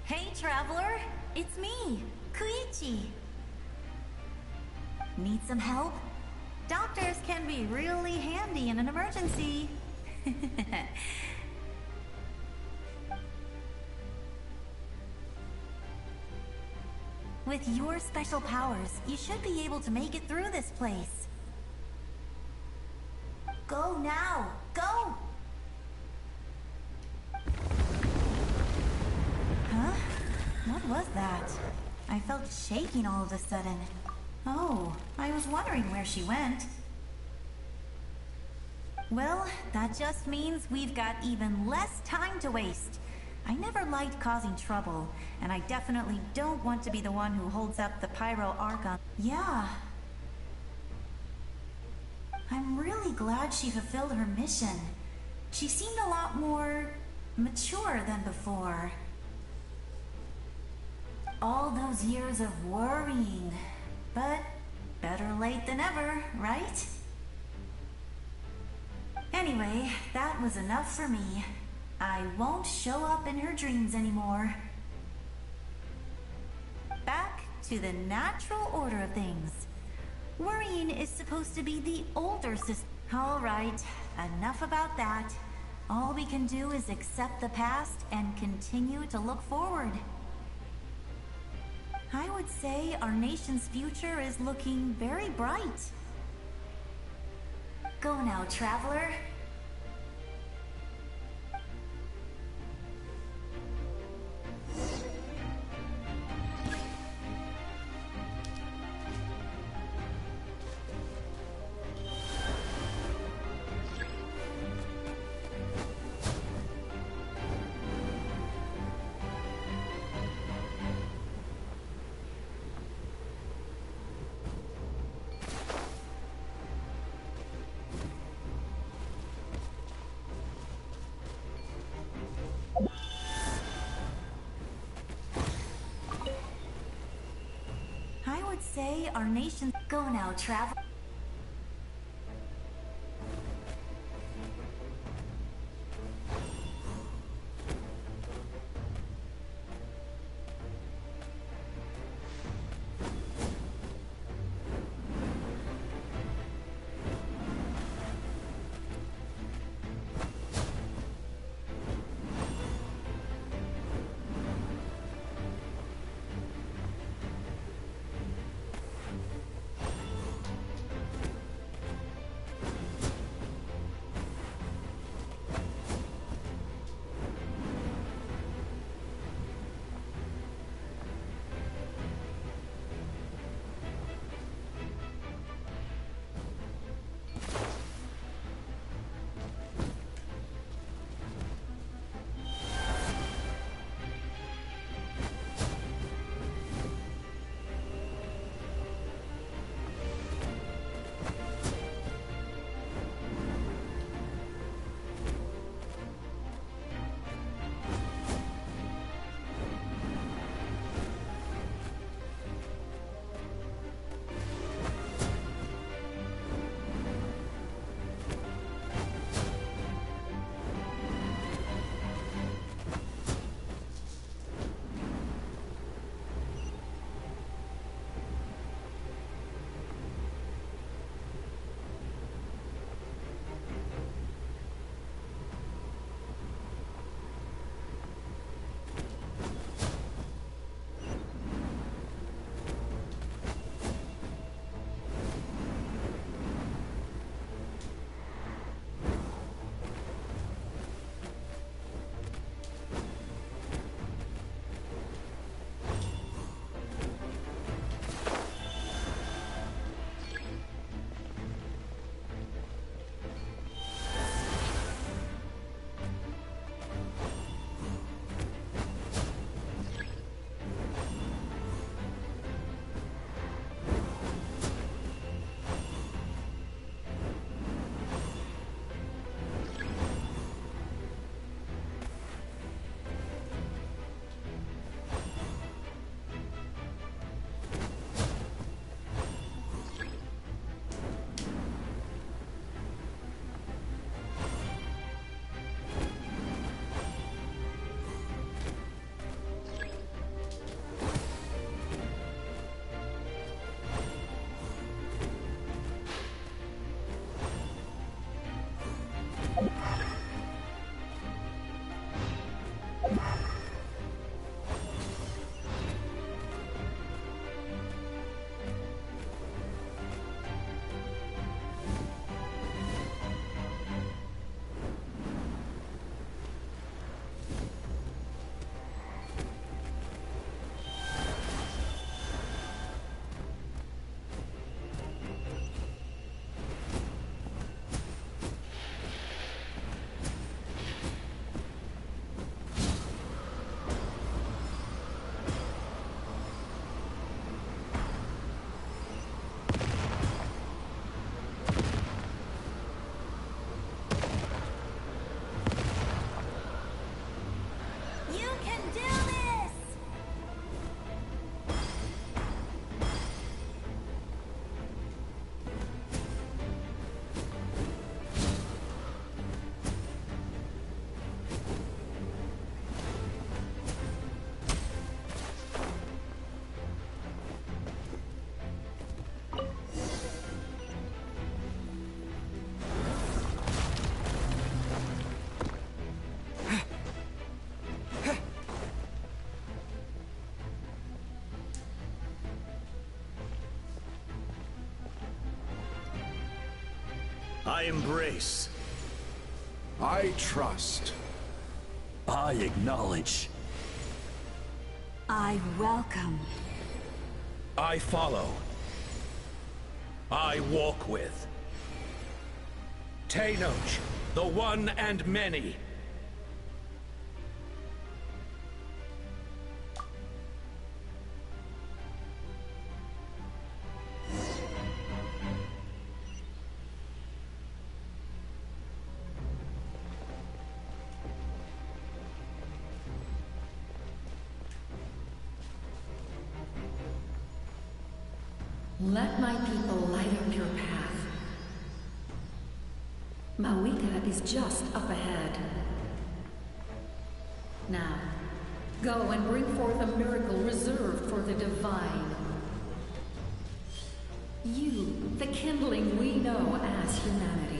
Hey, Traveler! It's me, Koichi. Need some help? Doctors can be really handy in an emergency. With your special powers, you should be able to make it through this place. Go now! Go! Huh? What was that? I felt shaking all of a sudden. Oh, I was wondering where she went. Well, that just means we've got even less time to waste. I never liked causing trouble, and I definitely don't want to be the one who holds up the Pyro Archon. Yeah. I'm really glad she fulfilled her mission. She seemed a lot more mature than before. All those years of worrying, but better late than ever, right? Anyway, that was enough for me. I won't show up in her dreams anymore. Back to the natural order of things. Worrying is supposed to be the older system. Alright, enough about that. All we can do is accept the past and continue to look forward. I would say our nation's future is looking very bright. Go now, Traveler. might say our nation's go now, travel.
I embrace.
I trust.
I acknowledge.
I welcome.
I follow. I walk with. Tenoch, the one and many.
Let my people light up your path. Mawika is just up ahead. Now, go and bring forth a miracle reserved for the divine. You, the kindling we know as humanity.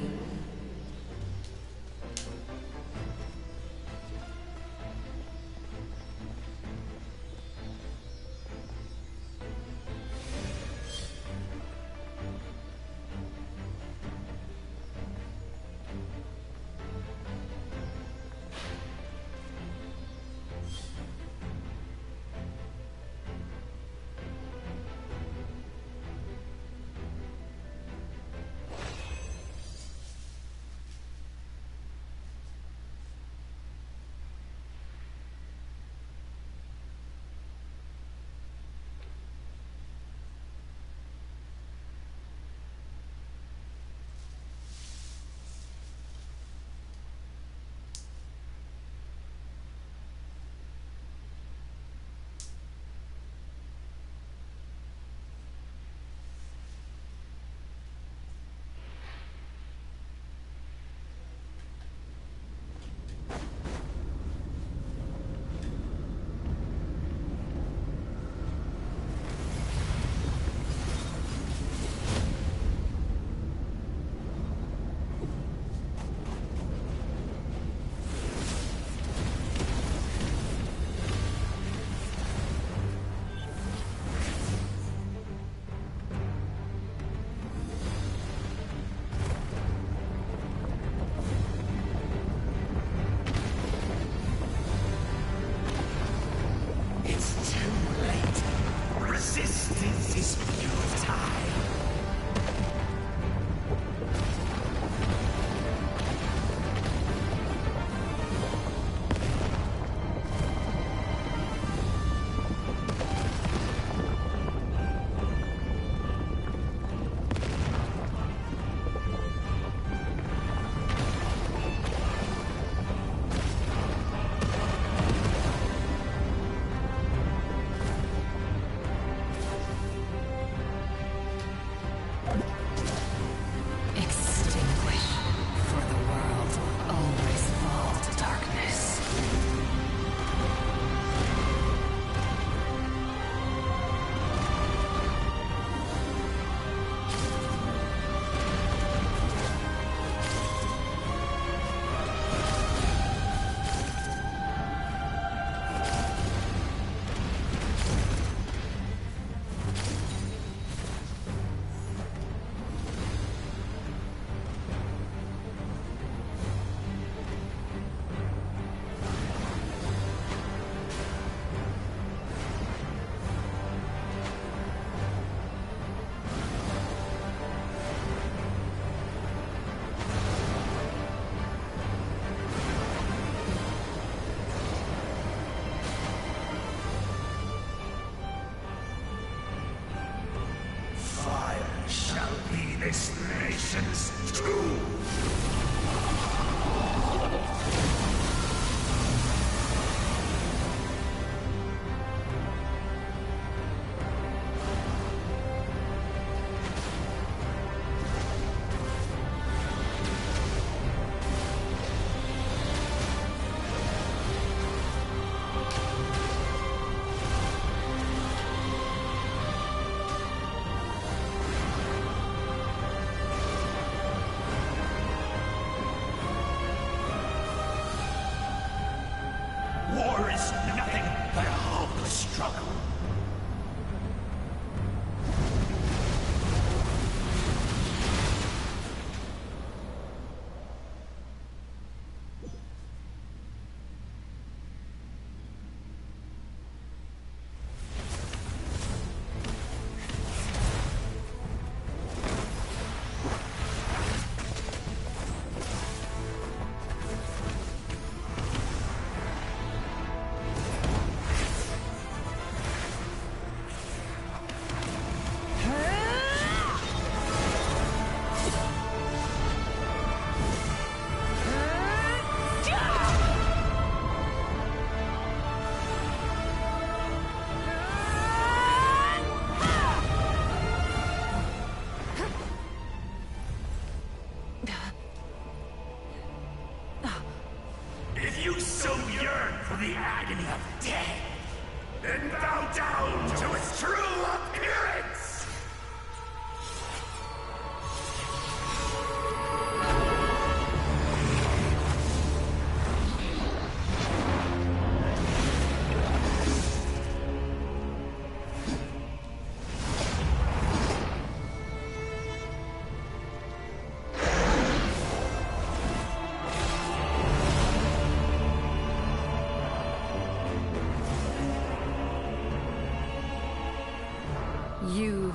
this nation's tomb.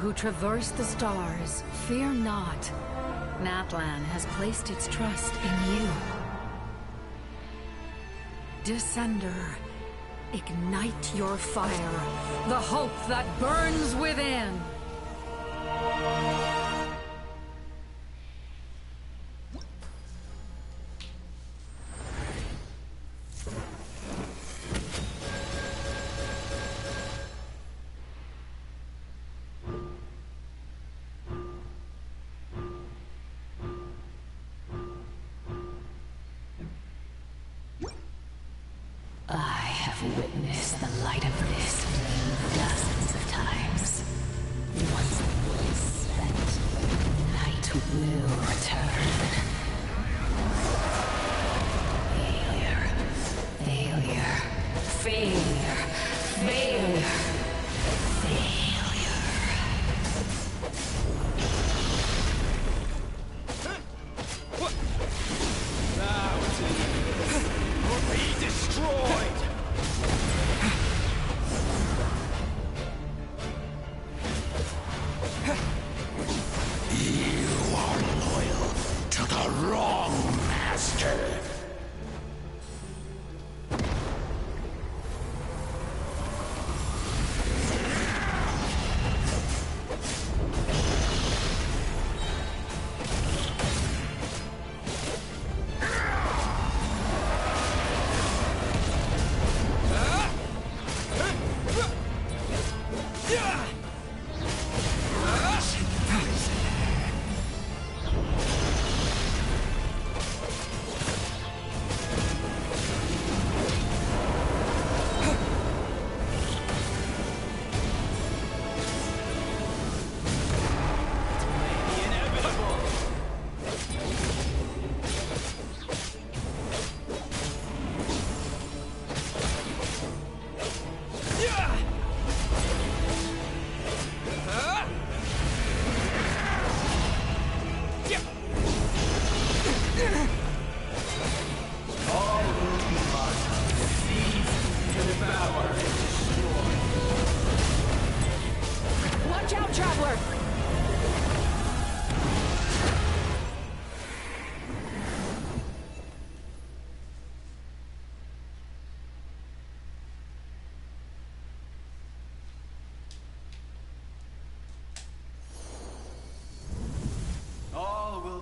who traverse the stars, fear not. Natlan has placed its trust in you. Descender, ignite your fire, the hope that burns within.
I have witnessed the light of this dozens of times. Once the wood is spent, night will return. Failure. Failure. Failure. Failure.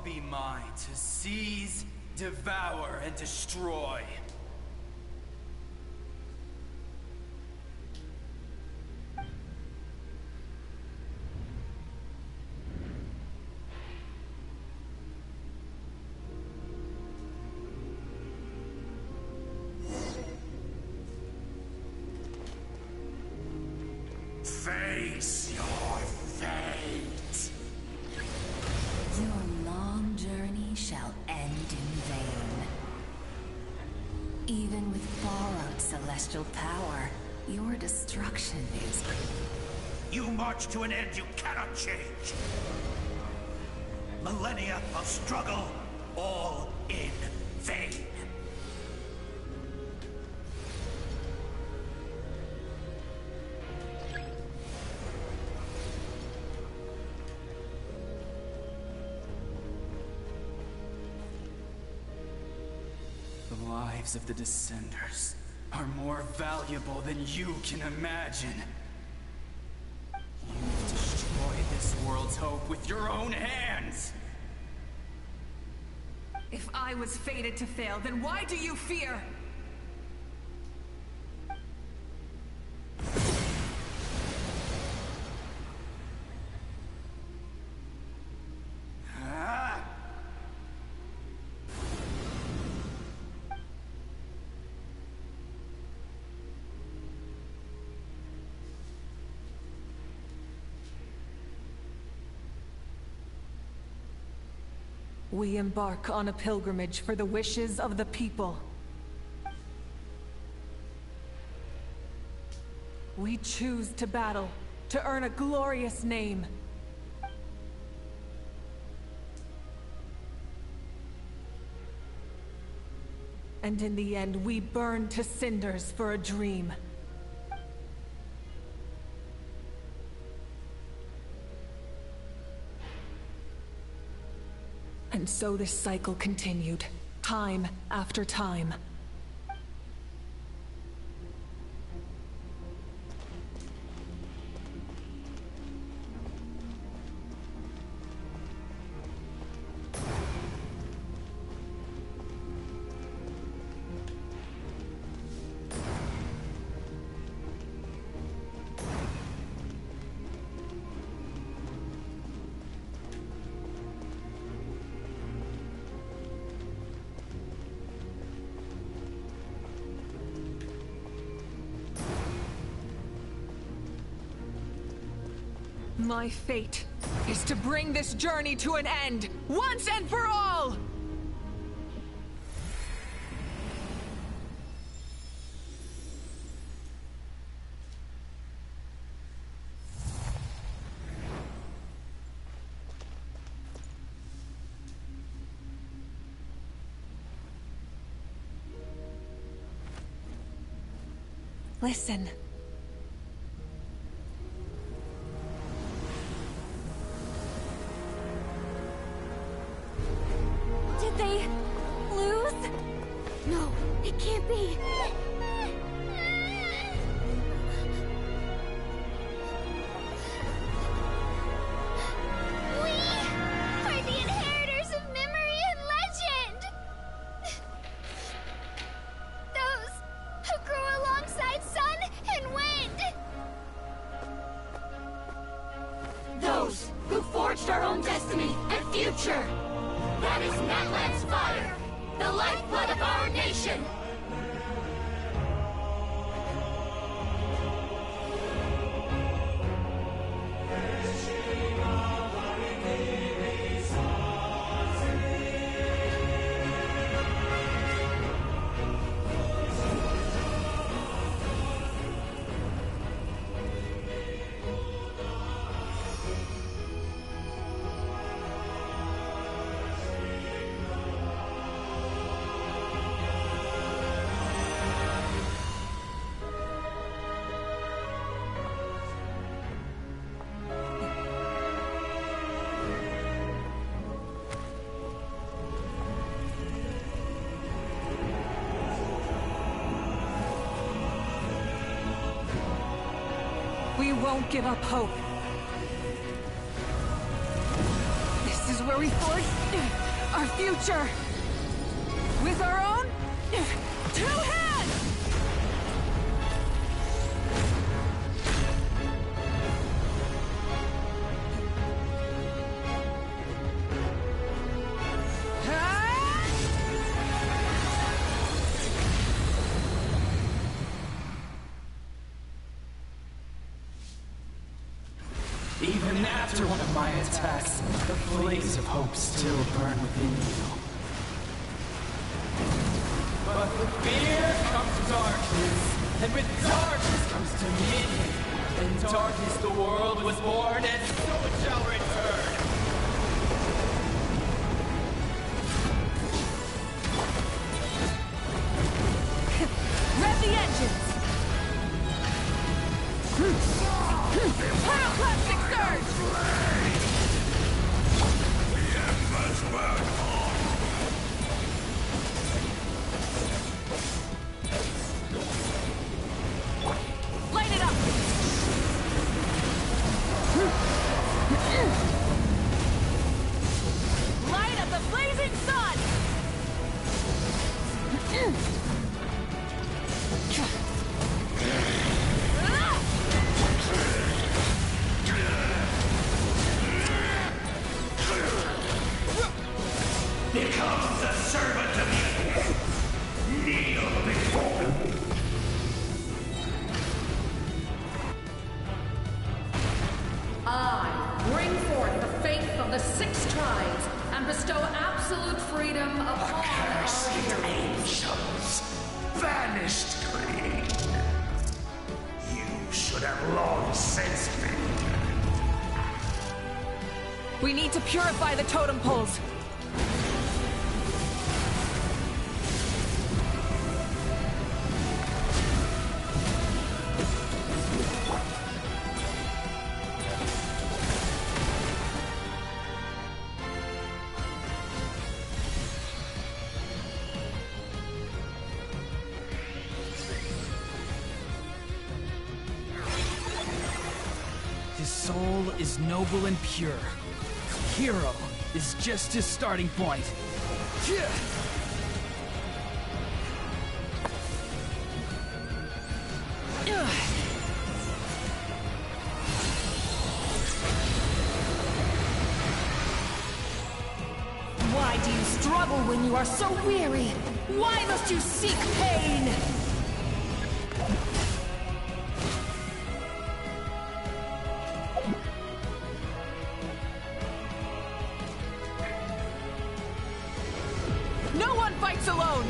Be mine to seize, devour, and destroy.
Face your fate.
Your long journey shall end in vain. Even with borrowed celestial power, your destruction is...
You march to an end you cannot change. Millennia of struggle, all in vain.
The lives of the Descenders are more valuable than you can imagine. You've destroyed this world's hope with your own hands!
If I was fated to fail, then why do you fear? We embark on a pilgrimage for the wishes of the people. We choose to battle, to earn a glorious name. And in the end, we burn to cinders for a dream. And so this cycle continued, time after time. My fate is to bring this journey to an end, once and for all! Listen.
Did they lose? No, it can't be. We are the inheritors of memory and legend. Those who grew alongside sun and wind.
Those who forged our own destiny and future. That is Natlan's fire, the lifeblood of our nation!
We won't give up hope. This is where we forge our future. With our own 2 hands!
Even after one of my attacks, the blaze of hope still burn within you. But with fear comes darkness, and with darkness comes dominion. In darkness the world was born, and so it shall return.
Rev the engines! Pyroclastic surge!
The embers burn on!
Light it up! Light up the blazing sun!
Become the servant of you! Kneel before me!
I bring forth the faith of the 6 tribes and bestow absolute freedom upon
Accursed angels! Vanished clean! You should have long since been.
We need to purify the totem poles.
soul is noble and pure. Hero is just his starting point.
Why do you struggle when you are so weary? Why must you seek pain? No one fights alone!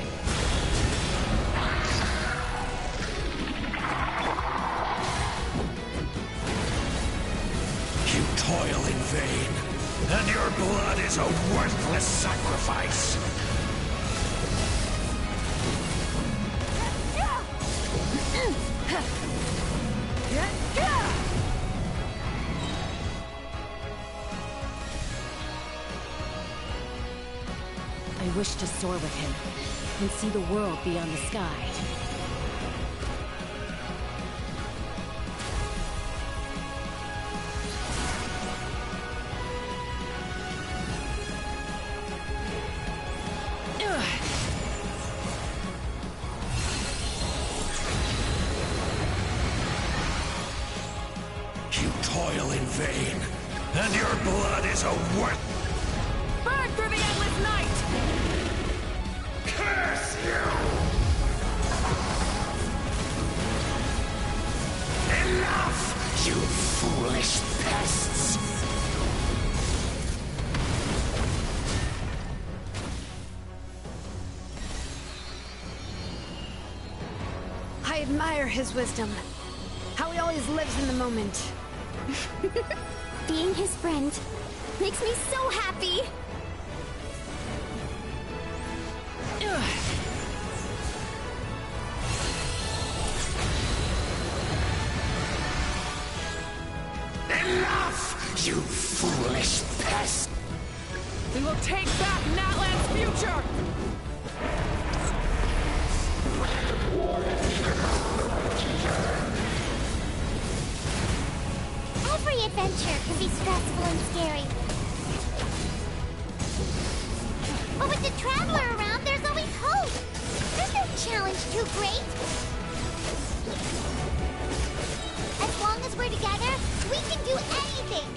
You toil in vain, and your blood is a worthless sacrifice.
I wish to soar with him and see the world beyond the sky.
You toil in vain, and your blood is a worth.
Burn through the endless night!
Curse you! Enough, you foolish pests!
I admire his wisdom. How he always lives in the moment.
Being his friend makes me so happy.
Enough, you foolish pest!
We will take back Natlan's future!
Every adventure can be stressful and scary. But with the Traveler around, there's always hope. There's no challenge too great. As long as we're together, we can do anything.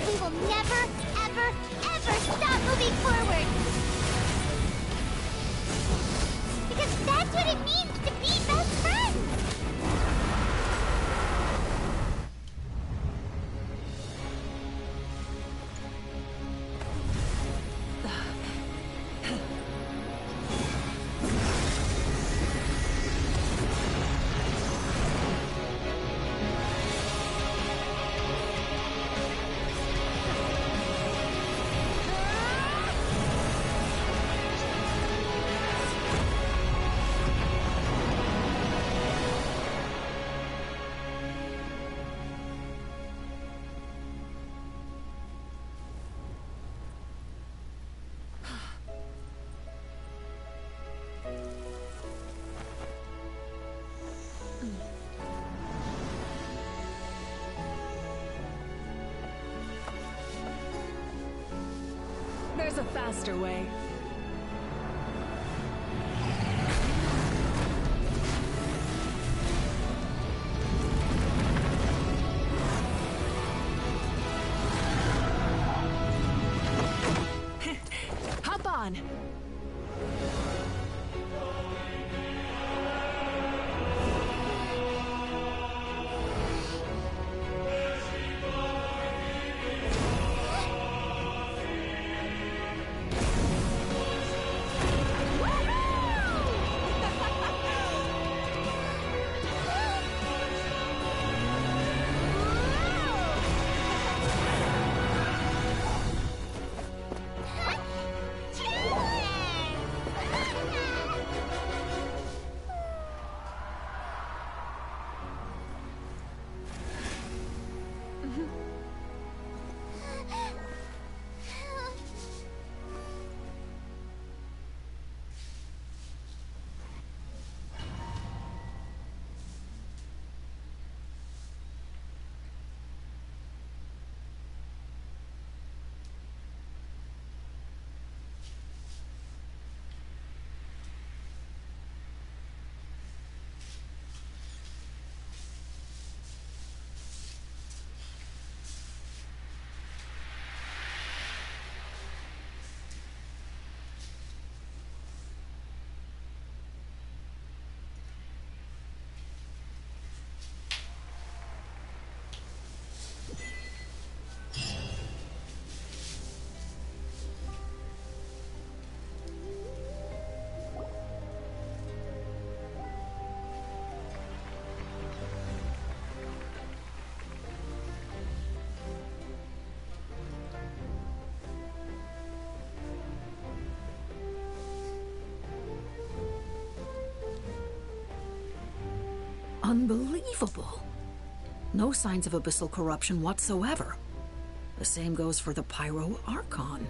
We will never, ever, ever stop moving forward. Because that's what it means to be best friends.
There's a faster way. Hop on!
Unbelievable. No signs of abyssal corruption whatsoever. The same goes for the Pyro Archon.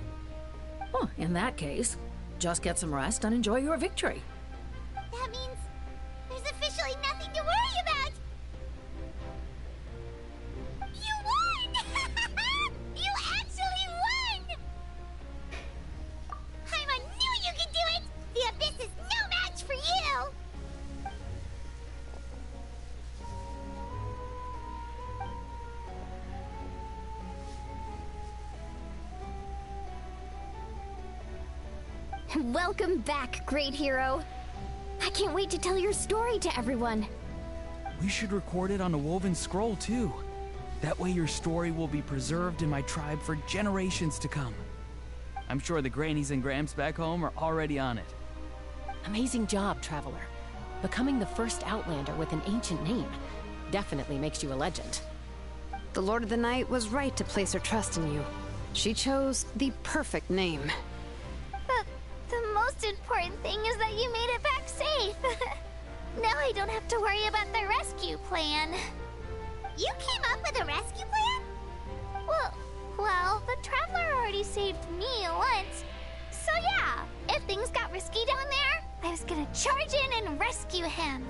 Well, in that case, just get some rest and enjoy your victory.
That means there's officially nothing to worry about! You won! You actually won! Paimon knew you could do it! The Abyss is no match for you!
Welcome back, great hero. I can't wait to tell your story to everyone.
We should record it on a woven scroll, too. That way your story will be preserved in my tribe for generations to come. I'm sure the grannies and gramps back home are already on it.
Amazing job, Traveler. Becoming the first Outlander with an ancient name definitely makes you a legend.
The Lord of the Night was right to place her trust in you. She chose the perfect name.
The most important thing is that you made it back safe. Now I don't have to worry about the rescue plan. You came up with a rescue plan? Well, the Traveler already saved me once. So yeah, if things got risky down there, I was gonna charge in and rescue him.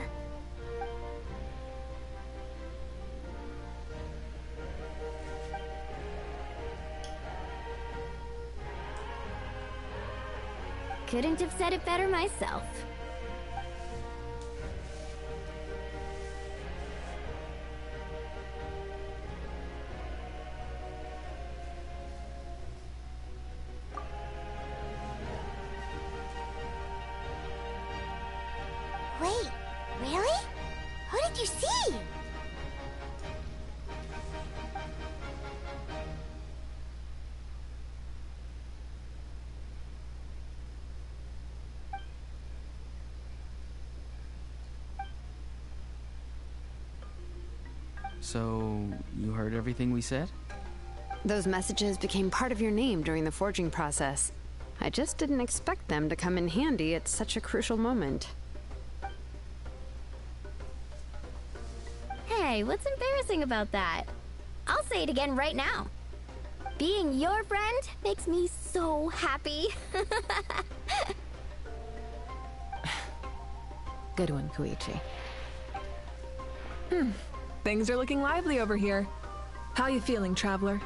Couldn't have said it better myself.
Wait, really? Who did you see?
So, you heard everything we said?
Those messages became part of your name during the forging process. I just didn't expect them to come in handy at such a crucial moment.
Hey, what's embarrassing about that? I'll say it again right now. Being your friend makes me so happy.
Good one, Koichi.
Things are looking lively over here. How you feeling, Traveler?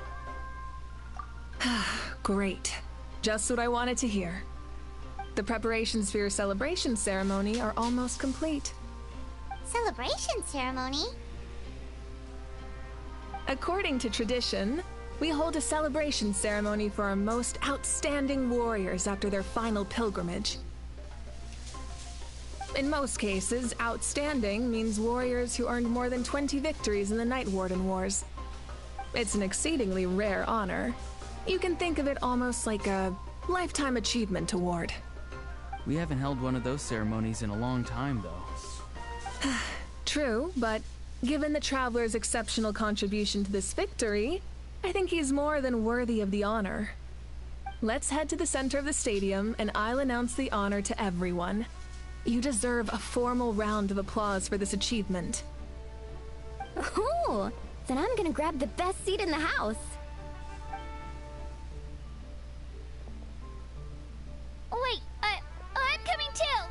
Great. Just what I wanted to hear. The preparations for your celebration ceremony are almost complete.
Celebration ceremony?
According to tradition, we hold a celebration ceremony for our most outstanding warriors after their final pilgrimage. In most cases, outstanding means warriors who earned more than 20 victories in the Night Warden Wars. It's an exceedingly rare honor. You can think of it almost like a lifetime achievement award.
We haven't held one of those ceremonies in a long time, though.
True, but given the Traveler's exceptional contribution to this victory, I think he's more than worthy of the honor. Let's head to the center of the stadium, and I'll announce the honor to everyone. You deserve a formal round of applause for this achievement.
Ooh, then I'm gonna grab the best seat in the house.
Wait, I'm coming too!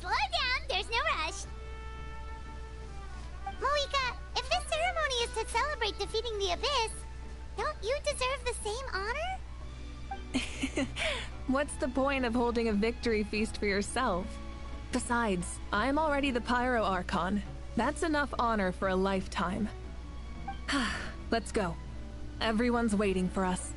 Slow down, there's no rush. Moika, if this ceremony is to celebrate defeating the Abyss, don't you deserve the same honor?
What's the point of holding a victory feast for yourself? Besides, I'm already the Pyro Archon. That's enough honor for a lifetime. Let's go. Everyone's waiting for us.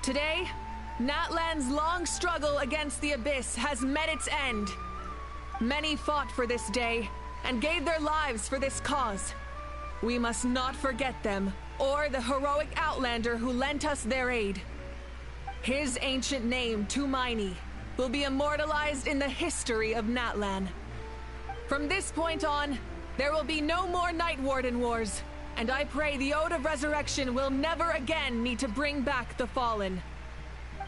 Today, Natlan's long struggle against the Abyss has met its end. Many fought for this day and gave their lives for this cause. We must not forget them or the heroic outlander who lent us their aid. His ancient name, Tumaini, will be immortalized in the history of Natlan. From this point on, there will be no more Night Warden wars, and I pray the Ode of Resurrection will never again need to bring back the Fallen.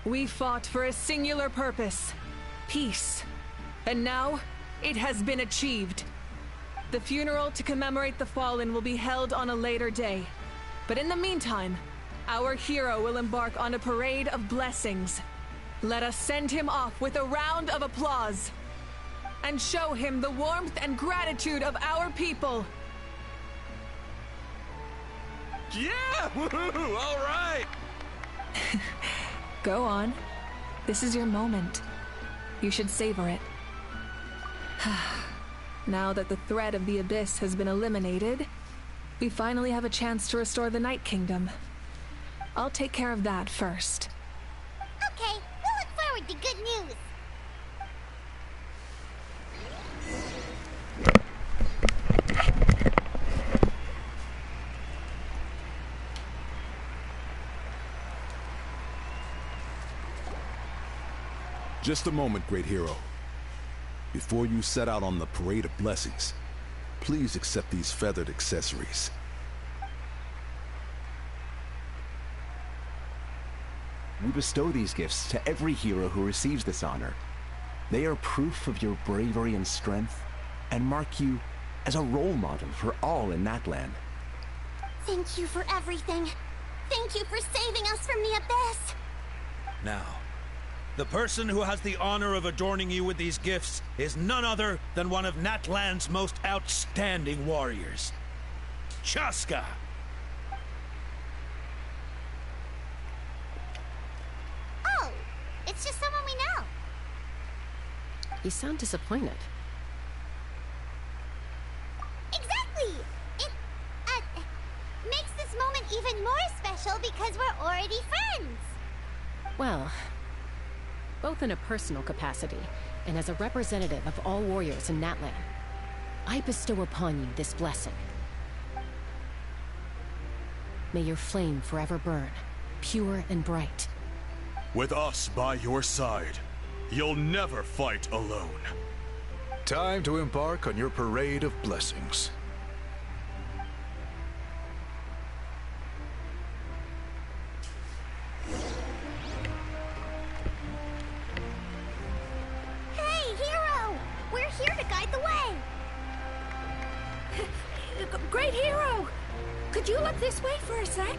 We fought for a singular purpose, peace, and now it has been achieved. The funeral to commemorate the Fallen will be held on a later day, but in the meantime, our hero will embark on a parade of blessings. Let us send him off with a round of applause and show him the warmth and gratitude of our people.
Yeah! Woohoo! All right!
Go on. This is your moment. You should savor it. Now that the threat of the Abyss has been eliminated, we finally have a chance to restore the Night Kingdom. I'll take care of that first.
Okay, we'll look forward to good news.
Just a moment, great hero. Before you set out on the parade of blessings, please accept these feathered accessories.
We bestow these gifts to every hero who receives this honor. They are proof of your bravery and strength, and mark you as a role model for all in Natlan.
Thank you for everything. Thank you for saving us from the Abyss.
Now, the person who has the honor of adorning you with these gifts is none other than one of Natlan's most outstanding warriors, Chaska.
Oh, it's just someone we know.
You sound disappointed.
Exactly! It makes this moment even more special because we're already friends.
Well, both in a personal capacity and as a representative of all warriors in Natlan, I bestow upon you this blessing. May your flame forever burn, pure and bright.
With us by your side, you'll never fight alone.
Time to embark on your parade of blessings.
Hey, hero! We're here to guide the way.
Great hero! Could you look this way for a sec?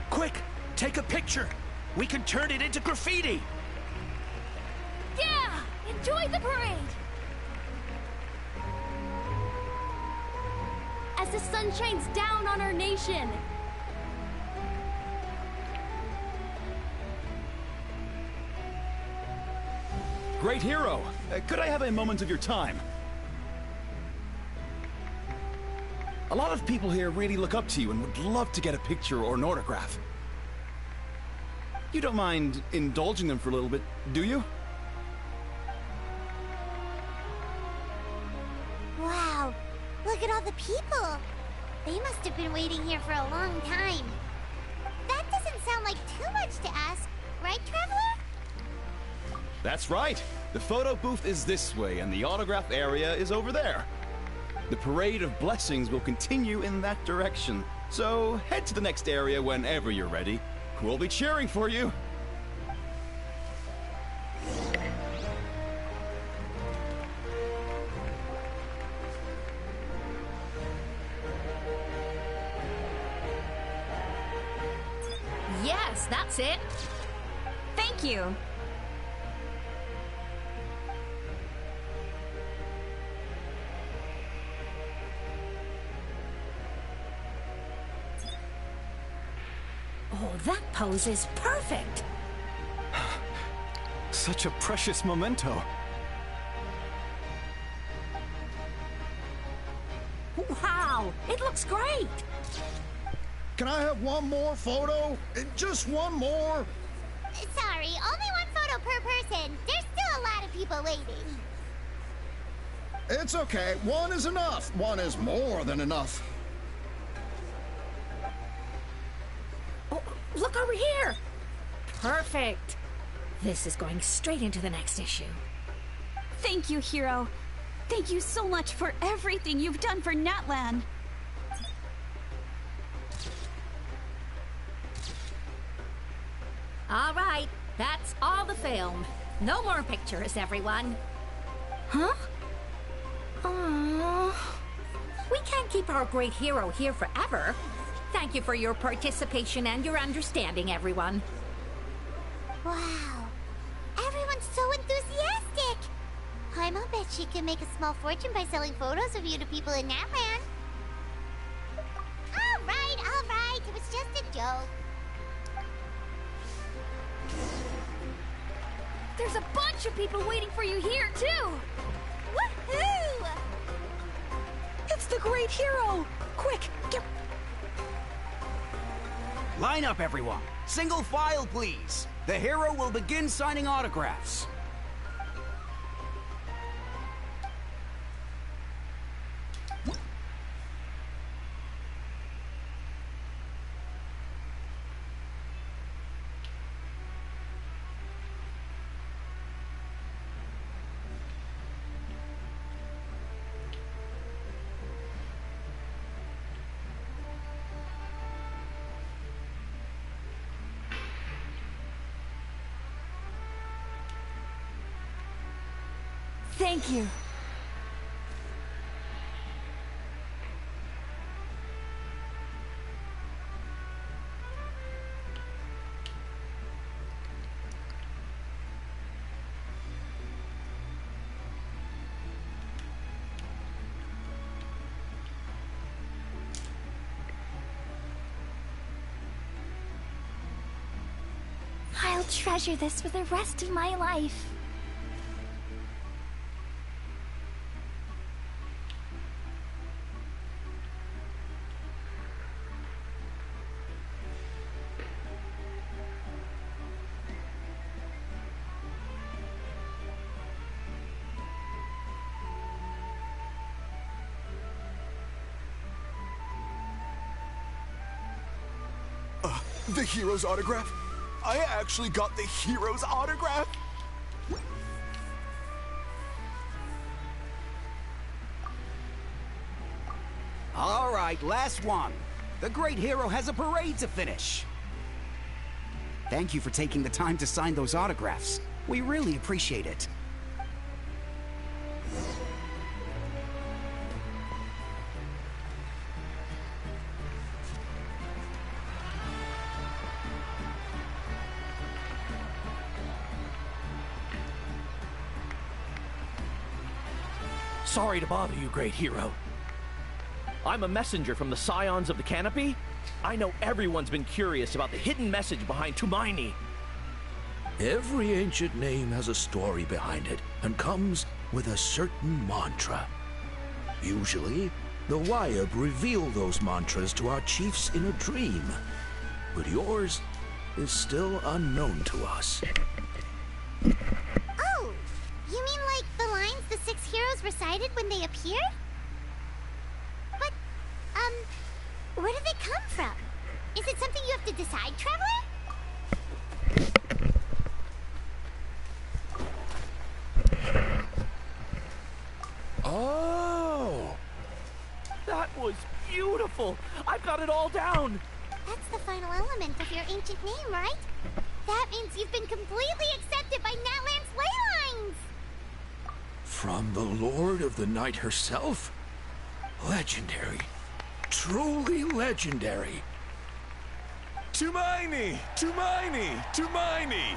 Quick, take a picture. We can turn it into graffiti.
Yeah! Enjoy the parade! As the sun shines down on our nation.
Great hero! Could I have a moment of your time? A lot of people here really look up to you and would love to get a picture or an autograph. You don't mind indulging them for a little bit, do you?
Wow, look at all the people. They must have been waiting here for a long time. That doesn't sound like too much to ask, right, Traveler?
That's right. The photo booth is this way and the autograph area is over there. The parade of blessings will continue in that direction. So head to the next area whenever you're ready. We'll be cheering for you.
Yes, that's it. Thank you.
Oh, that pose is perfect!
Such a precious memento.
Wow! It looks great!
Can I have one more photo? Just one more?
Sorry, only one photo per person. There's still a lot of people waiting.
It's okay. One is enough. One is more than enough.
Look over here! Perfect! This is going straight into the next issue.
Thank you, Hero. Thank you so much for everything you've done for Natlan.
All right, that's all the film. No more pictures, everyone. Huh? Aww. We can't keep our great hero here forever. Thank you for your participation and your understanding, everyone.
Wow. Everyone's so enthusiastic. I'll bet she can make a small fortune by selling photos of you to people in Natlan. All right. It was just a joke.
There's a bunch of people waiting for you here, too!
Woohoo!
It's the great hero! Quick, get...
Line up, everyone. Single file, please. The hero will begin signing autographs.
Thank you.
I'll treasure this for the rest of my life.
The hero's autograph? I actually got the hero's autograph?
All right, last one. The great hero has a parade to finish. Thank you for taking the time to sign those autographs. We really appreciate it.
Sorry to bother you, great hero. I'm a messenger from the Scions of the Canopy. I know everyone's been curious about the hidden message behind Tumaini.
Every ancient name has a story behind it and comes with a certain mantra. Usually, the Wayab reveal those mantras to our chiefs in a dream. But yours is still unknown to us.
Oh! You mean like the lines the 6 heroes recited when they appeared? But, where do they come from? Is it something you have to decide, Traveler?
Oh! That was beautiful! I've got it all down!
That's the final element of your ancient name, right? That means you've been completely accepted by Natlan's ley lines!
From the Lord of the Night herself? Legendary. Truly legendary.
Tumaini! Tumaini! Tumaini!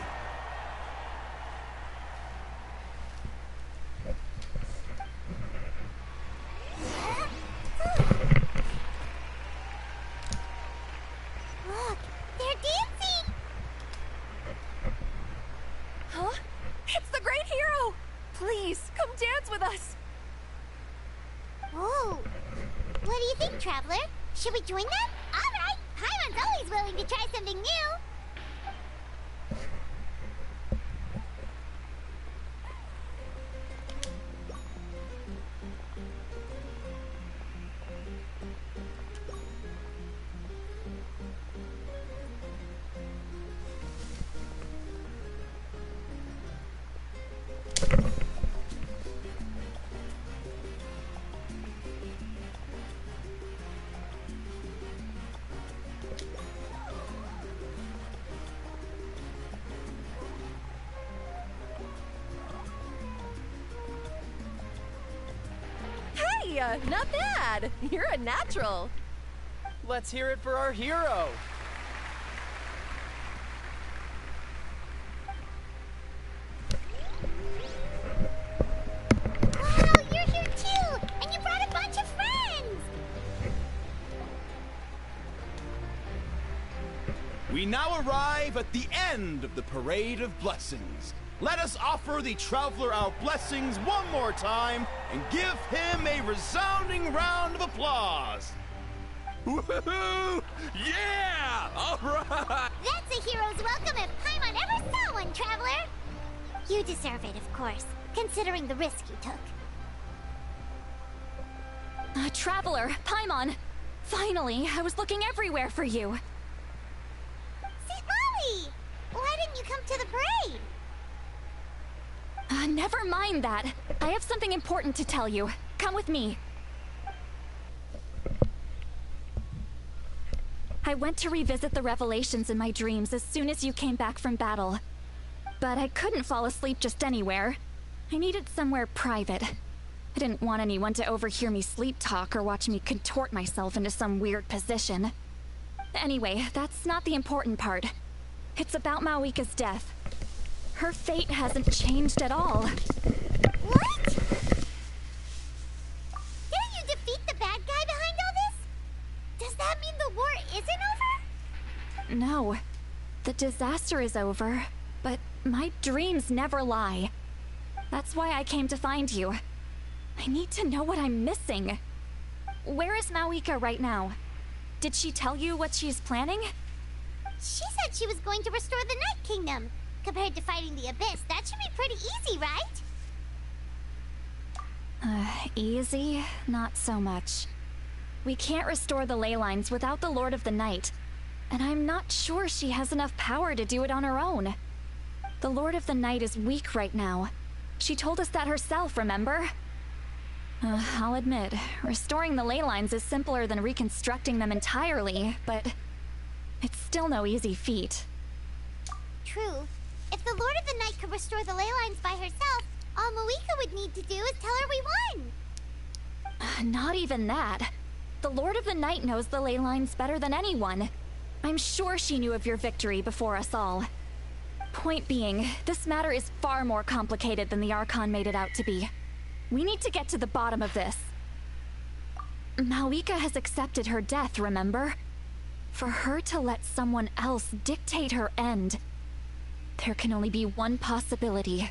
Look, they're dancing!
Huh? It's the great hero! Please, come dance with us!
Whoa! What do you think, Traveler? Should we join them? Alright! Paimon's always willing to try something new!
Hey, not bad. You're a natural.
Let's hear it for our hero.
Wow, you're here too! And you brought a bunch of friends!
We now arrive at the end of the Parade of Blessings. Let us offer the traveler our blessings one more time and give him a resounding round of applause. Woohoo! Yeah! All right!
That's a hero's welcome if Paimon ever saw one, traveler! You deserve it, of course, considering the risk you took.
Traveler, Paimon! Finally, I was looking everywhere for you.
St. Molly! Why didn't you come to the parade?
Never mind that. I have something important to tell you. Come with me. I went to revisit the revelations in my dreams as soon as you came back from battle. But I couldn't fall asleep just anywhere. I needed somewhere private. I didn't want anyone to overhear me sleep talk or watch me contort myself into some weird position. Anyway, that's not the important part. It's about Mawika's death. Her fate hasn't changed at all.
What? Didn't you defeat the bad guy behind all this? Does that mean the war isn't over?
No. The disaster is over, but my dreams never lie. That's why I came to find you. I need to know what I'm missing. Where is Mawika right now? Did she tell you what she's planning?
She said she was going to restore the Night Kingdom. Compared to fighting the Abyss, that should be pretty easy, right?
Easy? Not so much. We can't restore the ley lines without the Lord of the Night, and I'm not sure she has enough power to do it on her own. The Lord of the Night is weak right now. She told us that herself, remember? I'll admit, restoring the ley lines is simpler than reconstructing them entirely, but it's still no easy feat.
True. If the Lord of the Night could restore the ley lines by herself, all Mawika would need to do is tell her we won.
Not even that. The Lord of the Night knows the ley lines better than anyone. I'm sure she knew of your victory before us all. Point being, this matter is far more complicated than the Archon made it out to be. We need to get to the bottom of this. Mawika has accepted her death, remember? For her to let someone else dictate her end, there can only be one possibility.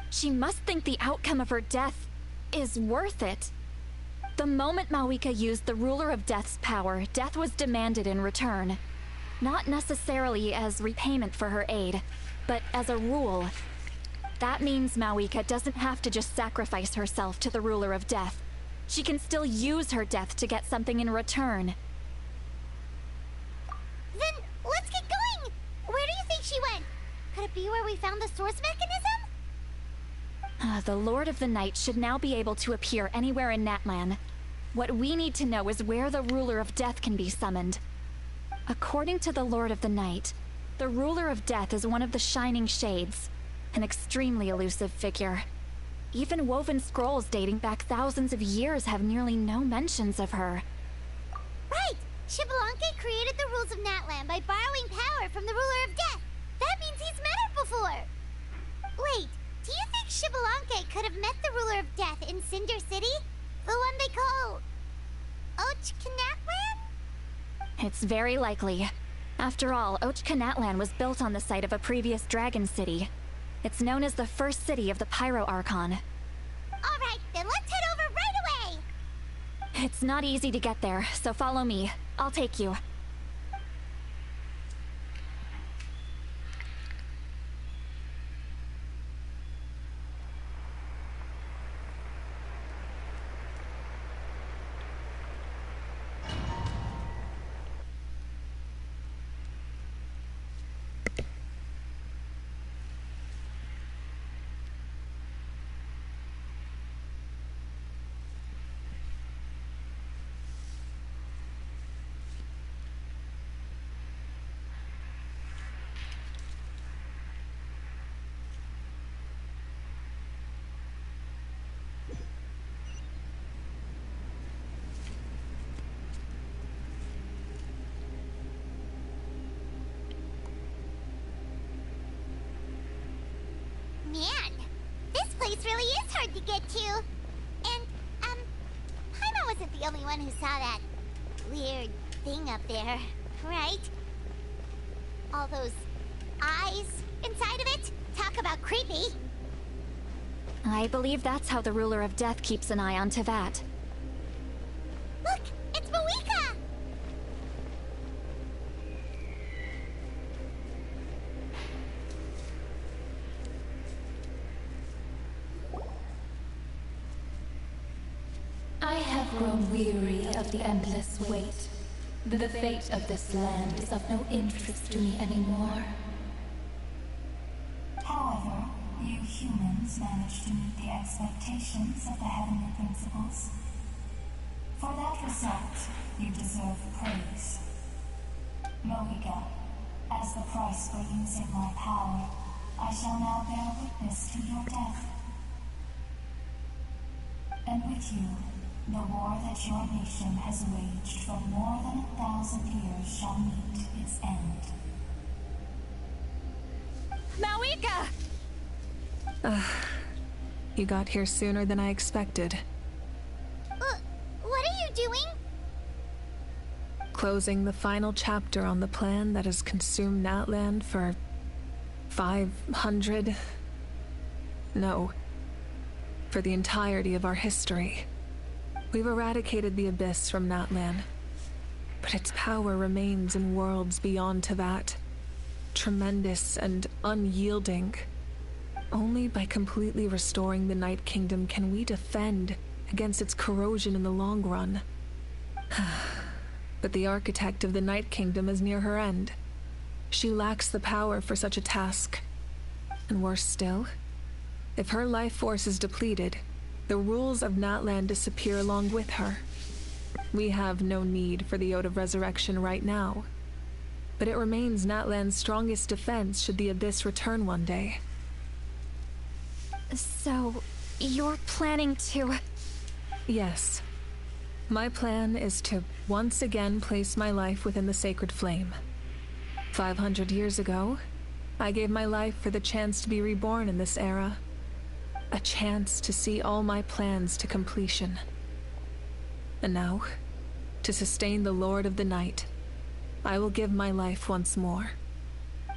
She must think the outcome of her death is worth it. The moment Mawika used the Ruler of Death's power, death was demanded in return. Not necessarily as repayment for her aid, but as a rule. That means Mawika doesn't have to just sacrifice herself to the Ruler of Death. She can still use her death to get something in return.
Then, let's get going! Where do you think she went? Could it be where we found the source mechanism?
The Lord of the Night should now be able to appear anywhere in Natlan. What we need to know is where the Ruler of Death can be summoned. According to the Lord of the Night, the Ruler of Death is one of the Shining Shades, an extremely elusive figure. Even woven scrolls dating back thousands of years have nearly no mentions of her.
Right! Xbalanque created the rules of Natlan by borrowing power from the Ruler of Death. That means he's met her before! Wait, do you think Xbalanque could have met the Ruler of Death in Cinder City? The one they call... Ochkanatlan?
It's very likely. After all, Ochkanatlan was built on the site of a previous dragon city. It's known as the first city of the Pyro Archon.
Alright, then let's head over right away!
It's not easy to get there, so follow me. I'll take you.
Man, this place really is hard to get to. And, Paimon wasn't the only one who saw that weird thing up there, right? All those eyes inside of it? Talk about creepy.
I believe that's how the ruler of death keeps an eye on Tevat.
Look, it's Moika!
I have grown weary of the endless wait. The fate of this land is of no interest to me anymore.
However, you humans managed to meet the expectations of the heavenly principles. For that result, you deserve praise. Moika, as the price for using my power, I shall now bear witness to your death. And with you, the war that your nation has waged for more than 1,000 years shall meet its end.
Moika!
You got here sooner than I expected.
What are you doing?
Closing the final chapter on the plan that has consumed Natland for 500... No. For the entirety of our history. We've eradicated the Abyss from Natland, but its power remains in worlds beyond Tevat. Tremendous and unyielding. Only by completely restoring the Night Kingdom can we defend against its corrosion in the long run. But the architect of the Night Kingdom is near her end. She lacks the power for such a task. And worse still, if her life force is depleted, the rules of Natland disappear along with her. We have no need for the Ode of Resurrection right now, but it remains Natland's strongest defense should the Abyss return one day.
So, you're planning to...
Yes. My plan is to once again place my life within the sacred flame. 500 years ago, I gave my life for the chance to be reborn in this era. A chance to see all my plans to completion. And now, to sustain the Lord of the Night, I will give my life once more.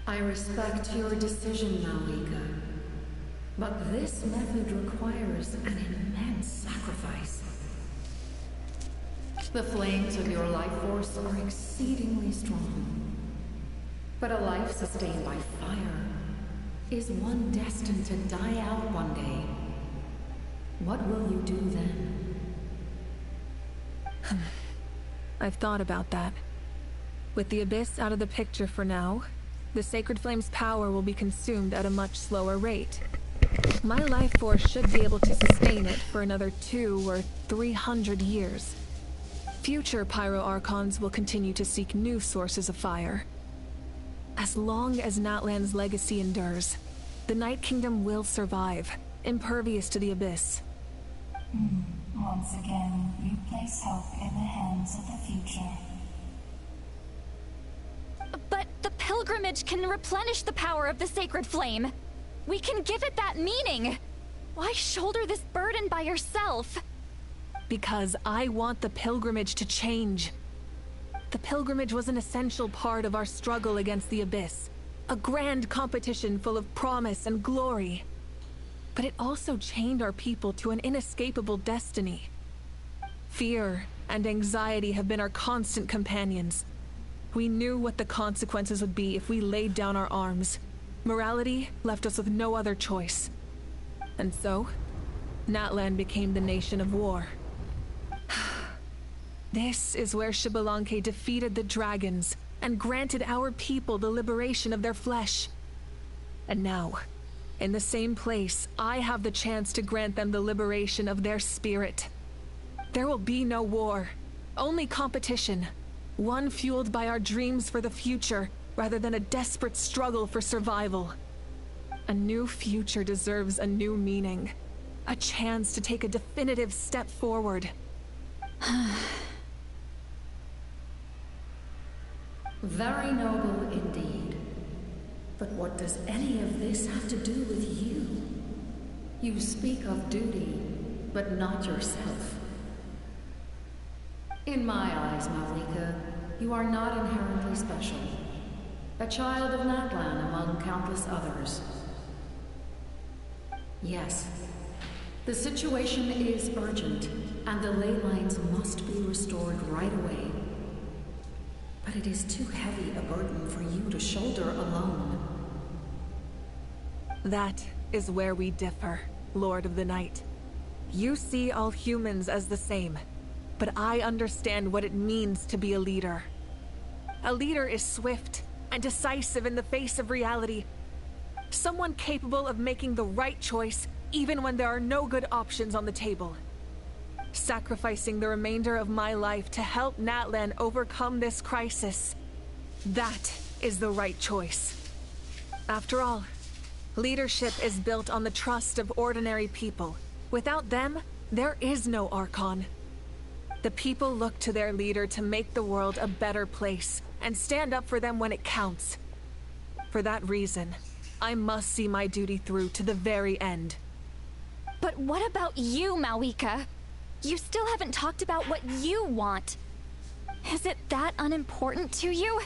I respect your decision, Moika. But this method requires an immense sacrifice. The flames of your life force are exceedingly strong. But a life sustained by fire is one destined to die out one day. What will you do then?
I've thought about that. With the Abyss out of the picture for now, the Sacred Flame's power will be consumed at a much slower rate. My life force should be able to sustain it for another 200 or 300 years. Future Pyro Archons will continue to seek new sources of fire. As long as Natland's legacy endures, the Night Kingdom will survive, impervious to the Abyss.
Once again, you place hope in the hands of the future.
But the pilgrimage can replenish the power of the sacred flame. We can give it that meaning. Why shoulder this burden by yourself?
Because I want the pilgrimage to change. The pilgrimage was an essential part of our struggle against the Abyss. A grand competition full of promise and glory. But it also chained our people to an inescapable destiny. Fear and anxiety have been our constant companions. We knew what the consequences would be if we laid down our arms. Morality left us with no other choice. And so, Natland became the nation of war. This is where Xbalanque defeated the dragons and granted our people the liberation of their flesh. And now, in the same place, I have the chance to grant them the liberation of their spirit. There will be no war, only competition. One fueled by our dreams for the future, rather than a desperate struggle for survival. A new future deserves a new meaning. A chance to take a definitive step forward.
Very noble indeed. But what does any of this have to do with you? You speak of duty, but not yourself. In my eyes, Malika, you are not inherently special. A child of Natlan among countless others. Yes, the situation is urgent, and the ley lines must be restored right away. But it is too heavy a burden for you to shoulder alone.
That is where we differ, Lord of the Night. You see all humans as the same, but I understand what it means to be a leader. A leader is swift and decisive in the face of reality. Someone capable of making the right choice even when there are no good options on the table. Sacrificing the remainder of my life to help Natlan overcome this crisis. That is the right choice. After all, leadership is built on the trust of ordinary people. Without them, there is no Archon. The people look to their leader to make the world a better place and stand up for them when it counts. For that reason, I must see my duty through to the very end.
But what about you, Malika? You still haven't talked about what you want. Is it that unimportant to you?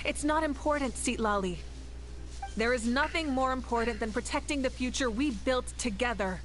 It's not important, Citlali. There is nothing more important than protecting the future we built together.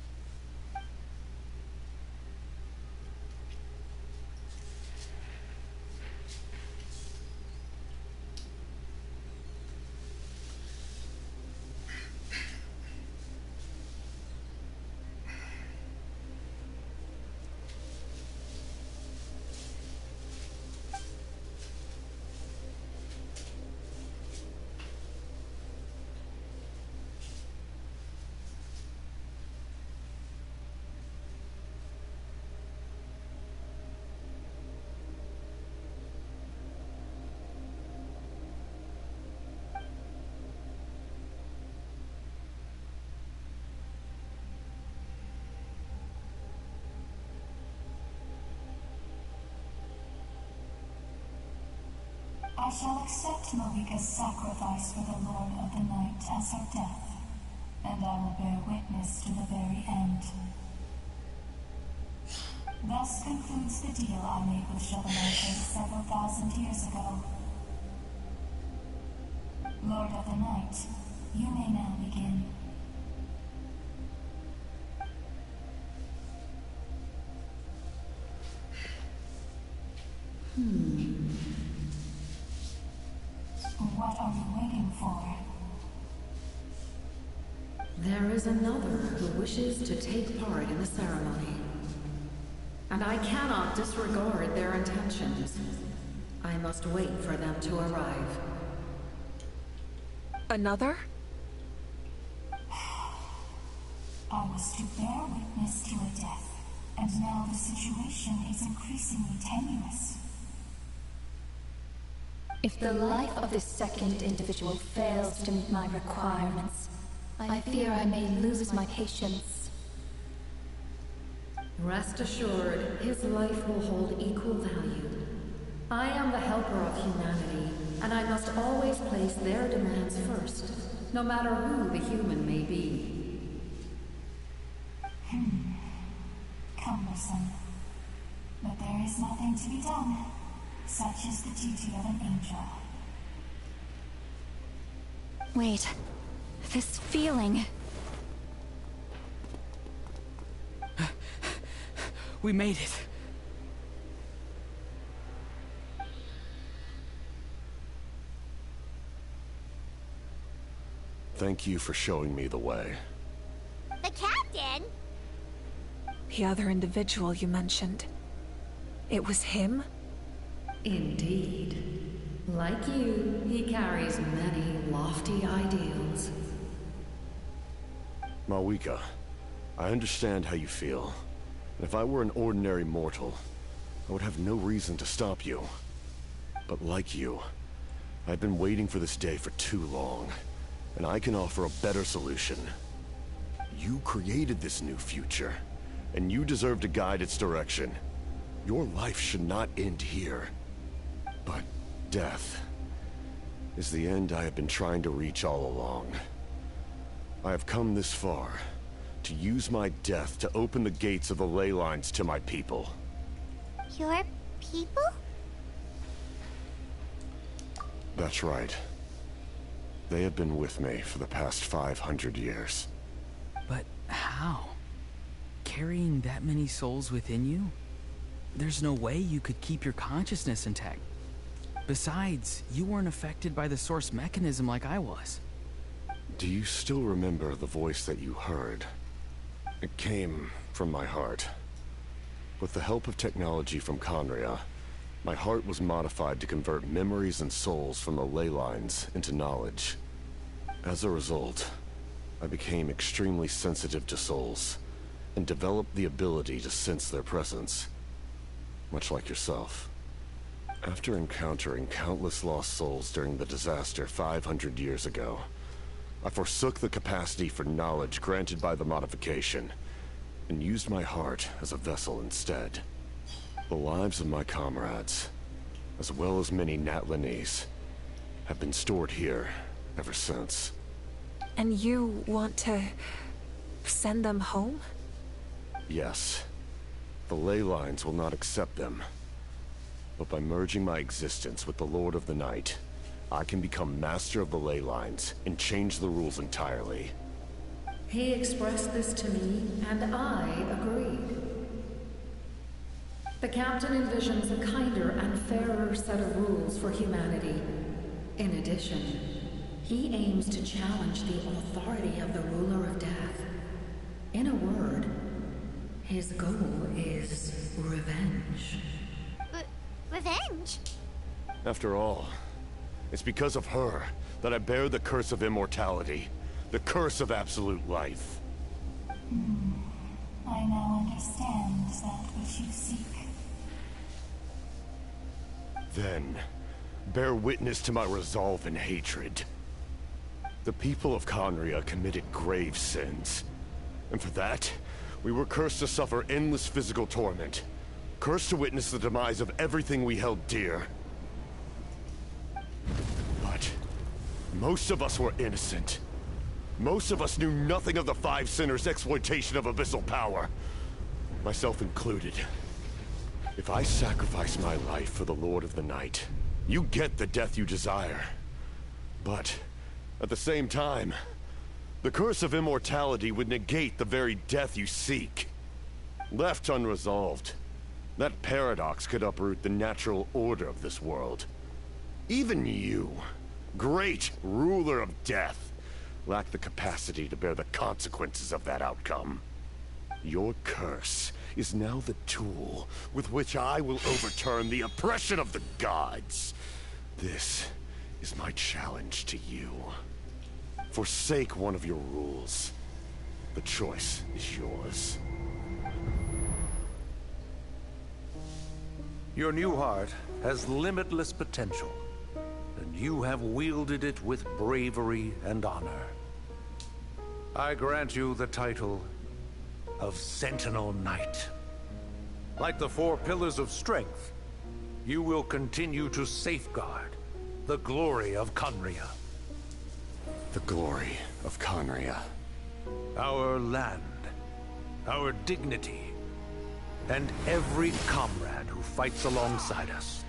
I shall accept Malika's sacrifice for the Lord of the Night as her death, and I will bear witness to the very end. Thus concludes the deal I made with Chevalier several thousand years ago. Lord of the Night, you may now begin. What are you waiting for?
There is another who wishes to take part in the ceremony. And I cannot disregard their intentions. I must wait for them to arrive.
Another?
I was to bear witness to a death, and now the situation is increasingly tenuous.
If the life of this second individual fails to meet my requirements, I fear I may lose my patience.
Rest assured, his life will hold equal value. I am the helper of humanity, and I must always place their demands first, no matter who the human may be.
Cumbersome. But there is nothing to be done. Such is the duty of an angel.
Wait, this feeling...
We made it.
Thank you for showing me the way.
The captain?
The other individual you mentioned. It was him?
Indeed. Like you, he carries many lofty ideals.
Malika, I understand how you feel. And if I were an ordinary mortal, I would have no reason to stop you. But like you, I've been waiting for this day for too long, and I can offer a better solution. You created this new future, and you deserve to guide its direction. Your life should not end here. But death is the end I have been trying to reach all along. I have come this far to use my death to open the gates of the ley lines to my people.
Your people?
That's right. They have been with me for the past 500 years.
But how? Carrying that many souls within you? There's no way you could keep your consciousness intact. Besides, you weren't affected by the source mechanism like I was.
Do you still remember the voice that you heard? It came from my heart. With the help of technology from Conria, my heart was modified to convert memories and souls from the ley lines into knowledge. As a result, I became extremely sensitive to souls, and developed the ability to sense their presence, much like yourself. After encountering countless lost souls during the disaster 500 years ago, I forsook the capacity for knowledge granted by the modification, and used my heart as a vessel instead. The lives of my comrades, as well as many Natlanese, have been stored here ever since.
And you want to send them home?
Yes. The ley lines will not accept them. But by merging my existence with the Lord of the Night, I can become master of the ley lines and change the rules entirely.
He expressed this to me, and I agreed. The captain envisions a kinder and fairer set of rules for humanity. In addition, he aims to challenge the authority of the ruler of death. In a word, his goal is revenge.
Revenge?
After all, it's because of her that I bear the curse of immortality, the curse of absolute life.
I now understand that which you seek.
Then, bear witness to my resolve and hatred. The people of Conria committed grave sins, and for that, we were cursed to suffer endless physical torment, cursed to witness the demise of everything we held dear. But most of us were innocent. Most of us knew nothing of the Five Sinners' exploitation of abyssal power, myself included. If I sacrifice my life for the Lord of the Night, you get the death you desire. But at the same time, the curse of immortality would negate the very death you seek. Left unresolved, that paradox could uproot the natural order of this world. Even you, great ruler of death, lack the capacity to bear the consequences of that outcome. Your curse is now the tool with which I will overturn the oppression of the gods. This is my challenge to you. Forsake one of your rules. The choice is yours.
Your new heart has limitless potential, and you have wielded it with bravery and honor. I grant you the title of Sentinel Knight. Like the four pillars of strength, you will continue to safeguard the glory of Conria.
The glory of Conria.
Our land, our dignity, and every comrade who fights alongside us.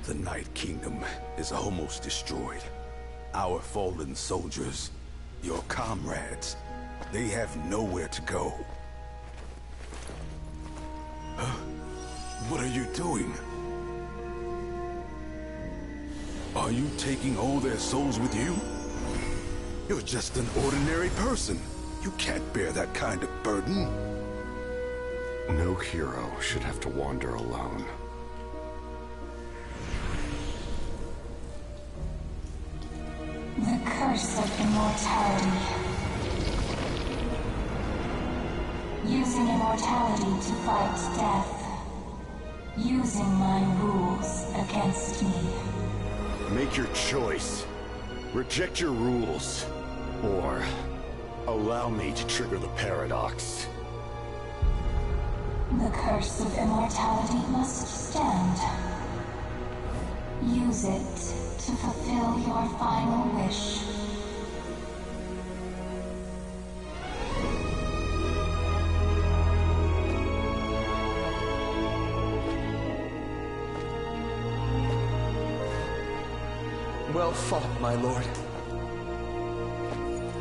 The Night Kingdom is almost destroyed. Our fallen soldiers, your comrades, they have nowhere to go. Huh? What are you doing? Are you taking all their souls with you? You're just an ordinary person. You can't bear that kind of burden.
No hero should have to wander alone.
The curse of immortality. Using immortality to fight death. Using my rules against me.
Make your choice. Reject your rules. Or allow me to trigger the paradox.
The curse of immortality must stand. Use it. to fulfill your final wish.
Well fought, my lord.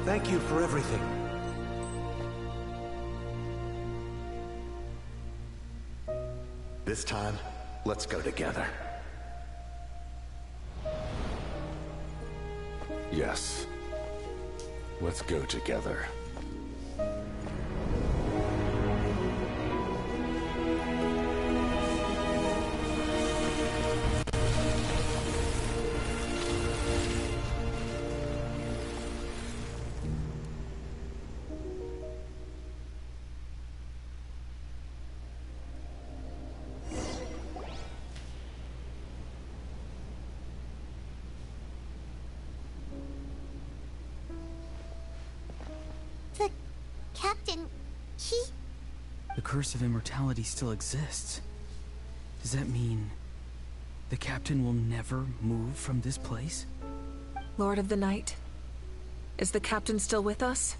Thank you for everything.
This time, let's go together. Yes. Let's go together.
Captain, he...
The curse of immortality still exists. Does that mean the captain will never move from this place?
Lord of the Night, is the captain still with us?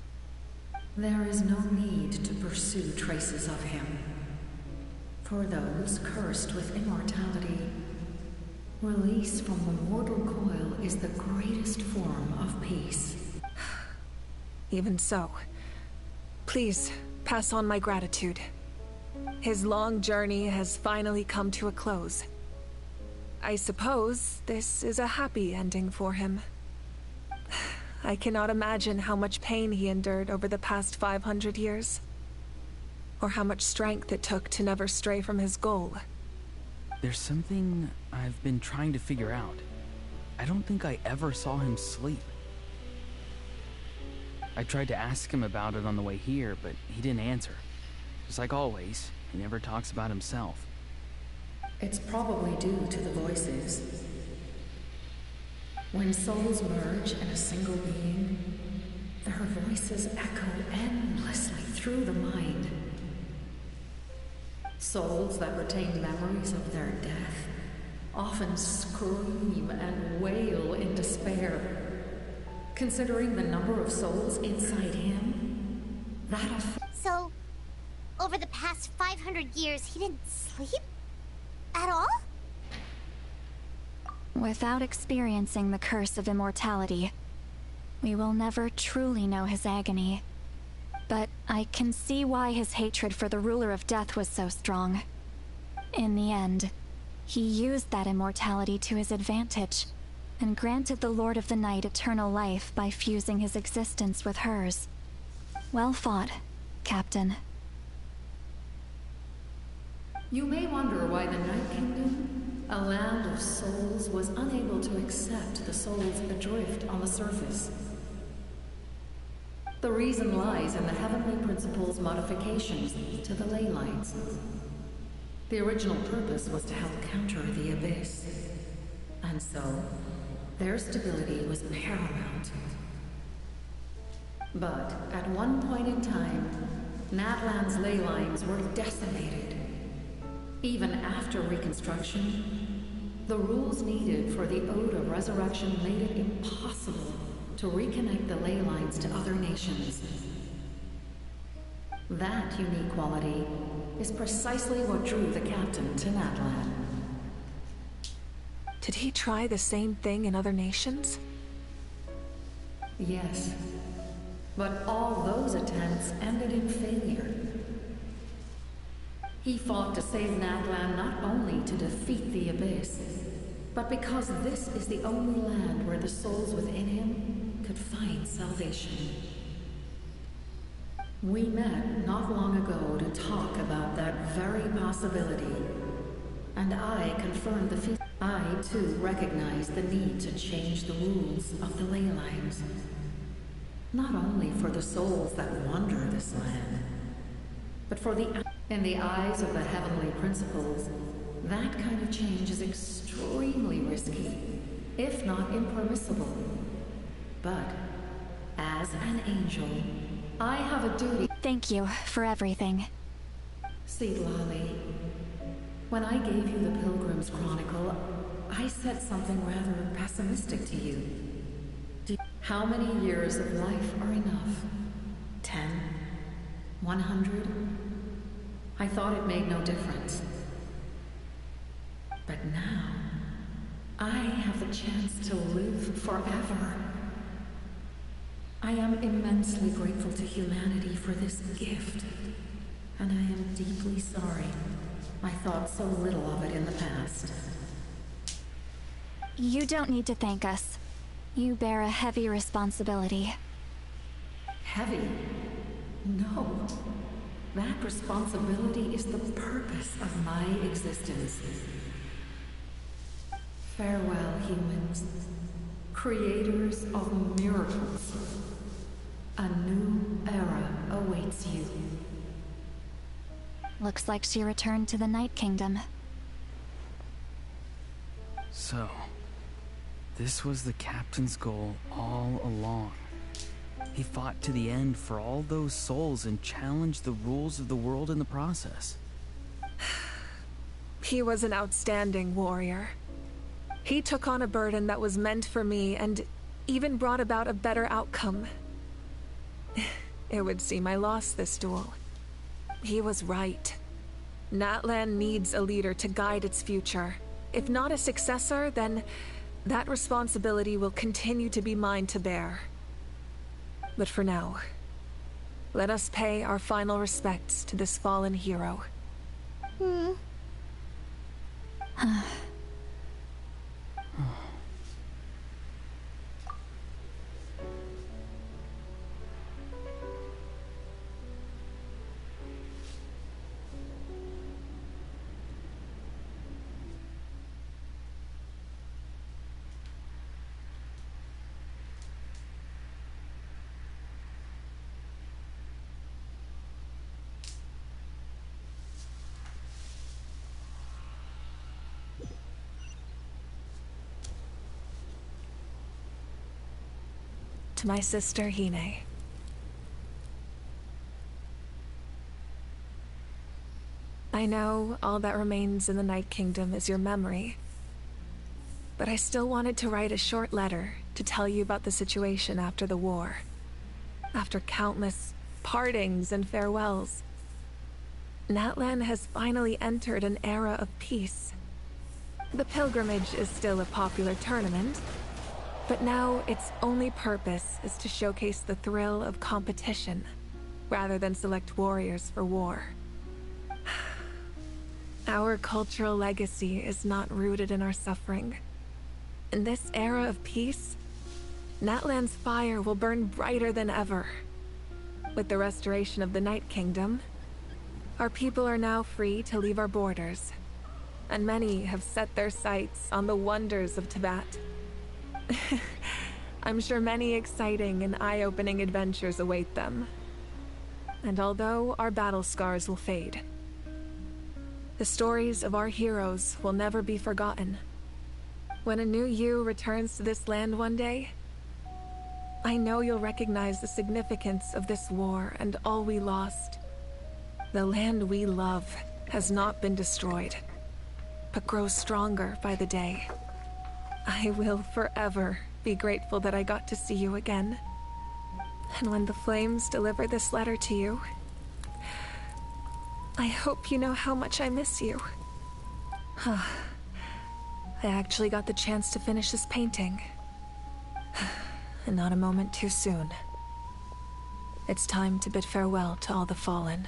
There is no need to pursue traces of him. For those cursed with immortality, release from the mortal coil is the greatest form of peace.
Even so, please pass on my gratitude. His long journey has finally come to a close. I suppose this is a happy ending for him. I cannot imagine how much pain he endured over the past 500 years, or how much strength it took to never stray from his goal.
There's something I've been trying to figure out. I don't think I ever saw him sleep. I tried to ask him about it on the way here, but he didn't answer. Just like always, he never talks about himself.
It's probably due to the voices. When souls merge in a single being, their voices echo endlessly through the mind. Souls that retain memories of their death often scream and wail in despair. Considering the number of souls inside him,
So, over the past 500 years, he didn't sleep? At all?
Without experiencing the curse of immortality, we will never truly know his agony. But I can see why his hatred for the ruler of death was so strong. In the end, he used that immortality to his advantage, and granted the Lord of the Night eternal life by fusing his existence with hers. Well fought, Captain.
You may wonder why the Night Kingdom, a land of souls, was unable to accept the souls adrift on the surface. The reason lies in the Heavenly Principle's modifications to the ley lines. The original purpose was to help counter the Abyss, and so their stability was paramount. But at one point in time, Natlan's ley lines were decimated. Even after reconstruction, the rules needed for the Ode of Resurrection made it impossible to reconnect the ley lines to other nations. That unique quality is precisely what drew the captain to Natlan.
Did he try the same thing in other nations?
Yes, but all those attempts ended in failure. He fought to save Natlan not only to defeat the Abyss, but because this is the only land where the souls within him could find salvation. We met not long ago to talk about that very possibility, and I confirmed the feat. I, too, recognize the need to change the rules of the ley lines. Not only for the souls that wander this land, but for in the eyes of the Heavenly Principles, that kind of change is extremely risky, if not impermissible. But, as an angel, I have a duty.
Thank you for everything.
See, Lolly, when I gave you the Pilgrim's Chronicle, I said something rather pessimistic to you. How many years of life are enough? 10? 100? I thought it made no difference. But now, I have the chance to live forever. I am immensely grateful to humanity for this gift, and I am deeply sorry I thought so little of it in the past.
You don't need to thank us. You bear a heavy responsibility.
Heavy? No. That responsibility is the purpose of my existence. Farewell, humans. Creators of miracles. A new era awaits you.
Looks like she returned to the Night Kingdom.
So, this was the captain's goal all along. He fought to the end for all those souls and challenged the rules of the world in the process.
He was an outstanding warrior. He took on a burden that was meant for me and even brought about a better outcome. It would seem I lost this duel. He was right. Natlan needs a leader to guide its future. If not a successor, then that responsibility will continue to be mine to bear. But for now, let us pay our final respects to this fallen hero. To my sister, Hine. I know all that remains in the Night Kingdom is your memory, but I still wanted to write a short letter to tell you about the situation after the war. After countless partings and farewells, Natlan has finally entered an era of peace. The pilgrimage is still a popular tournament, but now its only purpose is to showcase the thrill of competition, rather than select warriors for war. Our cultural legacy is not rooted in our suffering. In this era of peace, Natlan's fire will burn brighter than ever. With the restoration of the Night Kingdom, our people are now free to leave our borders, and many have set their sights on the wonders of Tibet. I'm sure many exciting and eye-opening adventures await them. And although our battle scars will fade, the stories of our heroes will never be forgotten. When a new you returns to this land one day, I know you'll recognize the significance of this war and all we lost. The land we love has not been destroyed, but grows stronger by the day. I will forever be grateful that I got to see you again. And when the flames deliver this letter to you, I hope you know how much I miss you. I actually got the chance to finish this painting. And not a moment too soon. It's time to bid farewell to all the fallen.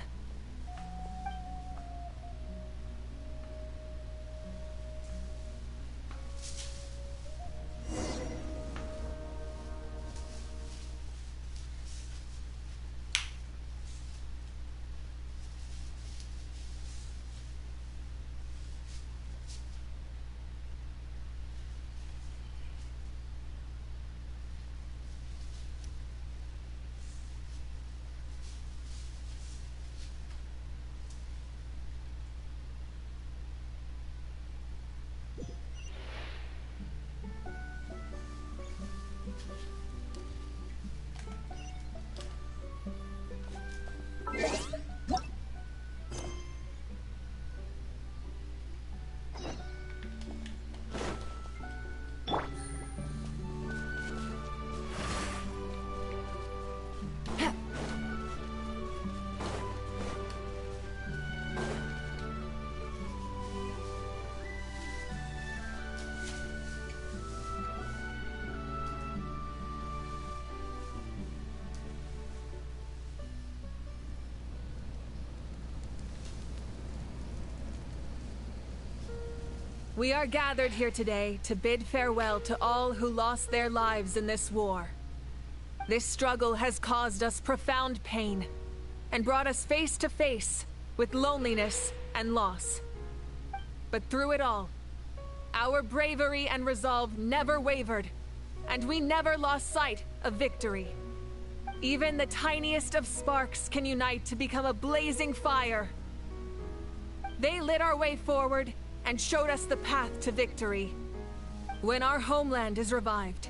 We are gathered here today to bid farewell to all who lost their lives in this war. This struggle has caused us profound pain and brought us face to face with loneliness and loss. But through it all, our bravery and resolve never wavered, and we never lost sight of victory. Even the tiniest of sparks can unite to become a blazing fire. They lit our way forward and showed us the path to victory. When our homeland is revived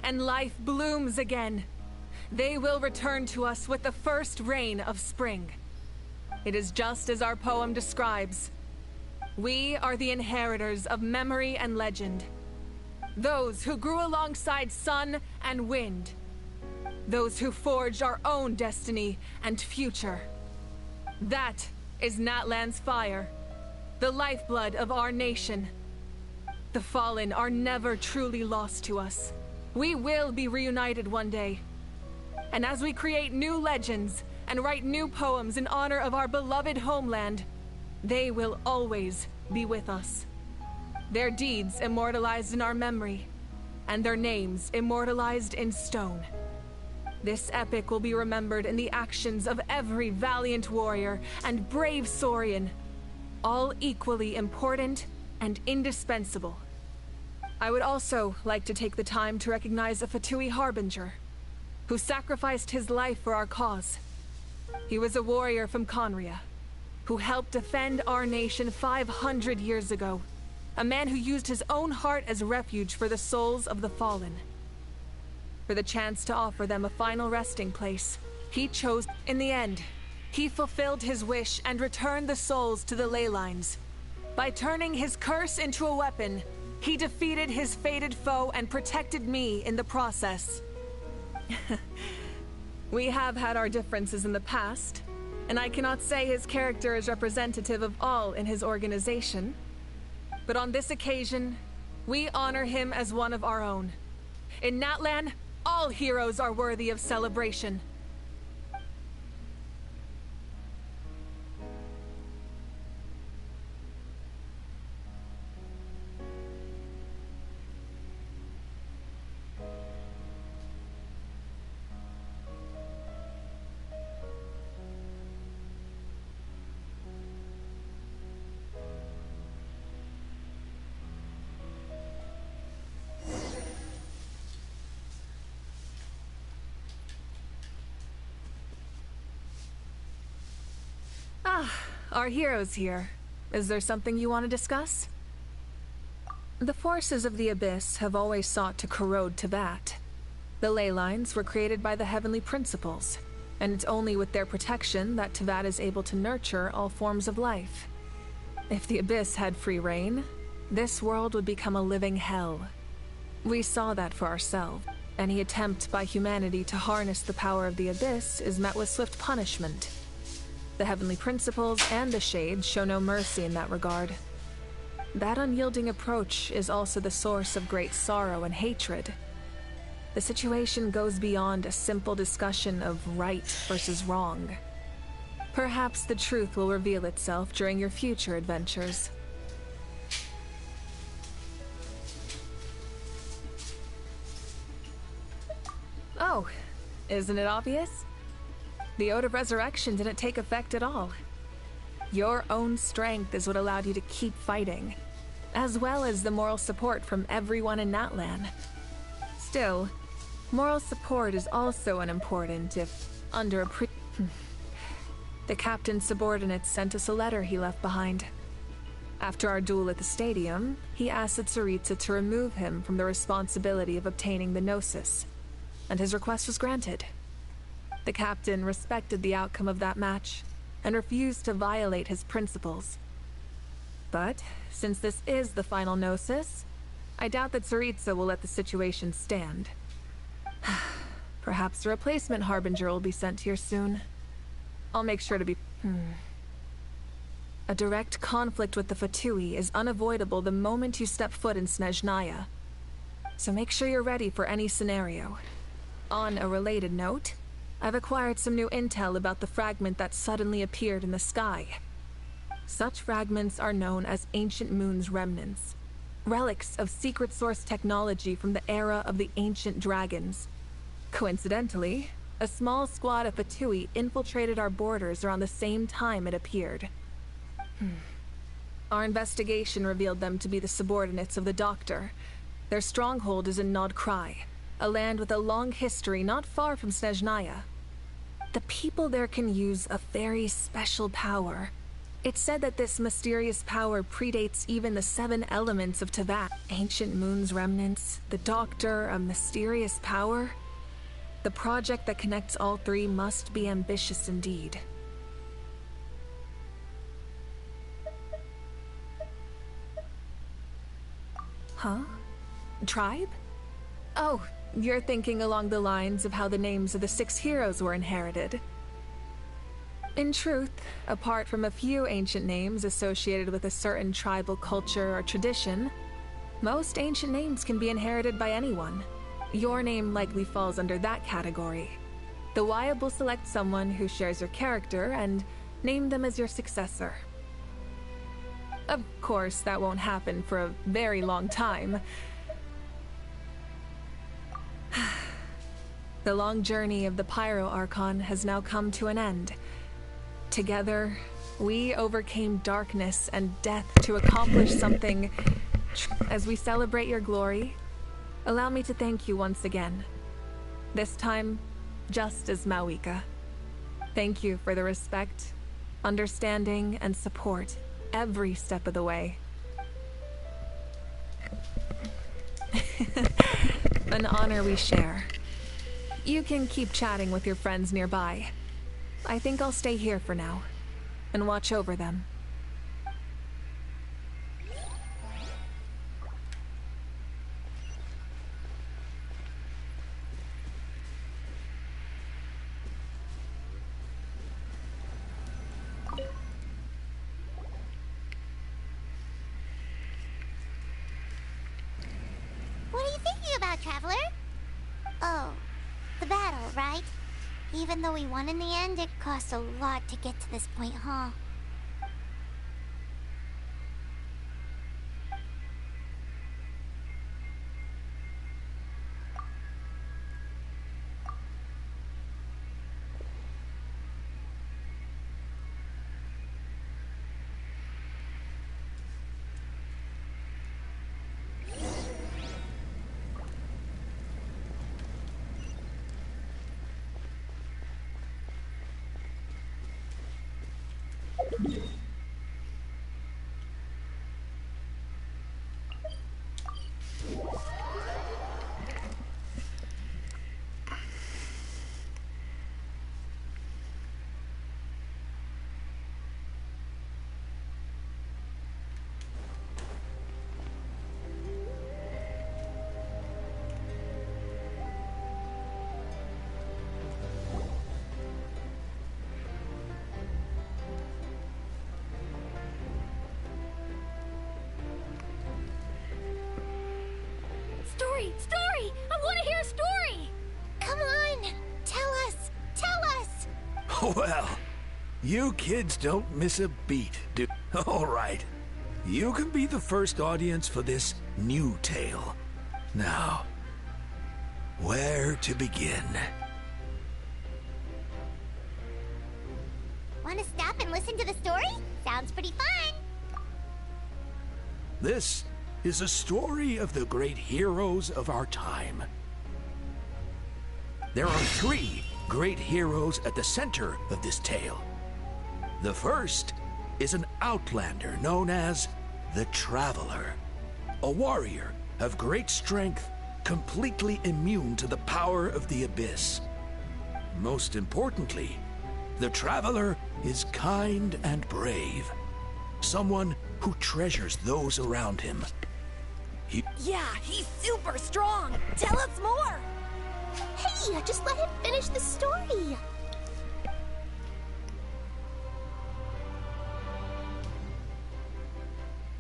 and life blooms again, they will return to us with the first rain of spring. It is just as our poem describes. We are the inheritors of memory and legend. Those who grew alongside sun and wind. Those who forged our own destiny and future. That is Natlan's fire, the lifeblood of our nation. The fallen are never truly lost to us. We will be reunited one day. And as we create new legends and write new poems in honor of our beloved homeland, they will always be with us. Their deeds immortalized in our memory, and their names immortalized in stone. This epic will be remembered in the actions of every valiant warrior and brave Saurian, all equally important and indispensable. I would also like to take the time to recognize a Fatui Harbinger, who sacrificed his life for our cause. He was a warrior from Conria, who helped defend our nation 500 years ago. A man who used his own heart as refuge for the souls of the fallen. For the chance to offer them a final resting place, he chose. In the end, he fulfilled his wish and returned the souls to the ley lines. By turning his curse into a weapon, he defeated his fated foe and protected me in the process. We have had our differences in the past, and I cannot say his character is representative of all in his organization. But on this occasion, we honor him as one of our own. In Natlan, all heroes are worthy of celebration. Our heroes here. Is there something you want to discuss? The forces of the Abyss have always sought to corrode Teyvat. The ley lines were created by the Heavenly Principles, and it's only with their protection that Teyvat is able to nurture all forms of life. If the Abyss had free reign, this world would become a living hell. We saw that for ourselves. Any attempt by humanity to harness the power of the Abyss is met with swift punishment. The Heavenly Principles and the Shades show no mercy in that regard. That unyielding approach is also the source of great sorrow and hatred. The situation goes beyond a simple discussion of right versus wrong. Perhaps the truth will reveal itself during your future adventures. Oh, isn't it obvious? The Ode of Resurrection didn't take effect at all. Your own strength is what allowed you to keep fighting, as well as the moral support from everyone in Natlan. Still, moral support is also unimportant if under a The captain's subordinates sent us a letter he left behind. After our duel at the stadium, he asked Tsaritsa to remove him from the responsibility of obtaining the Gnosis, and his request was granted. The captain respected the outcome of that match and refused to violate his principles. But since this is the final Gnosis, I doubt that Tsaritsa will let the situation stand. Perhaps a replacement Harbinger will be sent here soon. I'll make sure to be... A direct conflict with the Fatui is unavoidable the moment you step foot in Snezhnaya. So make sure you're ready for any scenario. On a related note, I've acquired some new intel about the fragment that suddenly appeared in the sky. Such fragments are known as Ancient Moon's remnants, relics of secret source technology from the era of the ancient dragons. Coincidentally, a small squad of Fatui infiltrated our borders around the same time it appeared. Our investigation revealed them to be the subordinates of the Doctor. Their stronghold is in Nod Krai, a land with a long history not far from Snezhnaya. The people there can use a very special power. It's said that this mysterious power predates even the 7 elements of Teyvat. Ancient Moon's remnants, the Doctor, a mysterious power. The project that connects all 3 must be ambitious indeed. Huh? Tribe? Oh, you're thinking along the lines of how the names of the 6 heroes were inherited. In truth, apart from a few ancient names associated with a certain tribal culture or tradition, most ancient names can be inherited by anyone. Your name likely falls under that category. The Wyab will select someone who shares your character and name them as your successor. Of course, that won't happen for a very long time. The long journey of the Pyro Archon has now come to an end. Together, we overcame darkness and death to accomplish something. As we celebrate your glory, allow me to thank you once again. This time, just as Mawika. Thank you for the respect, understanding, and support every step of the way. An honor we share. You can keep chatting with your friends nearby. I think I'll stay here for now and watch over them.
What are you thinking about, Traveler? Oh, the battle, right? Even though we won in the end, it cost a lot to get to this point, huh?
Story! I want to hear a story!
Come on! Tell us! Tell us!
Well, you kids don't miss a beat, do... All right. You can be the first audience for this new tale. Now, where to begin?
Want to stop and listen to the story? Sounds pretty fun!
This is a story of the great heroes of our time. There are 3 great heroes at the center of this tale. The first is an outlander known as the Traveler, a warrior of great strength, completely immune to the power of the Abyss. Most importantly, the Traveler is kind and brave, someone who treasures those around him.
Yeah, he's super strong! Tell us more!
Hey, just let him finish the story!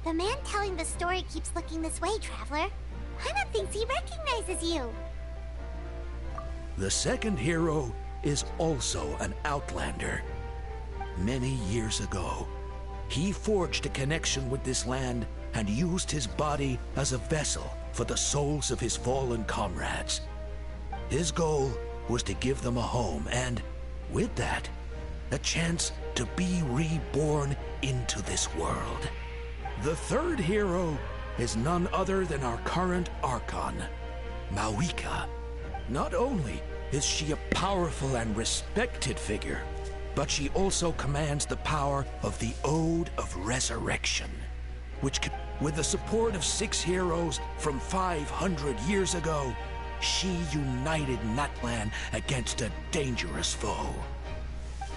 The man telling the story keeps looking this way, Traveler. Paimon thinks he recognizes you.
The second hero is also an outlander. Many years ago, he forged a connection with this land and used his body as a vessel for the souls of his fallen comrades. His goal was to give them a home and, with that, a chance to be reborn into this world. The third hero is none other than our current Archon, Mawika. Not only is she a powerful and respected figure, but she also commands the power of the Ode of Resurrection, which, with the support of 6 heroes from 500 years ago, she united Natlan against a dangerous foe.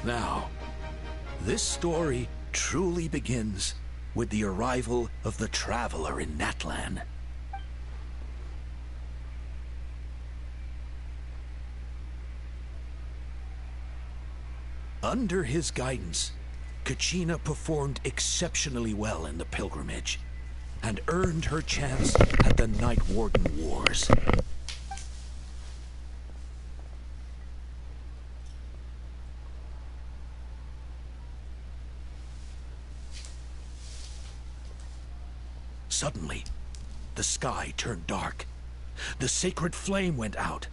Now, this story truly begins with the arrival of the Traveler in Natlan. Under his guidance, Kachina performed exceptionally well in the pilgrimage and earned her chance at the Night Warden Wars. Suddenly, the sky turned dark. The sacred flame went out,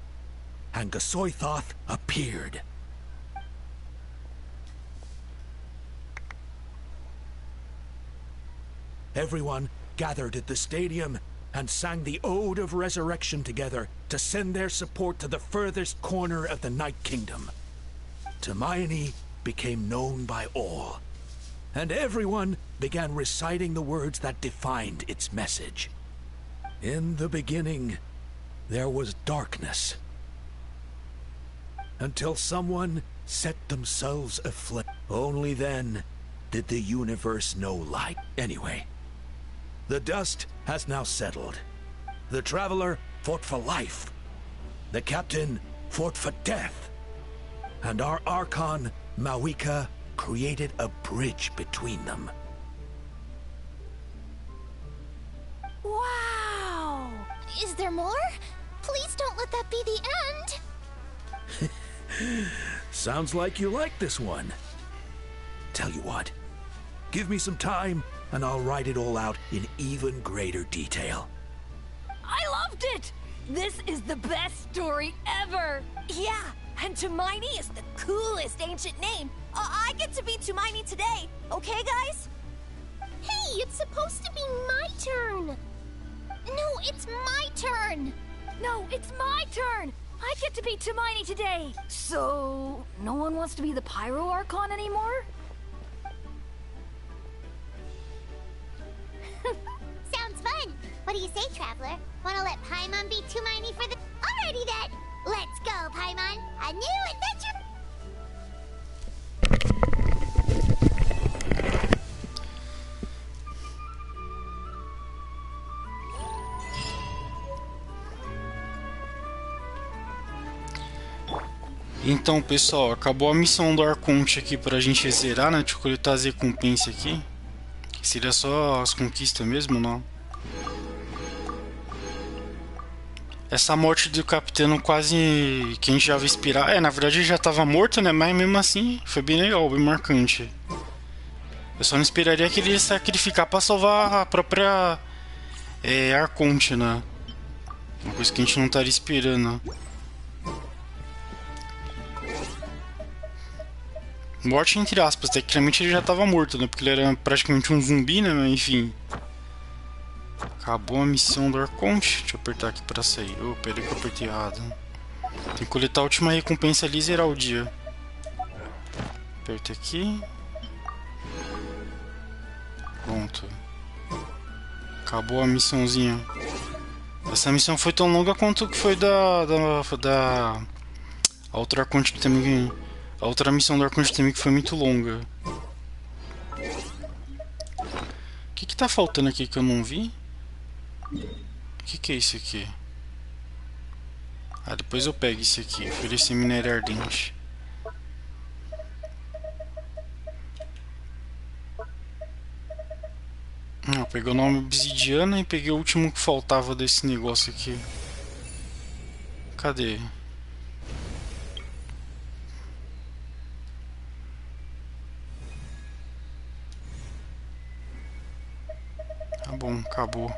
and Gasoithoth appeared. Everyone gathered at the stadium and sang the Ode of Resurrection together to send their support to the furthest corner of the Night Kingdom. Hermione became known by all, and everyone began reciting the words that defined its message. In the beginning, there was darkness, until someone set themselves aflame. Only then did the universe know light. Anyway, the dust has now settled. The Traveler fought for life. The Captain fought for death. And our Archon, Mawika, created a bridge between them.
Wow! Is there more? Please don't let that be the end!
Sounds like you like this one. Tell you what, give me some time and I'll write it all out in even greater detail.
I loved it! This is the best story ever! Yeah, and Tumaini is the coolest ancient name. I get to be Tumaini today, okay guys?
Hey, it's supposed to be my turn! No, it's my turn!
No, it's my turn! I get to be Tumaini today! So, no one wants to be the Pyro Archon anymore?
Sounds fun! What do you say, Traveler? Wanna let Paimon be Tumaini for the... Alrighty then! Let's go, Paimon! A new adventure!
Então, pessoal, acabou a missão do Arconte aqui pra gente zerar, né? Deixa eu coletar as recompensas aqui. Seria só as conquistas mesmo, não? Essa morte do capitão quase que a gente já vai esperar. É, na verdade ele já tava morto, né? Mas mesmo assim foi bem legal, bem marcante. Eu só não esperaria que ele ia sacrificar pra salvar a própria Arconte, né? Uma coisa que a gente não estaria esperando. Morte entre aspas, tecnicamente ele já estava morto, né? Porque ele era praticamente um zumbi, né? Mas enfim. Acabou a missão do Arconte. Deixa eu apertar aqui pra sair. Oh, peraí que eu apertei errado. Tem que coletar a última recompensa ali e zerar o dia. Aperta aqui. Pronto. Acabou a missãozinha. Essa missão foi tão longa quanto que foi da a outra Arconte que também... A outra missão do Arconte também que foi muito longa. O que tá faltando aqui que eu não vi? O que é isso aqui? Ah, depois eu pego isso aqui. Oferecer minério ardente. Ah, peguei o nome obsidiana e peguei o último que faltava desse negócio aqui. Cadê? Tá bom. Acabou.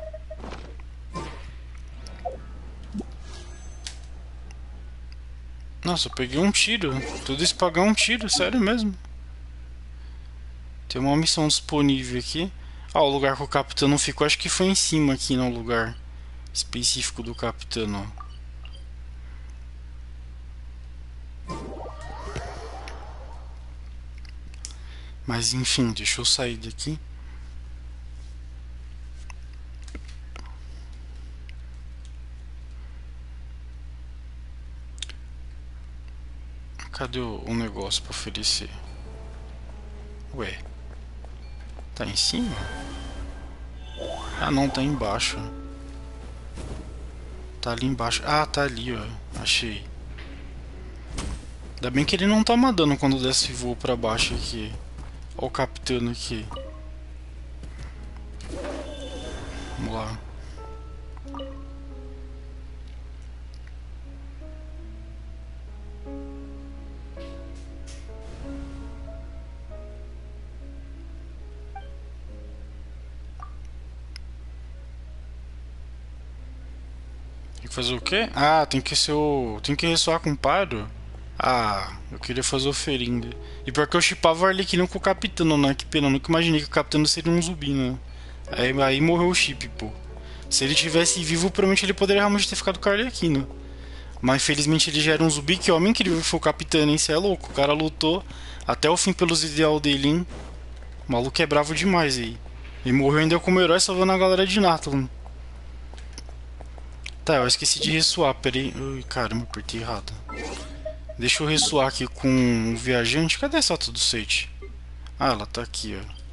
Nossa, eu peguei um tiro. Tudo isso pra pagar um tiro, sério mesmo. Tem uma missão disponível aqui. Ah, o lugar que o capitão não ficou, acho que foi em cima aqui, no lugar específico do capitão, ó. Mas enfim, deixa eu sair daqui. Cadê o negócio pra oferecer? Ué, tá em cima? Ah não, tá embaixo. Tá ali embaixo. Ah, tá ali, ó. Achei. Ainda bem que ele não tá mandando quando desce voo pra baixo aqui. Ó o capitão aqui. Vamos lá. Tem que fazer o quê? Ah, tem que ser o... Tem que ressoar com o paro? Ah, eu queria fazer oferenda. E pior que eu chipava o Arlequino com o capitão, né? Que pena, eu nunca imaginei que o capitão seria um zumbi, né? Aí morreu o chip, pô. Se ele tivesse vivo, provavelmente ele poderia realmente ter ficado com o Arlequino. Mas infelizmente ele já era um zumbi. Que homem incrível que foi o capitão, hein? Cê é louco. O cara lutou até o fim pelos ideais dele, hein? O maluco é bravo demais aí. E morreu ainda como herói salvando a galera de Natlan. Tá, eu esqueci de ressoar, peraí. Ui, caramba, apertei errado. Deixa eu ressoar aqui com o viajante. Cadê essa do site? Ah, ela tá aqui, ó.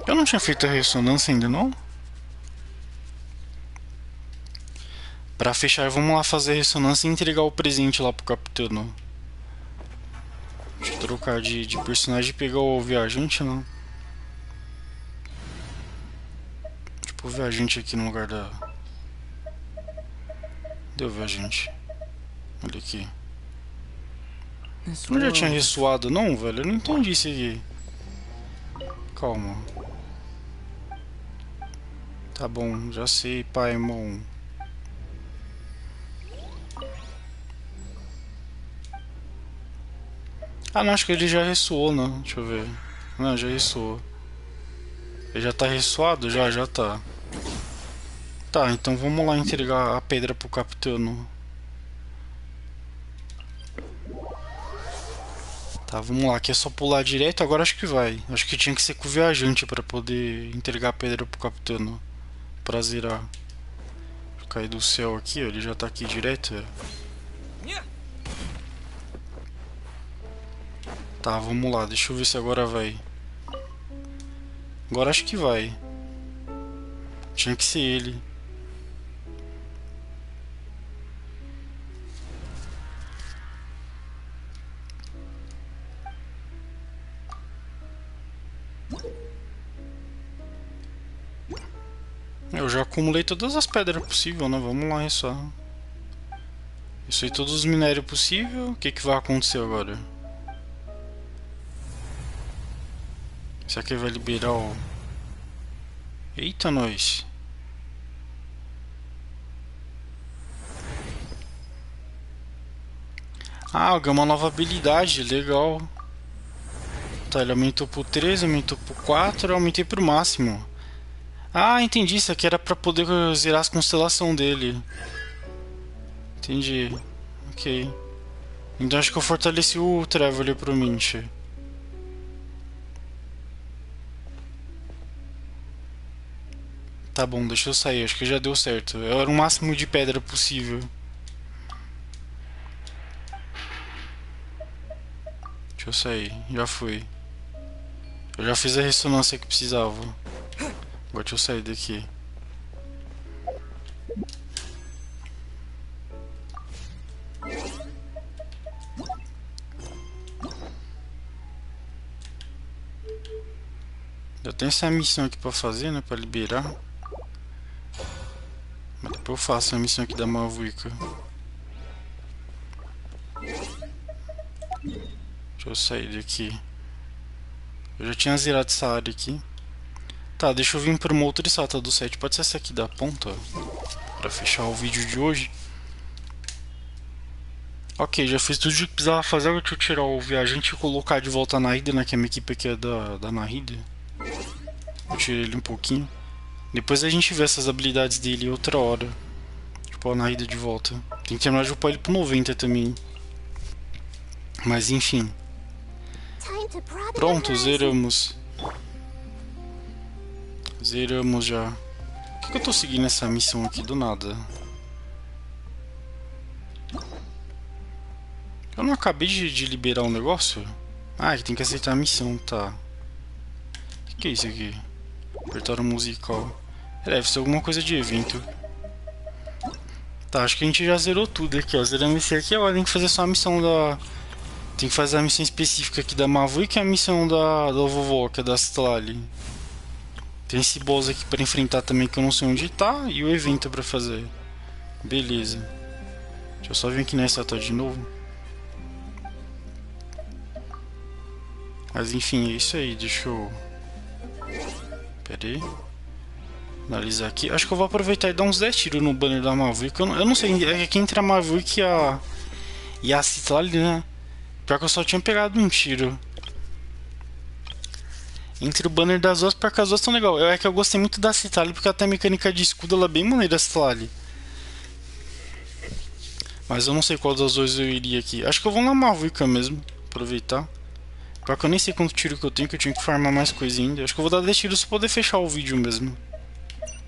Eu não tinha feito a ressonância ainda, não? Pra fechar, vamos lá fazer a ressonância e entregar o presente lá pro capitão. Deixa eu trocar de personagem e pegar o viajante, não. Tipo, o viajante aqui no lugar da... Deu viajante. Olha aqui. Eu já tinha ressoado, não, velho? Eu não entendi isso aqui. Calma. Tá bom, já sei, pai, irmão. Ah, não, acho que ele já ressoou, não. Deixa eu ver. Não, já ressoou. Ele já tá ressoado? Já tá. Tá, então vamos lá entregar a pedra pro capitão. Tá, vamos lá, aqui é só pular direto, agora acho que vai. Acho que tinha que ser com o viajante pra poder entregar a pedra pro capitão. Pra zerar. Deixa eu cair do céu aqui, ó, ele já tá aqui direto. Tá, vamos lá, deixa eu ver se agora vai. Agora acho que vai. Tinha que ser ele. Eu já acumulei todas as pedras possíveis, né? Vamos lá, só. Isso aí, todos os minérios possíveis. O que vai acontecer agora? Será que ele vai liberar o... Eita, nós. Ah, ganhou uma nova habilidade, legal. Tá, ele aumentou pro 3, aumentou pro 4, aumentei pro máximo. Ah, entendi, isso aqui era pra poder zerar as constelações dele. Entendi. Ok. Então acho que eu fortaleci o Traveler pro Mint. Tá bom, deixa eu sair, acho que já deu certo. Era o máximo de pedra possível. Deixa eu sair, já fui. Eu já fiz a ressonância que precisava. Agora deixa eu sair daqui. Eu tenho essa missão aqui pra fazer, né? Pra liberar. Mas depois eu faço a missão aqui da Mavuica. Deixa eu sair daqui. Eu já tinha zerado essa área aqui. Tá, deixa eu vir pra uma outra estátua do set. Pode ser essa aqui da ponta, pra fechar o vídeo de hoje. Ok, já fiz tudo o que precisava fazer. Agora deixa eu tirar o viajante e colocar de volta na Nahida, né? Que a minha equipe aqui é da Nahida. Eu tirei ele um pouquinho. Depois a gente vê essas habilidades dele outra hora. Tipo, a Nahida de volta. Tem que terminar de upar ele pro 90 também. Mas enfim. Pronto, zeramos. Zeramos já. Por que eu tô seguindo essa missão aqui do nada? Eu não acabei de liberar um negócio? Ah, que tem que aceitar a missão, tá. O que é isso aqui? Apertar o musical. Deve ser alguma coisa de evento. Tá, acho que a gente já zerou tudo aqui, ó. Zeramos esse aqui, ó. Tem que fazer só a missão da... Tem que fazer a missão específica aqui da Mavu e que é a missão da vovó, que é da Citlali. Tem esse boss aqui pra enfrentar também que eu não sei onde tá. E o evento pra fazer. Beleza. Deixa eu só vir aqui na estátua de novo. Mas enfim, é isso aí. Deixa eu... Pera aí. Analisar aqui. Acho que eu vou aproveitar e dar uns 10 tiros no banner da Maverick. Eu não sei, é que entre a Maverick e a Citlali, né? Pior que eu só tinha pegado um tiro. Entre o banner das duas, porque as duas estão legal. É que eu gostei muito da Citlali, porque até a mecânica de escudo ela é bem maneira, a Citlali. Mas eu não sei qual das duas eu iria aqui. Acho que eu vou na Maverick mesmo. Aproveitar. Pior que eu nem sei quanto tiro que eu tenho, que eu tinha que farmar mais coisa ainda. Acho que eu vou dar 10 tiros pra poder fechar o vídeo mesmo.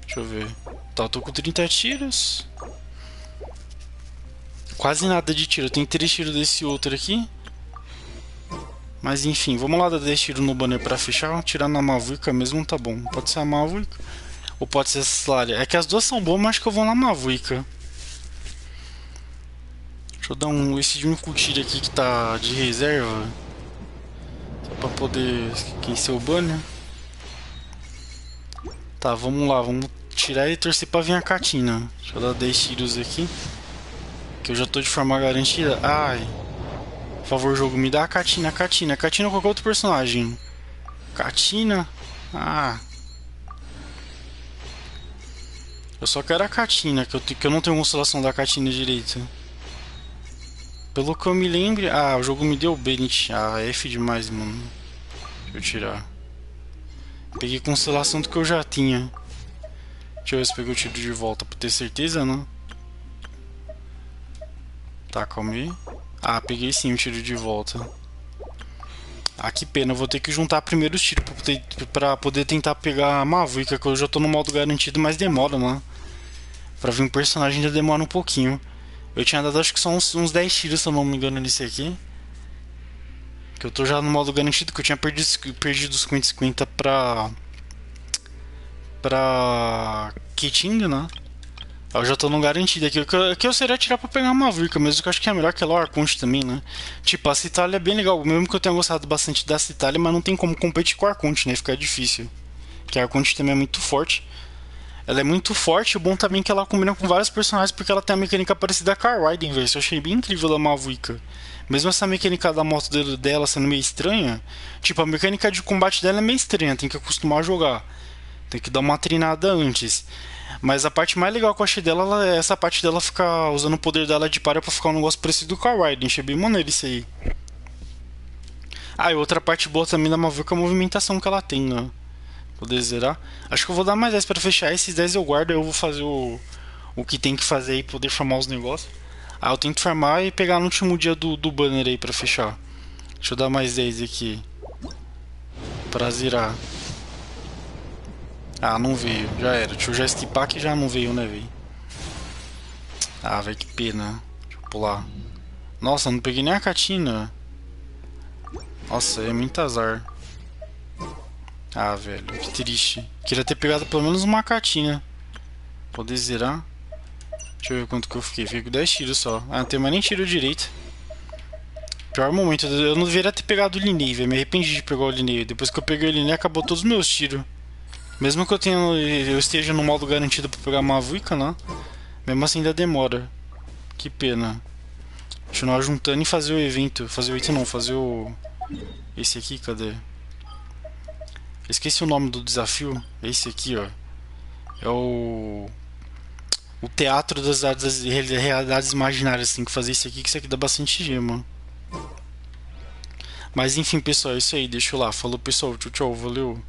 Deixa eu ver. Tá, eu tô com 30 tiros. Quase nada de tiro. Eu tenho 3 tiros desse outro aqui. Mas enfim, vamos lá dar 10 tiros no banner pra fechar. Tirar na Maverick mesmo, tá bom. Pode ser a Maverick ou pode ser a Citlali. É que as duas são boas, mas acho que eu vou na Maverick. Deixa eu dar esse de um tiro aqui que tá de reserva. Só pra poder vencer o banner. Tá, vamos lá. Vamos tirar e torcer pra vir a Catina. Deixa eu dar 10 tiros aqui. Que eu já tô de forma garantida. Ai. Por favor, jogo, me dá a Catina, Catina ou qualquer outro personagem. Catina? Ah. Eu só quero a Catina, que eu não tenho constelação da Catina direito. Pelo que eu me lembro... Ah, o jogo me deu Bennett. Ah, F demais, mano. Deixa eu tirar. Peguei constelação do que eu já tinha. Deixa eu ver se peguei o tiro de volta, pra ter certeza, não? Tá, calma aí. Ah, peguei sim o tiro de volta. Ah, que pena. Eu vou ter que juntar primeiro os tiros pra poder tentar pegar a Maverick, que eu já tô no modo garantido, mas demora, né? Pra vir um personagem ainda demora um pouquinho. Eu tinha dado acho que só uns 10 tiros, se eu não me engano, nesse aqui. Que eu tô já no modo garantido, que eu tinha perdido os 50 pra Kiting, né? Eu já tô no garantido aqui. O que eu seria tirar pra pegar uma Maverick, mesmo que eu acho que é melhor que ela, o Arconte também, né? Tipo, a Citlali é bem legal, mesmo que eu tenha gostado bastante da Citlali, mas não tem como competir com o Arconte, né? Fica difícil. Porque a Arconte também é muito forte. Ela é muito forte, o bom também é que ela combina com vários personagens, porque ela tem a mecânica parecida com a Raiden, velho. Isso eu achei bem incrível a Maverick. Mesmo essa mecânica da moto dela sendo meio estranha, tipo, a mecânica de combate dela é meio estranha, tem que acostumar a jogar. Tem que dar uma treinada antes. Mas a parte mais legal que eu achei dela é essa parte dela ficar usando o poder dela de para pra ficar um negócio parecido com a Raiden. Achei bem maneiro isso aí. Ah, e outra parte boa também da Maverick é a movimentação que ela tem, né? Poder zerar. Acho que eu vou dar mais 10 pra fechar. Esses 10 eu guardo, eu vou fazer o que tem que fazer aí, poder farmar os negócios. Ah, eu tento farmar e pegar no último dia do banner aí pra fechar. Deixa eu dar mais 10 aqui. Pra zerar. Ah, não veio, já era. Deixa eu já skipar que já não veio, né, velho? Ah, velho, que pena. Deixa eu pular. Nossa, não peguei nem a Catina. Nossa, é muito azar. Ah, velho, que triste. Queria ter pegado pelo menos uma Catina. Poder zerar. Deixa eu ver quanto que eu fiquei. Fiquei com 10 tiros só. Ah, não tem mais nem tiro direito. Pior momento. Eu não deveria ter pegado o Linnei, velho. Me arrependi de pegar o Linnei. Depois que eu peguei o Linnei, acabou todos os meus tiros. Mesmo que eu esteja no modo garantido pra pegar uma Maverick, né? Mesmo assim ainda demora. Que pena. Continuar juntando e fazer o evento. Fazer o evento não, fazer o... Esse aqui, cadê? Esqueci o nome do desafio. Esse aqui, ó. É o teatro das realidades imaginárias. Tem que fazer isso aqui, que isso aqui dá bastante gema. Mas enfim, pessoal, é isso aí. Deixa eu lá. Falou, pessoal. Tchau, tchau. Valeu.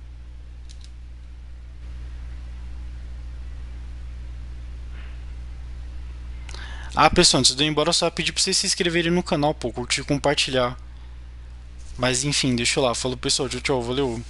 Ah, pessoal, antes de eu ir embora, eu só pedir pra vocês se inscreverem no canal, pô. Curtir e compartilhar. Mas enfim, deixa eu lá. Falou, pessoal. Tchau, tchau. Valeu.